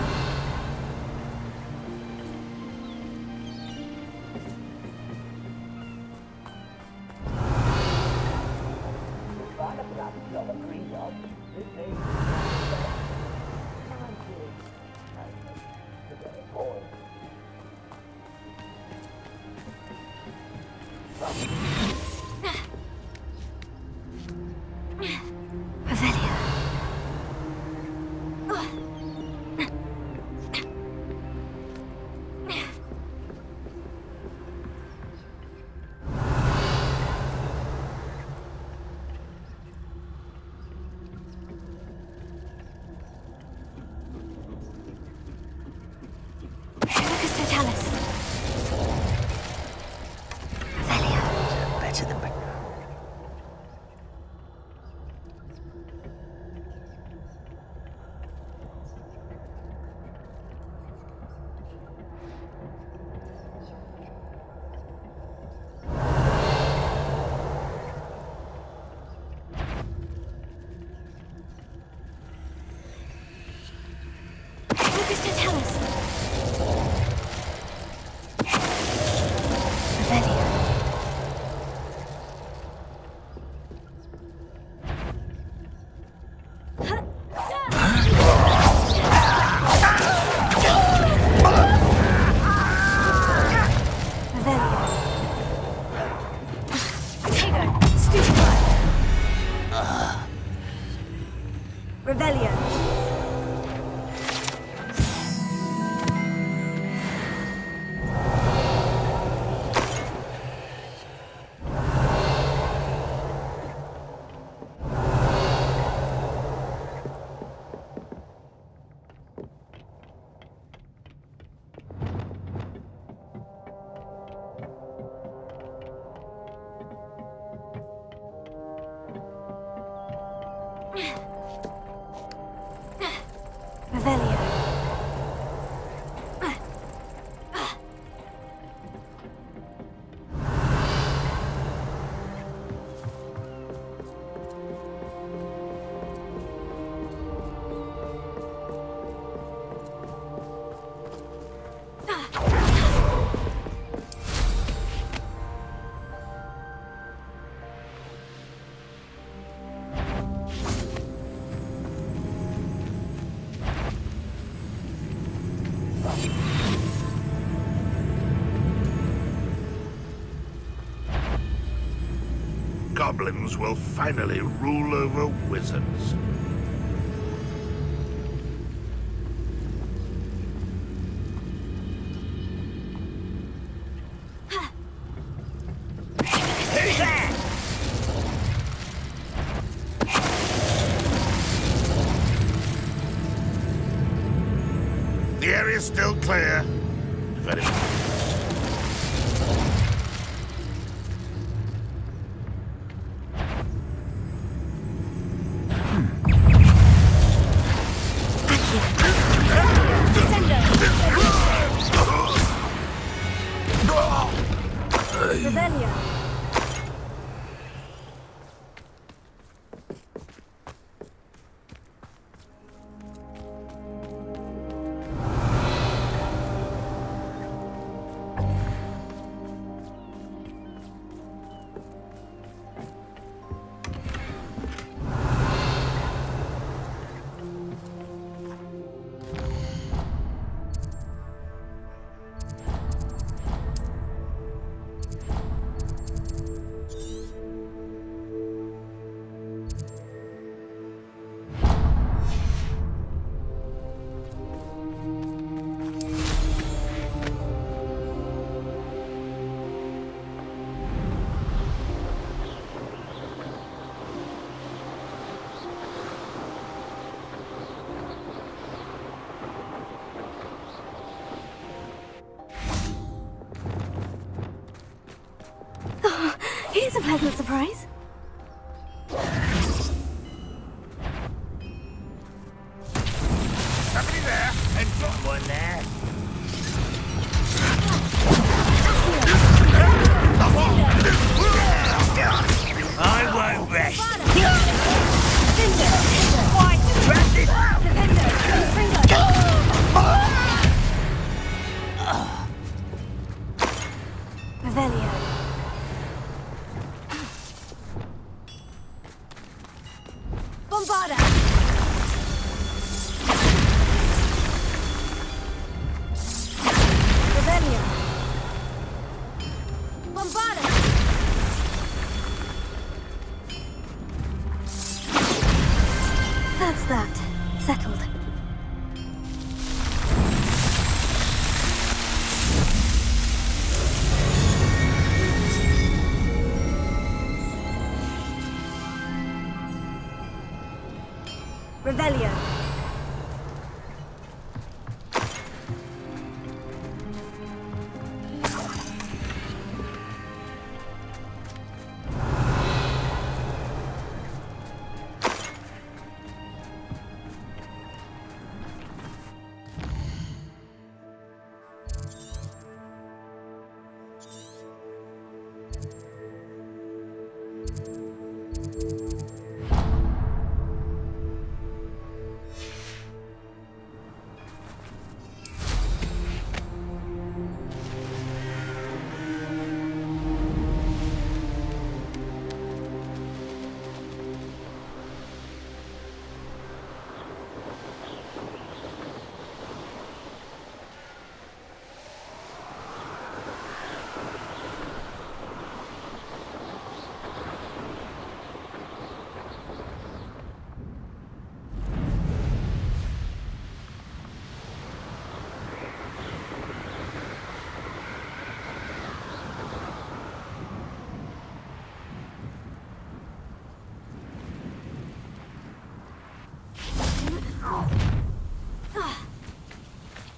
Better than Revelio. goblins will finally rule over wizards. The area's still clear. Very Here's a pleasant surprise. Somebody there, and someone there. I won't rest. Revelio. Bombarda. Revelio. Bombarda. That's that. Settled. Revelio.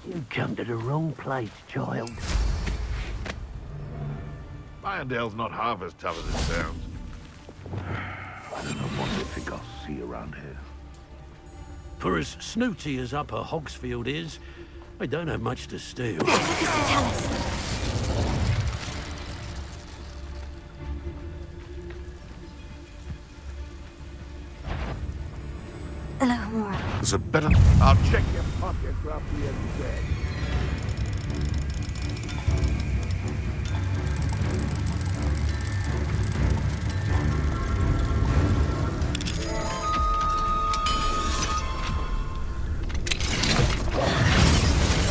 You come to the wrong place, child. Irondale's not half as tough as it sounds. I don't know what they think I'll see around here. For as snooty as Upper Hogsfield is, I don't have much to steal. Hello, Mora. There's a better... I'll check your pocket roughly every day.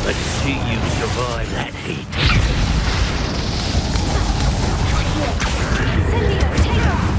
Let's see you survive that heat. Incendio, take off!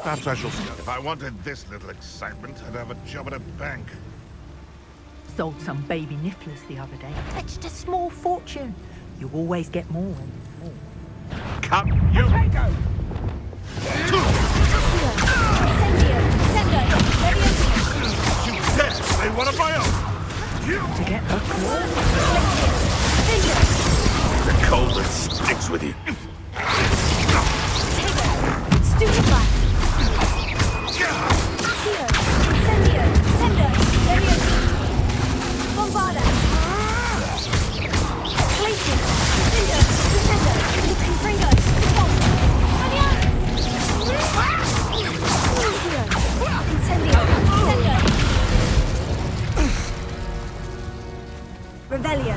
Perhaps I shall start. If I wanted this little excitement, I'd have a job at a bank. Sold some baby nifflers the other day. Fetched a small fortune. You always get more when you more. Come, you! You dare say one of my own! You! To get a claw. The cold that sticks with you. Revelio.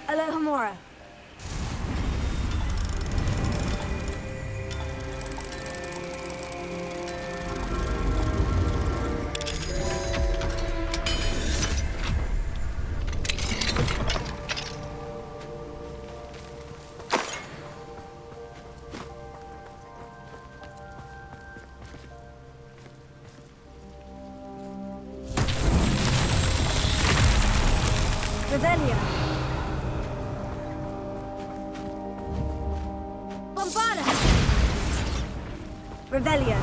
Alohomora. Revelio. Bombarda. Revelio.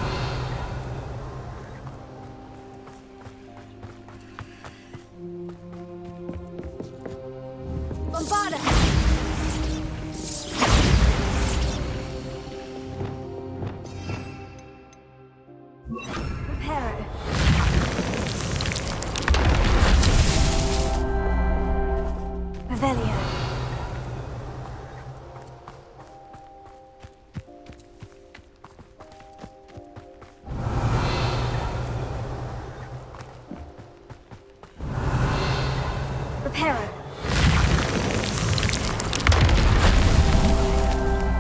Bombarda. Reparo. Revelio. Reparo.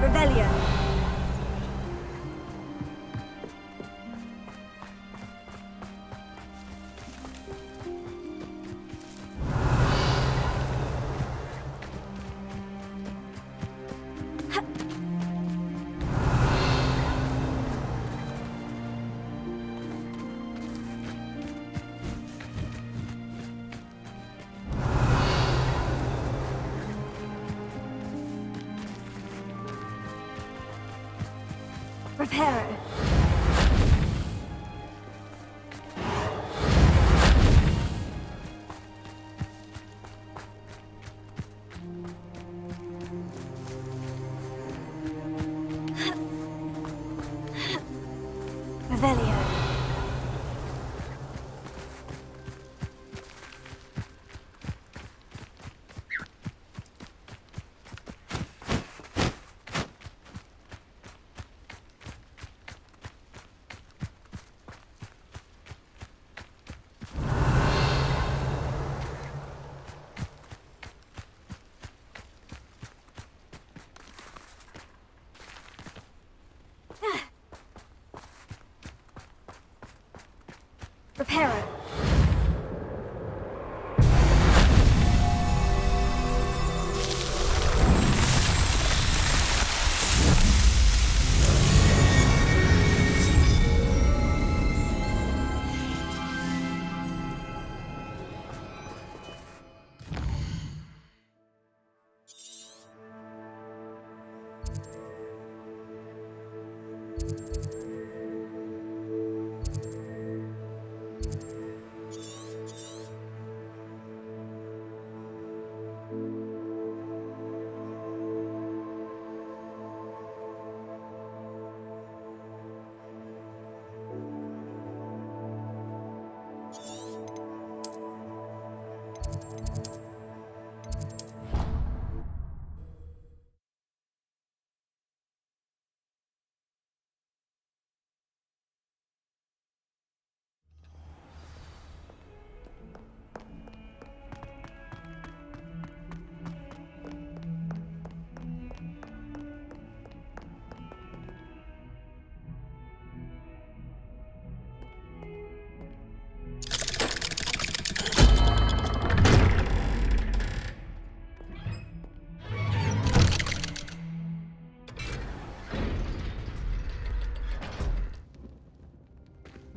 Revelio. Reparo. Revelio. Reparo.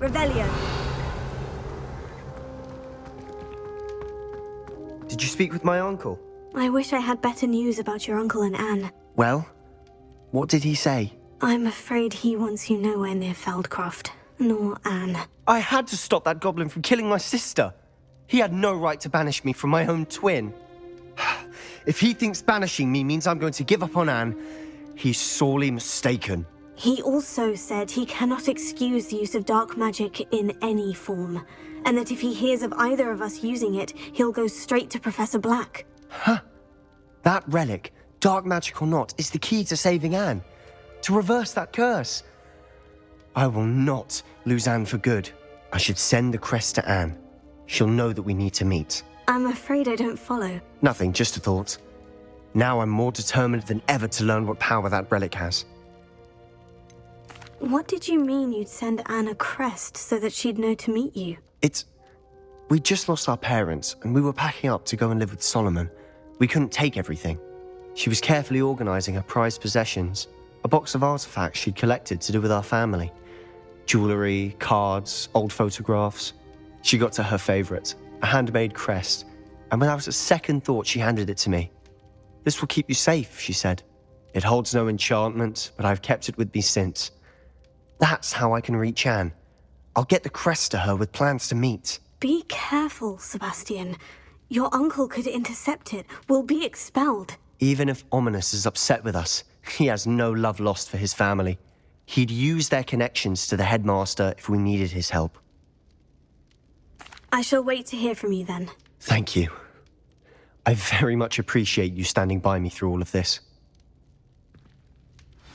Revelio. Did you speak with my uncle? I wish I had better news about your uncle and Anne. Well, what did he say? I'm afraid he wants you nowhere near Feldcroft, nor Anne. I had to stop that goblin from killing my sister. He had no right to banish me from my own twin. If he thinks banishing me means I'm going to give up on Anne, he's sorely mistaken. He also said he cannot excuse the use of dark magic in any form, and that if he hears of either of us using it, he'll go straight to Professor Black. Huh. That relic, dark magic or not, is the key to saving Anne. To reverse that curse. I will not lose Anne for good. I should send the crest to Anne. She'll know that we need to meet. I'm afraid I don't follow. Nothing, just a thought. Now I'm more determined than ever to learn what power that relic has. What did you mean you'd send Anne a crest so that she'd know to meet you? We just lost our parents, and we were packing up to go and live with Solomon. We couldn't take everything. She was carefully organizing her prized possessions, a box of artifacts she'd collected to do with our family. Jewelry, cards, old photographs. She got to her favorite, a handmade crest, and without a second thought, she handed it to me. This will keep you safe, she said. It holds no enchantment, but I've kept it with me since. That's how I can reach Anne. I'll get the crest to her with plans to meet. Be careful, Sebastian. Your uncle could intercept it. We'll be expelled. Even if Ominous is upset with us, he has no love lost for his family. He'd use their connections to the headmaster if we needed his help. I shall wait to hear from you then. Thank you. I very much appreciate you standing by me through all of this.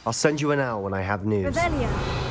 I'll send you an owl when I have news. Revelio.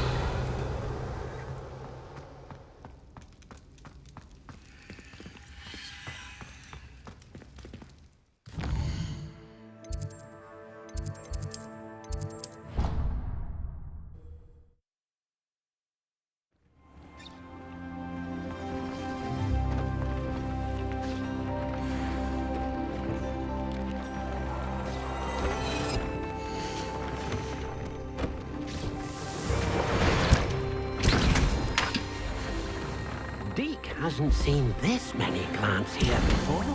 Deke hasn't seen this many plants here before.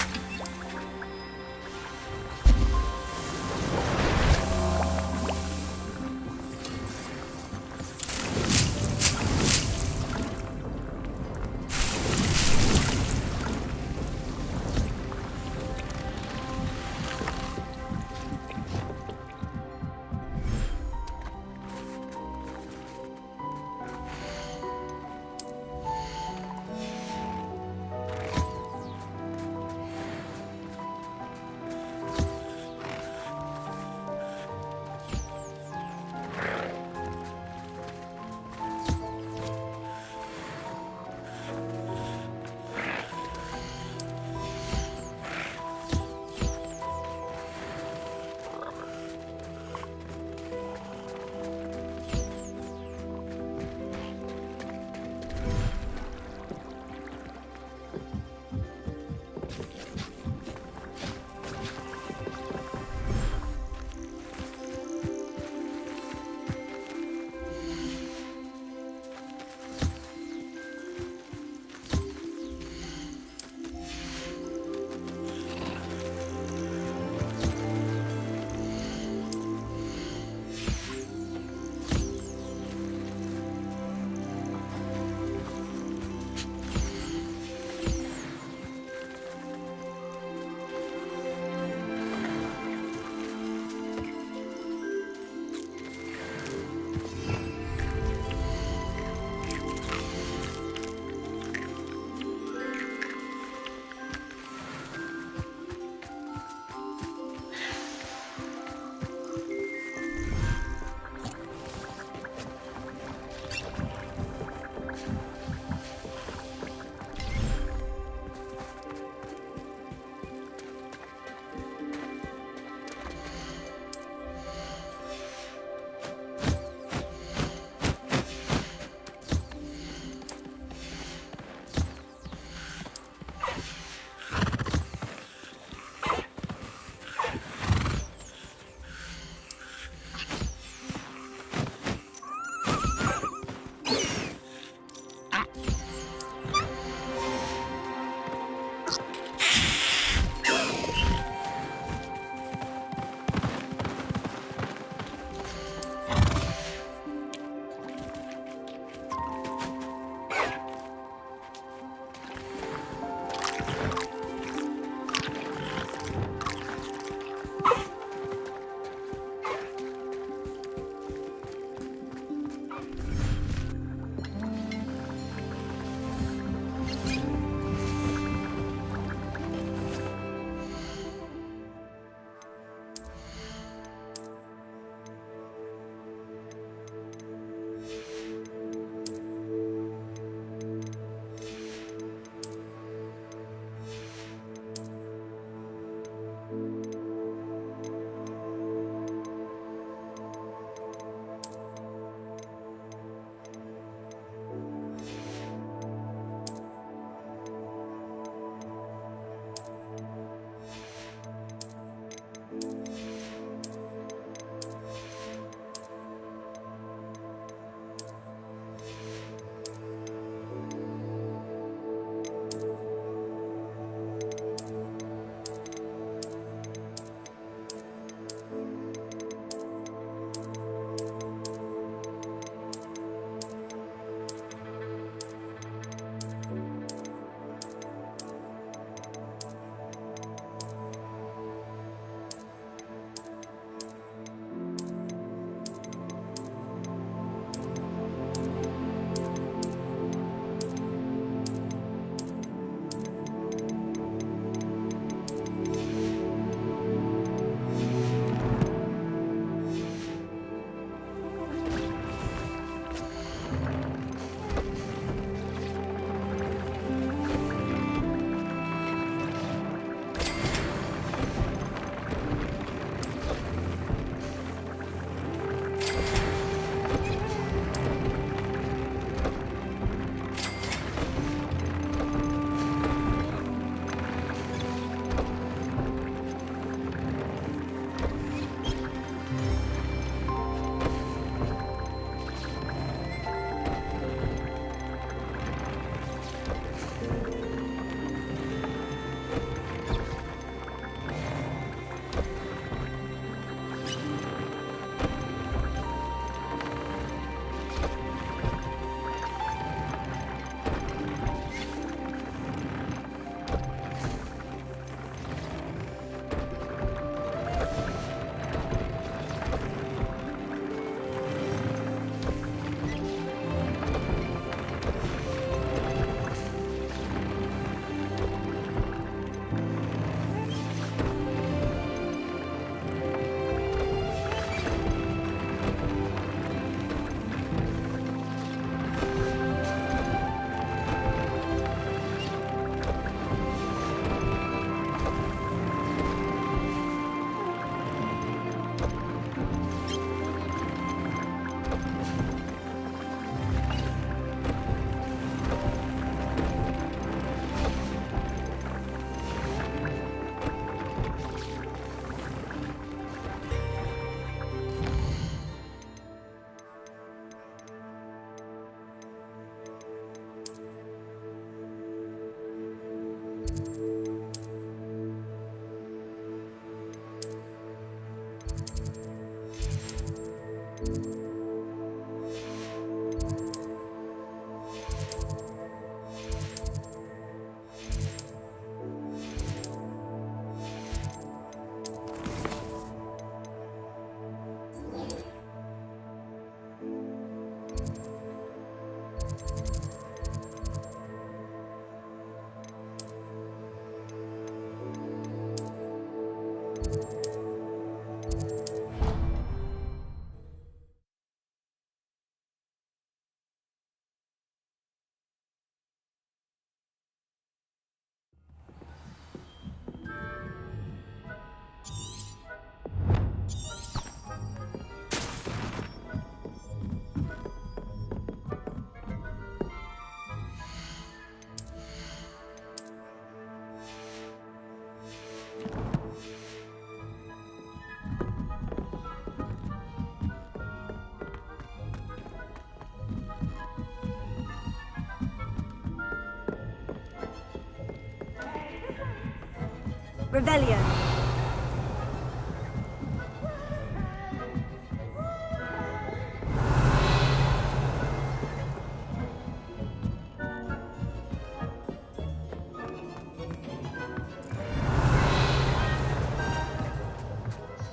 Revelio.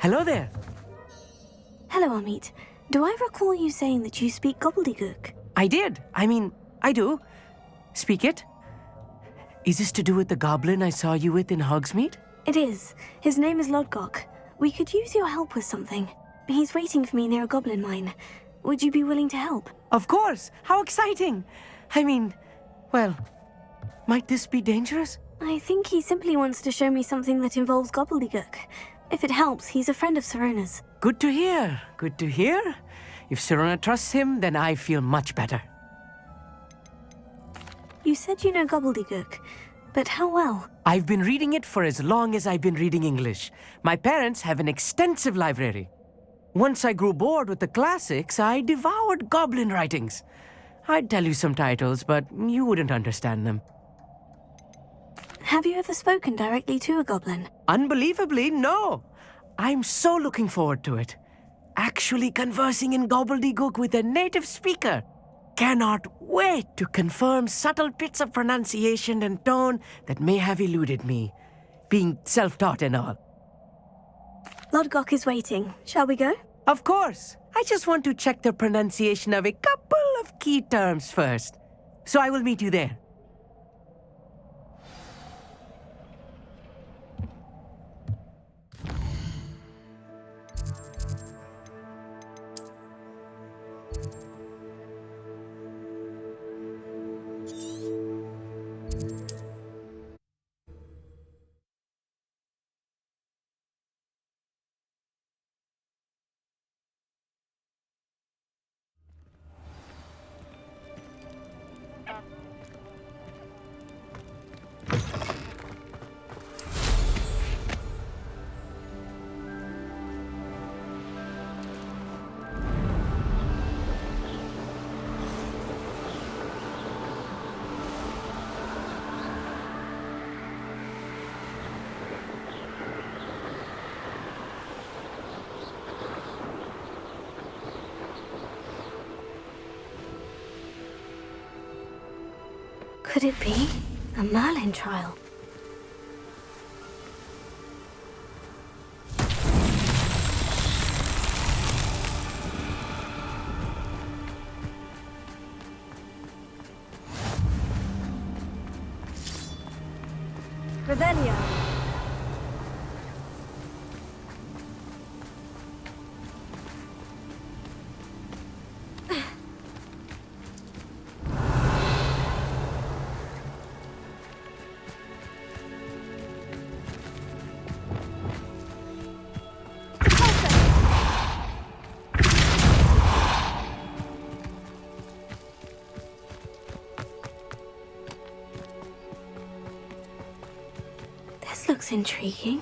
Hello there. Hello, Amit. Do I recall you saying that you speak gobbledygook? I did. I do. Speak it. Is this to do with the goblin I saw you with in Hogsmeade? It is. His name is Lodgok. We could use your help with something. He's waiting for me near a goblin mine. Would you be willing to help? Of course. How exciting. Well, might this be dangerous? I think he simply wants to show me something that involves gobbledygook. If it helps, he's a friend of Sirona's. Good to hear. Good to hear. If Sirona trusts him, then I feel much better. You said you know gobbledygook, but how well? I've been reading it for as long as I've been reading English. My parents have an extensive library. Once I grew bored with the classics, I devoured goblin writings. I'd tell you some titles, but you wouldn't understand them. Have you ever spoken directly to a goblin? Unbelievably, no. I'm so looking forward to it. Actually conversing in gobbledygook with a native speaker. Cannot wait to confirm subtle bits of pronunciation and tone that may have eluded me, being self-taught and all. Lodgok is waiting. Shall we go? Of course. I just want to check the pronunciation of a couple of key terms first. So I will meet you there. Could it be a Merlin trial? Revelio. This looks intriguing.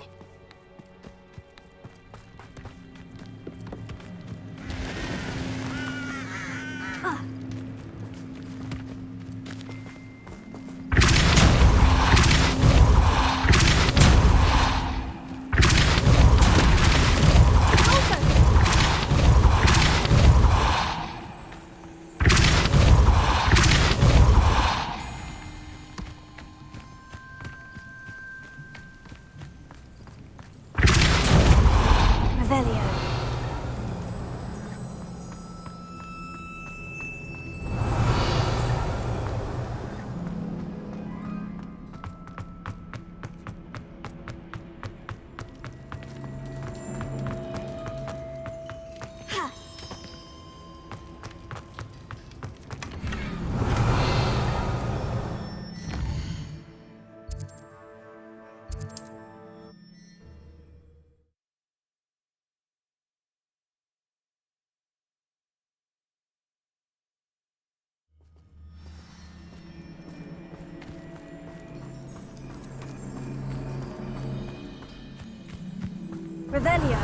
Revelio.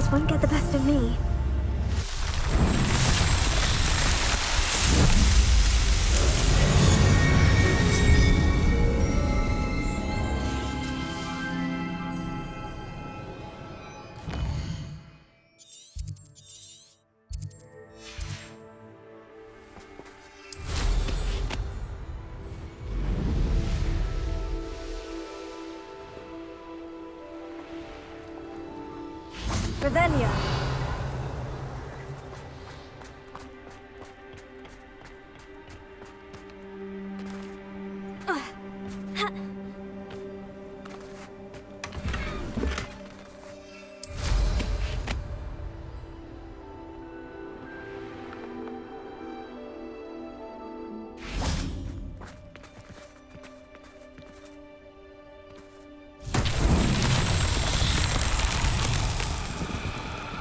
just won't get the best of me. Revelio.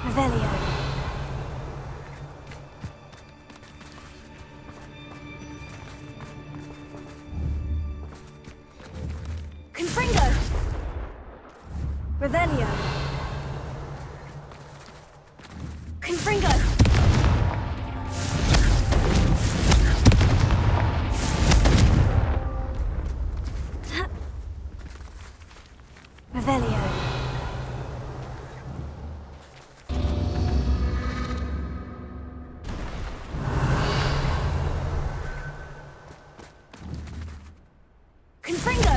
Revelio. Confringo. Revelio. Confringo. Revelio. Confringo!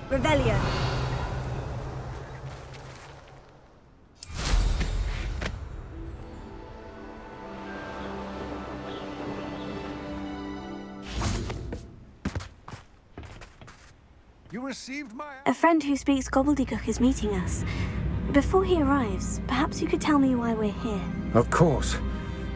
Revelio. You received my... A friend who speaks gobbledygook is meeting us. Before he arrives, perhaps you could tell me why we're here. Of course.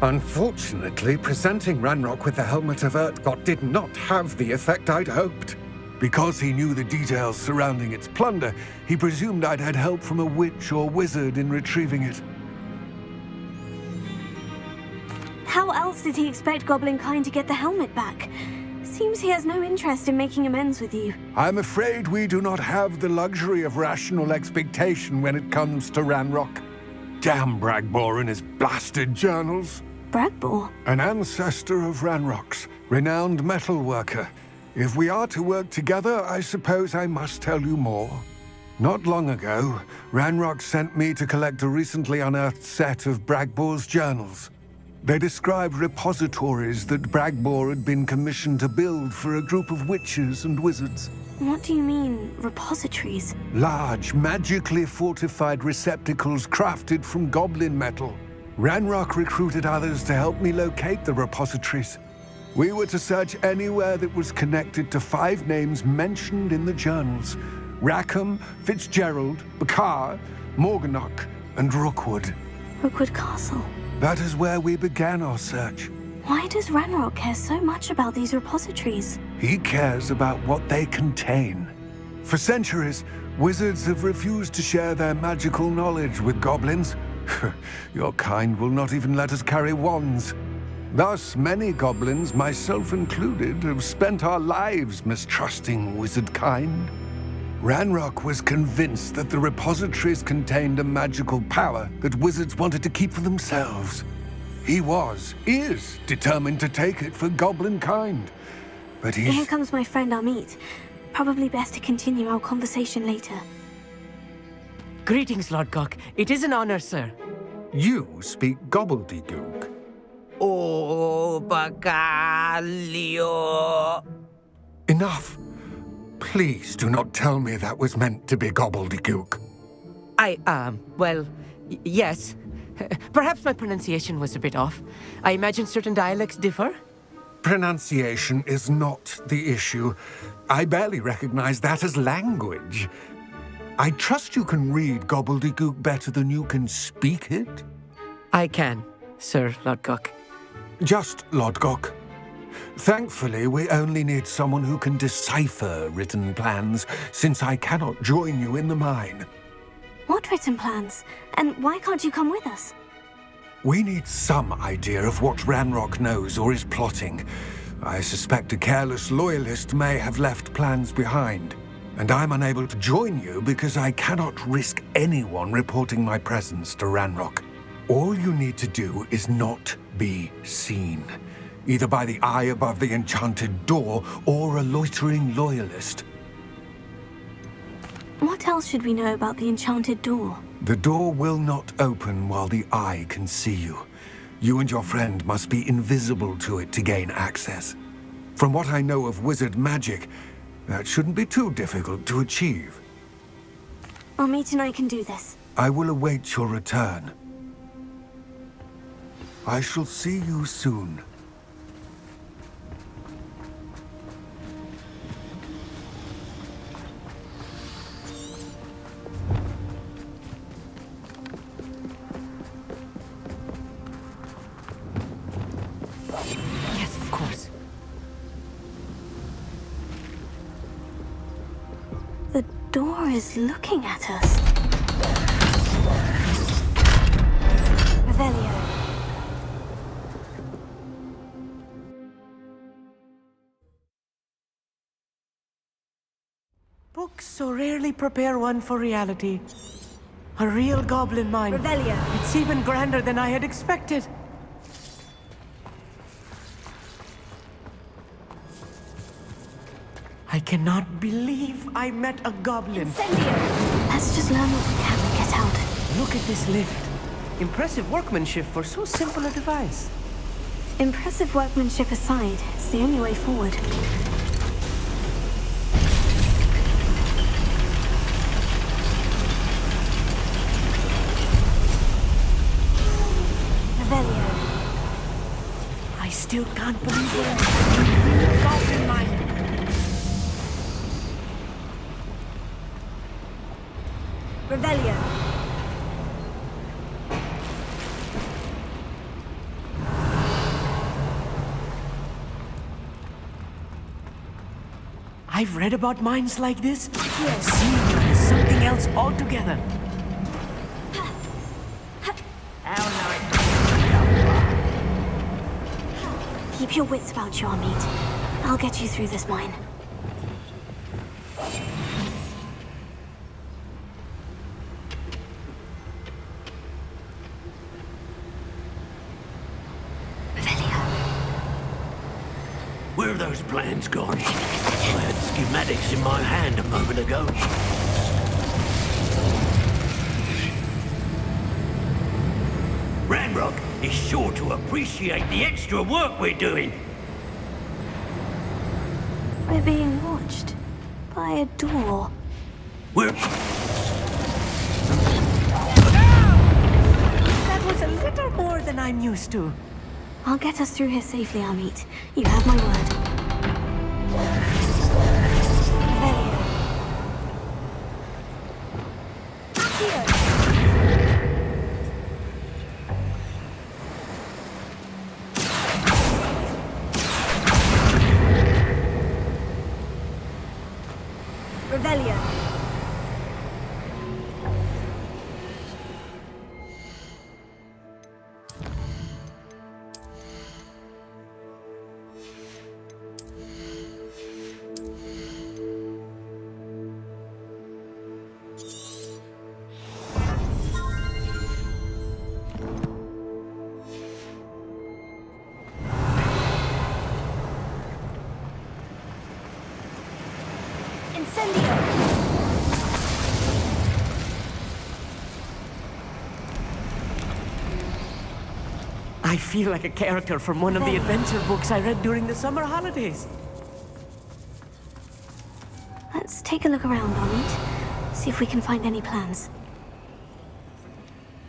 Unfortunately, presenting Ranrock with the Helmet of Urtkot did not have the effect I'd hoped. Because he knew the details surrounding its plunder, he presumed I'd had help from a witch or wizard in retrieving it. How else did he expect Goblinkind to get the helmet back? Seems he has no interest in making amends with you. I'm afraid we do not have the luxury of rational expectation when it comes to Ranrock. Damn Bragbor and his blasted journals. Bragbor? An ancestor of Ranrock's, renowned metal worker. If we are to work together, I suppose I must tell you more. Not long ago, Ranrock sent me to collect a recently unearthed set of Bragbor's journals. They described repositories that Bragbor had been commissioned to build for a group of witches and wizards. What do you mean, repositories? Large, magically fortified receptacles crafted from goblin metal. Ranrock recruited others to help me locate the repositories. We were to search anywhere that was connected to 5 names mentioned in the journals: Rackham, Fitzgerald, Bakar, Morganach, and Rookwood. Rookwood Castle. That is where we began our search. Why does Ranrock care so much about these repositories? He cares about what they contain. For centuries, wizards have refused to share their magical knowledge with goblins. Your kind will not even let us carry wands. Thus, many goblins, myself included, have spent our lives mistrusting wizard kind. Ranrock was convinced that the repositories contained a magical power that wizards wanted to keep for themselves. He is determined to take it for goblin kind. But Here comes my friend Amit. Probably best to continue our conversation later. Greetings, Lord Gok. It is an honor, sir. You speak gobbledygook. Oh, Bagalio. Enough. Please do not tell me that was meant to be gobbledygook. Yes. Perhaps my pronunciation was a bit off. I imagine certain dialects differ. Pronunciation is not the issue. I barely recognize that as language. I trust you can read gobbledygook better than you can speak it? I can, Sir Lodgok. Just Lodgok. Thankfully, we only need someone who can decipher written plans, since I cannot join you in the mine. What written plans? And why can't you come with us? We need some idea of what Ranrock knows or is plotting. I suspect a careless loyalist may have left plans behind. And I'm unable to join you because I cannot risk anyone reporting my presence to Ranrock. All you need to do is not be seen, either by the eye above the enchanted door or a loitering loyalist. What else should we know about the enchanted door? The door will not open while the eye can see you. You and your friend must be invisible to it to gain access. From what I know of wizard magic, that shouldn't be too difficult to achieve. Amit and I can do this. I will await your return. I shall see you soon. Yes, of course. The door is looking at us. Revelio. Books so rarely prepare one for reality. A real goblin mine. Revelio. It's even grander than I had expected. I cannot believe I met a goblin. Incendio. Let's just learn what we can and get out. Look at this lift. Impressive workmanship for so simple a device. Impressive workmanship aside, it's the only way forward. Revelio. I still can't believe we're in a goblin mine. Revelio. I've read about mines like this. Seeing it is something else altogether. Keep your wits about you, Amit. I'll get you through this mine. Where have those plans gone? I had schematics in my hand a moment ago. Ranrock is sure to appreciate the extra work we're doing. We're being watched by a door. That was a little more than I'm used to. I'll get us through here safely, Amit. You have my word. Revelio. I feel like a character from one of the adventure books I read during the summer holidays. Let's take a look around, Amit. See if we can find any plans.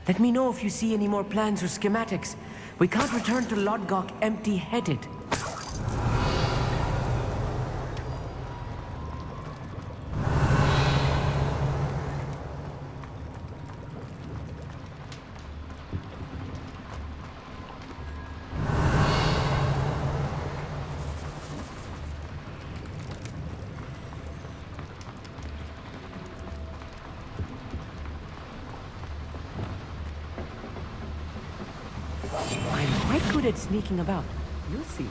Let me know if you see any more plans or schematics. We can't return to Lodgok empty-headed. at sneaking about. You'll see.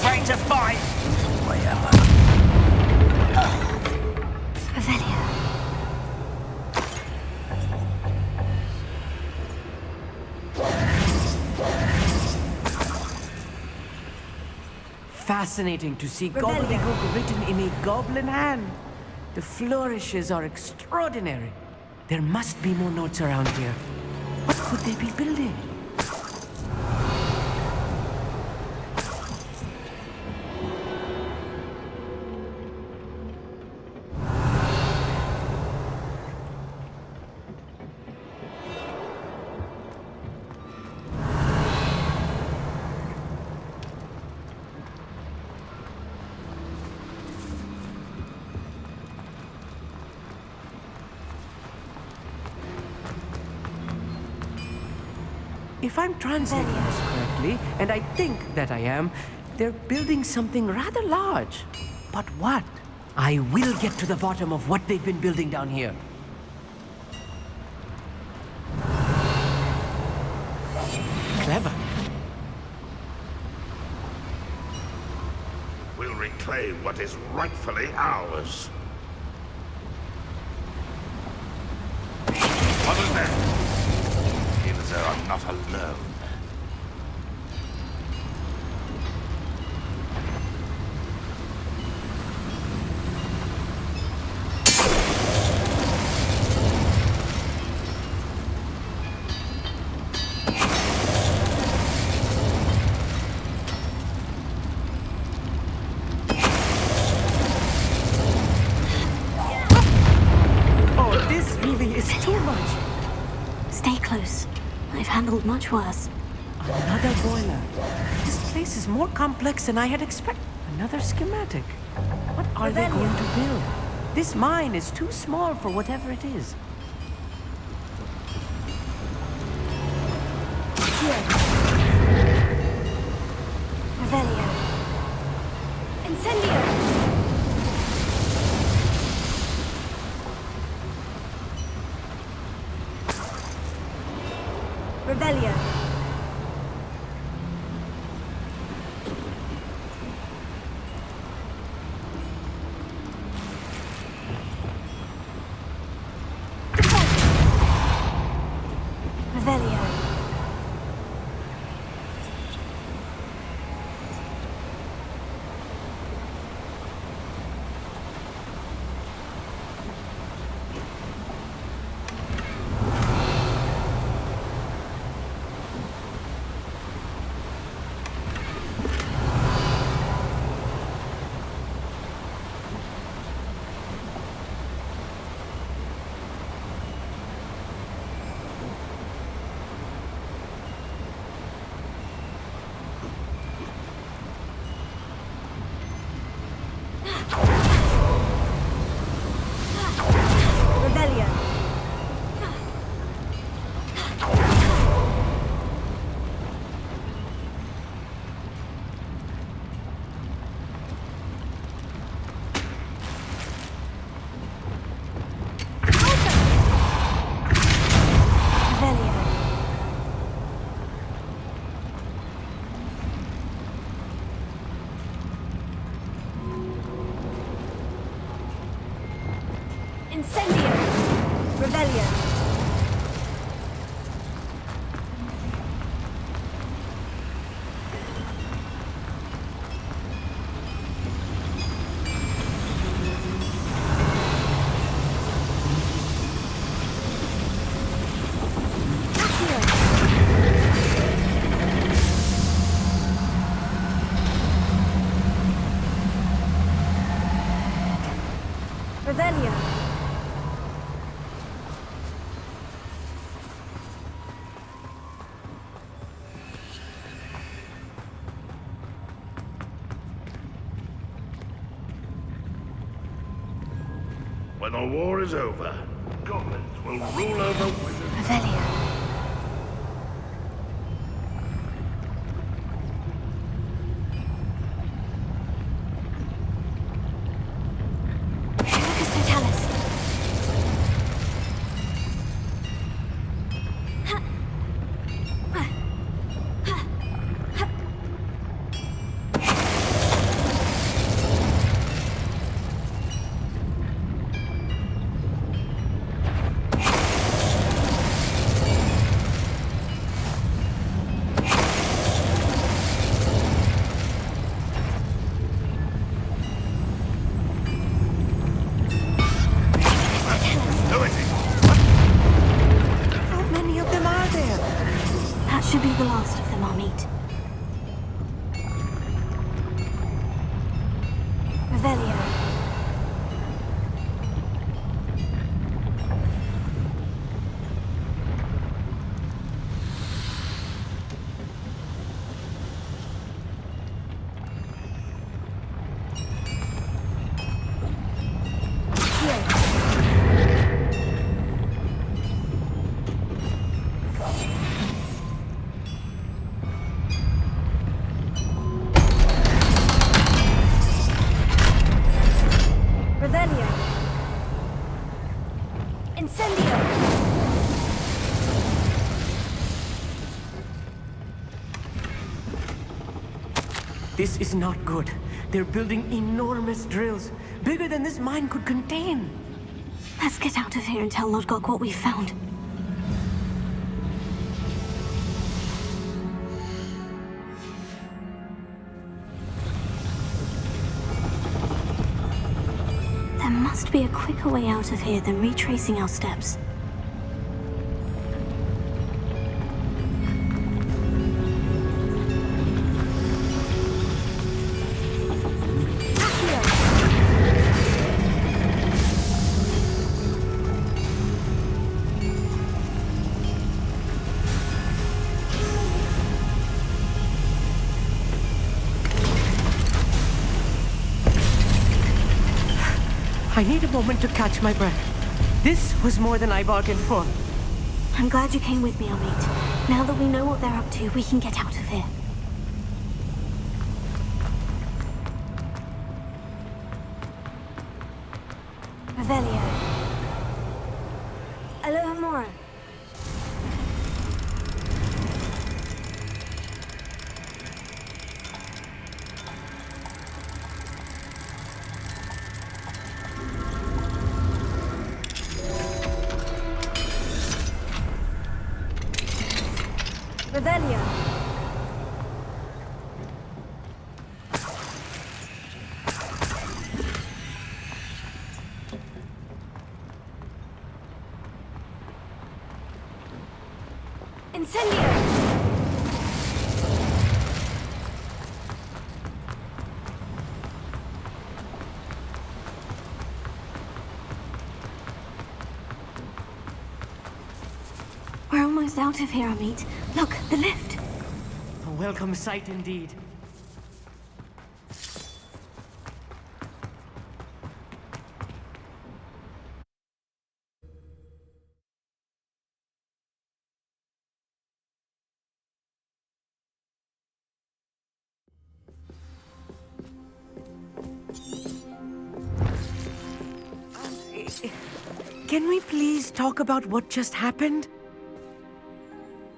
Ready to fight! Revelio. Fascinating to see gobbledygook written in a goblin hand. The flourishes are extraordinary. There must be more notes around here. What could they be building? If I'm translating this correctly, and I think that I am, they're building something rather large. But what? I will get to the bottom of what they've been building down here. Clever. We'll reclaim what is rightfully ours. Others there. Feels they are not alone. Oh, this really is too much. Stay close. I've handled much worse. Another boiler. This place is more complex than I had expected. Another schematic. What are they going to build? This mine is too small for whatever it is. Revelio. Incendio. Revelio. Revelio. Revelio. Revelio. Incendio. Revelio. Revelio. When the war is over, goblins will rule over wizards. Revelio. Lucas Totalis. should be the last of them I'll meet. Revelio. This is not good. They're building enormous drills, bigger than this mine could contain. Let's get out of here and tell Lodgok what we found. There must be a quicker way out of here than retracing our steps. I need a moment to catch my breath. This was more than I bargained for. I'm glad you came with me, Amit. Now that we know what they're up to, we can get out of here. Revelio. Aloha Mora. Revelio. Incendio. We're almost out of here, Amit. Look, the lift. A welcome sight indeed. Can we please talk about what just happened?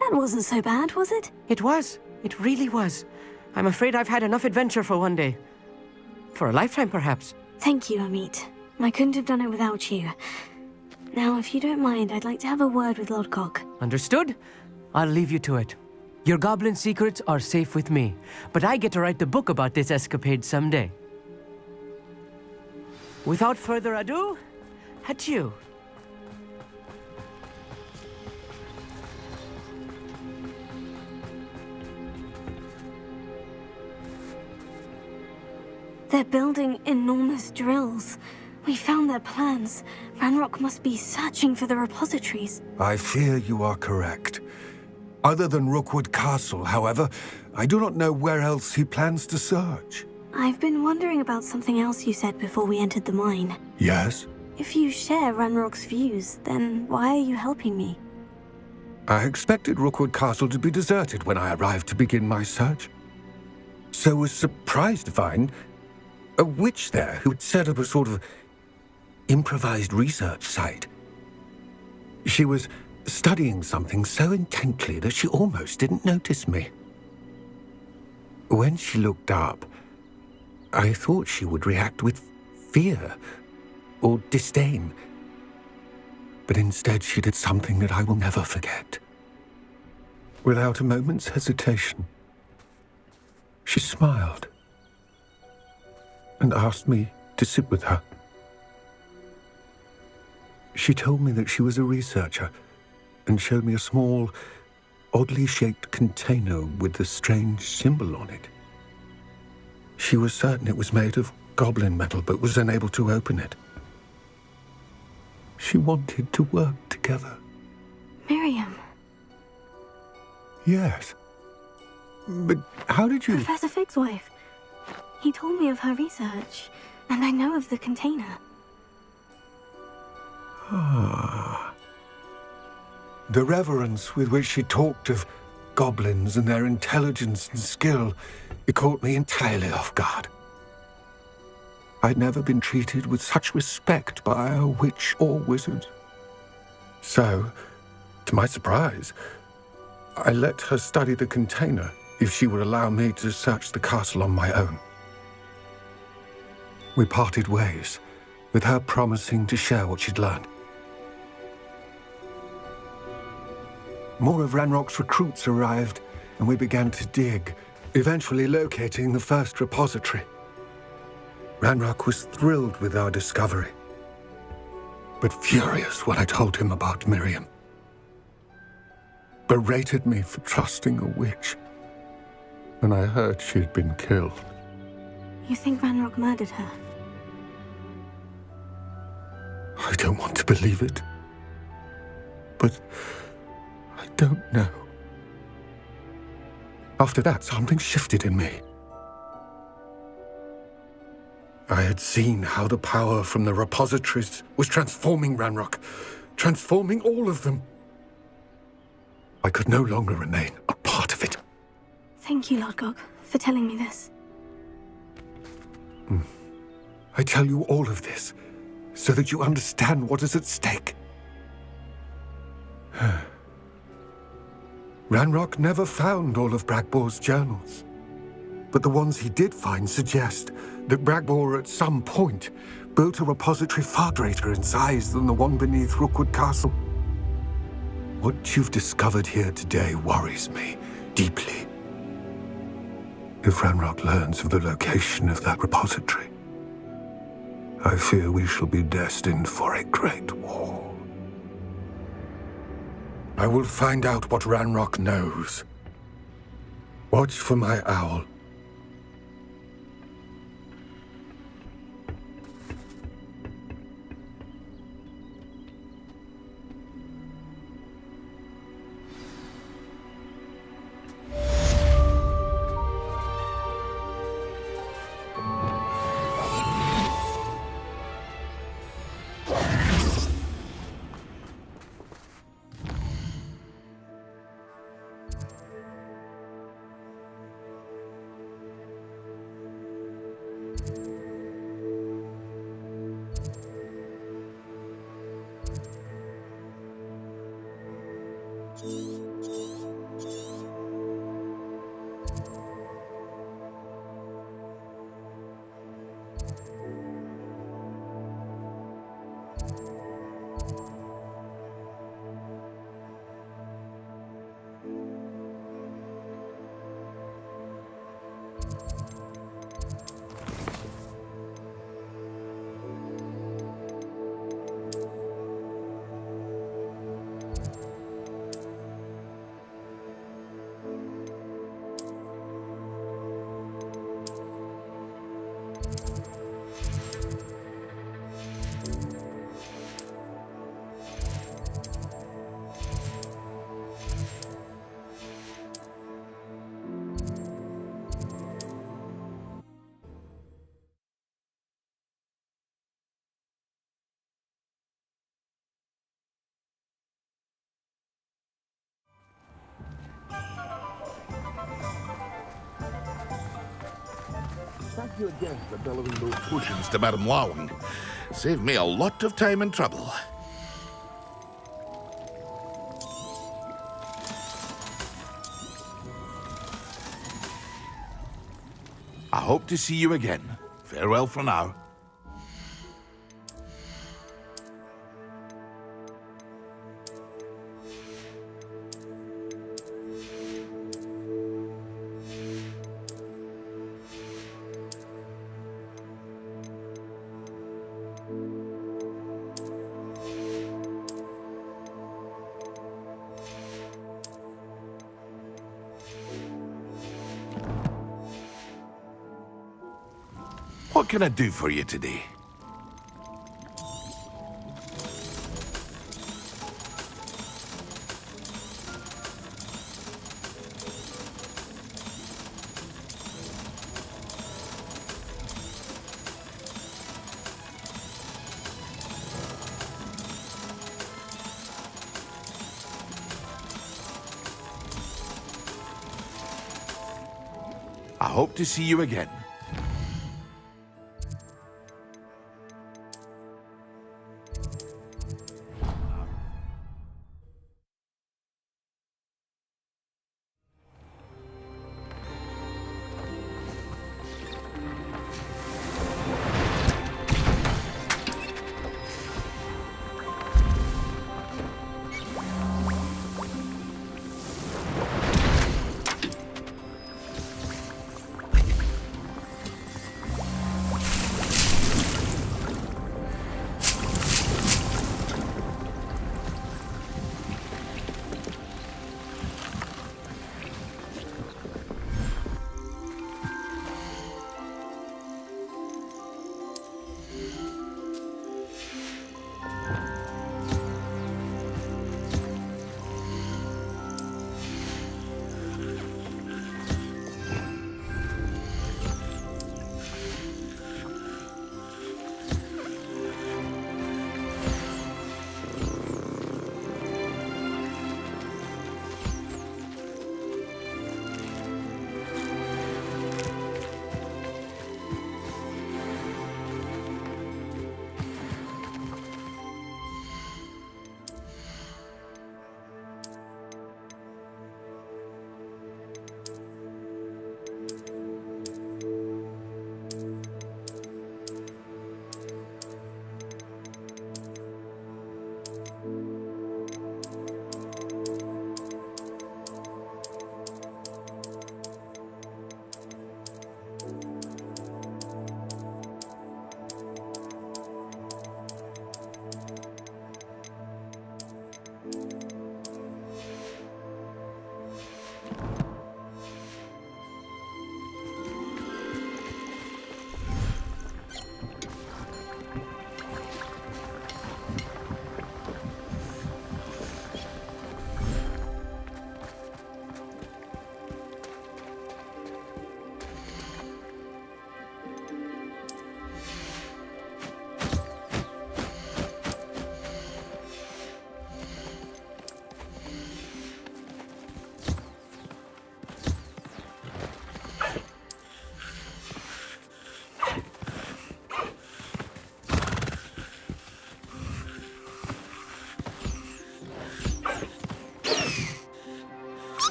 That wasn't so bad, was it? It was. It really was. I'm afraid I've had enough adventure for one day. For a lifetime, perhaps. Thank you, Amit. I couldn't have done it without you. Now, if you don't mind, I'd like to have a word with Lodgok. Understood? I'll leave you to it. Your goblin secrets are safe with me, but I get to write the book about this escapade someday. Without further ado, adieu. They're building enormous drills. We found their plans. Ranrock must be searching for the repositories. I fear you are correct. Other than Rookwood Castle, however, I do not know where else he plans to search. I've been wondering about something else you said before we entered the mine. Yes? If you share Ranrock's views, then why are you helping me? I expected Rookwood Castle to be deserted when I arrived to begin my search. So was surprised to find a witch there who had set up a sort of improvised research site. She was studying something so intently that she almost didn't notice me. When she looked up, I thought she would react with fear or disdain. But instead she did something that I will never forget. Without a moment's hesitation, she smiled and asked me to sit with her. She told me that she was a researcher and showed me a small oddly shaped container with a strange symbol on it. She was certain it was made of goblin metal, but was unable to open it. She wanted to work together. Miriam. Yes. But how did you... Professor Fig's wife. He told me of her research, and I know of the container. Ah. The reverence with which she talked of goblins and their intelligence and skill, it caught me entirely off guard. I'd never been treated with such respect by a witch or wizard. So, to my surprise, I let her study the container if she would allow me to search the castle on my own. We parted ways, with her promising to share what she'd learned. More of Ranrock's recruits arrived, and we began to dig, eventually locating the first repository. Ranrock was thrilled with our discovery, but furious when I told him about Miriam. Berated me for trusting a witch, and I heard she'd been killed. You think Ranrock murdered her? I don't want to believe it, but I don't know. After that, something shifted in me. I had seen how the power from the repositories was transforming Ranrock, transforming all of them. I could no longer remain a part of it. Thank you, Lord Gog, for telling me this. I tell you all of this so that you understand what is at stake. Ranrock never found all of Bragbor's journals, but the ones he did find suggest that Bragbor at some point built a repository far greater in size than the one beneath Rookwood Castle. What you've discovered here today worries me deeply. If Ranrock learns of the location of that repository, I fear we shall be destined for a great war. I will find out what Ranrock knows. Watch for my owl. Thank you again for delivering those potions to Madame Lawing. Saved me a lot of time and trouble. I hope to see you again. Farewell for now. What can I do for you today? I hope to see you again.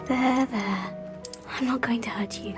There. I'm not going to hurt you.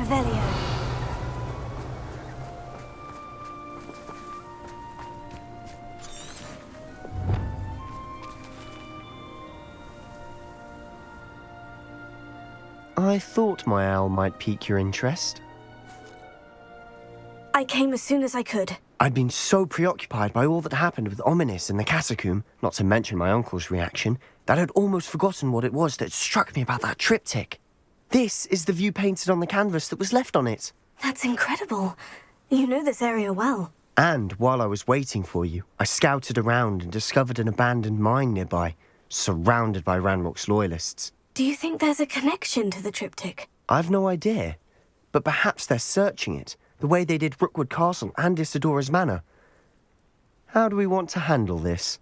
Revelio. I thought my owl might pique your interest. I came as soon as I could. I'd been so preoccupied by all that happened with Ominis in the catacomb, not to mention my uncle's reaction, that I'd almost forgotten what it was that struck me about that triptych. This is the view painted on the canvas that was left on it. That's incredible. You know this area well. And while I was waiting for you, I scouted around and discovered an abandoned mine nearby, surrounded by Ranrock's loyalists. Do you think there's a connection to the triptych? I've no idea, but perhaps they're searching it, the way they did Rookwood Castle and Isidora's Manor. How do we want to handle this?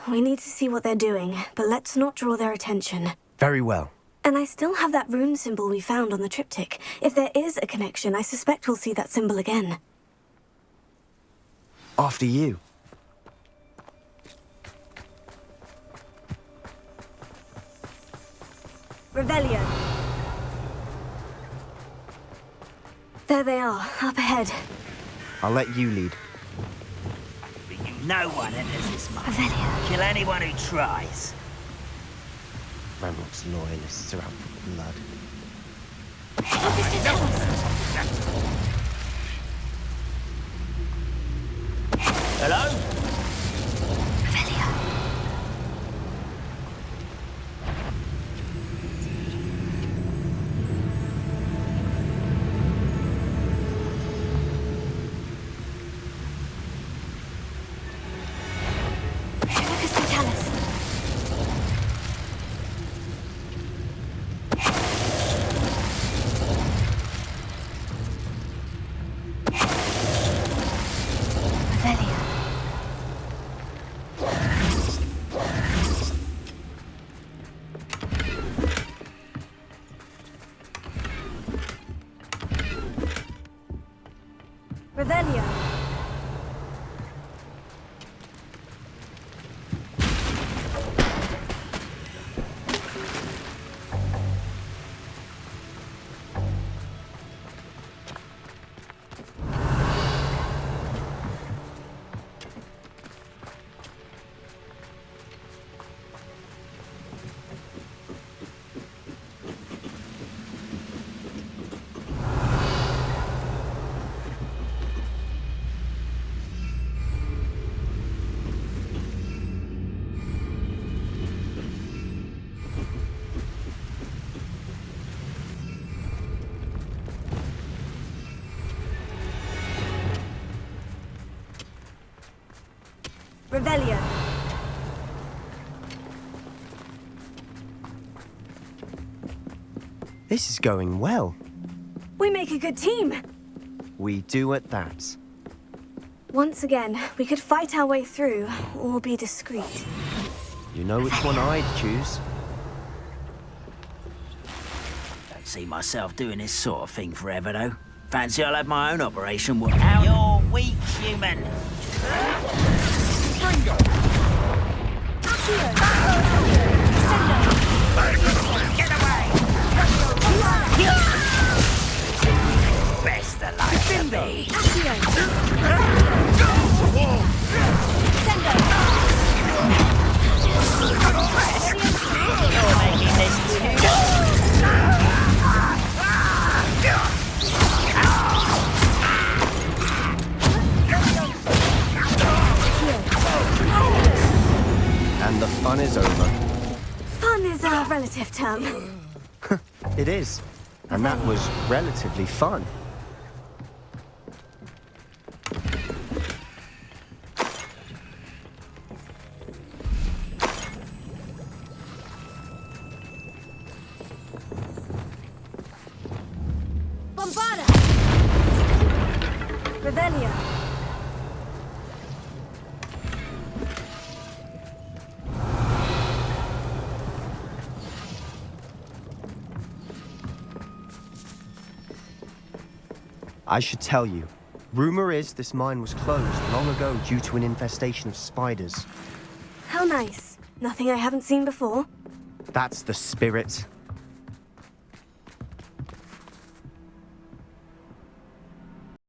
We need to see what they're doing, but let's not draw their attention. Very well. And I still have that rune symbol we found on the triptych. If there is a connection, I suspect we'll see that symbol again. After you. Revelio. There they are, up ahead. I'll let you lead. No one enters this mine. Revelio. Kill anyone who tries. Ranrock's loyalists are out for blood. Hello? Revelio. Revelio. This is going well. We make a good team. We do at that. Once again, we could fight our way through, or be discreet. You know which one I'd choose. Don't see myself doing this sort of thing forever, though. Fancy I'll have my own operation. You're weak, human. Bingo! Get away! Best of luck to me. You're making this too. And the fun is over. Fun is a relative term. It is. And that was relatively fun. Bombarda! Revelio. I should tell you. Rumor is this mine was closed long ago due to an infestation of spiders. How nice. Nothing I haven't seen before. That's the spirit.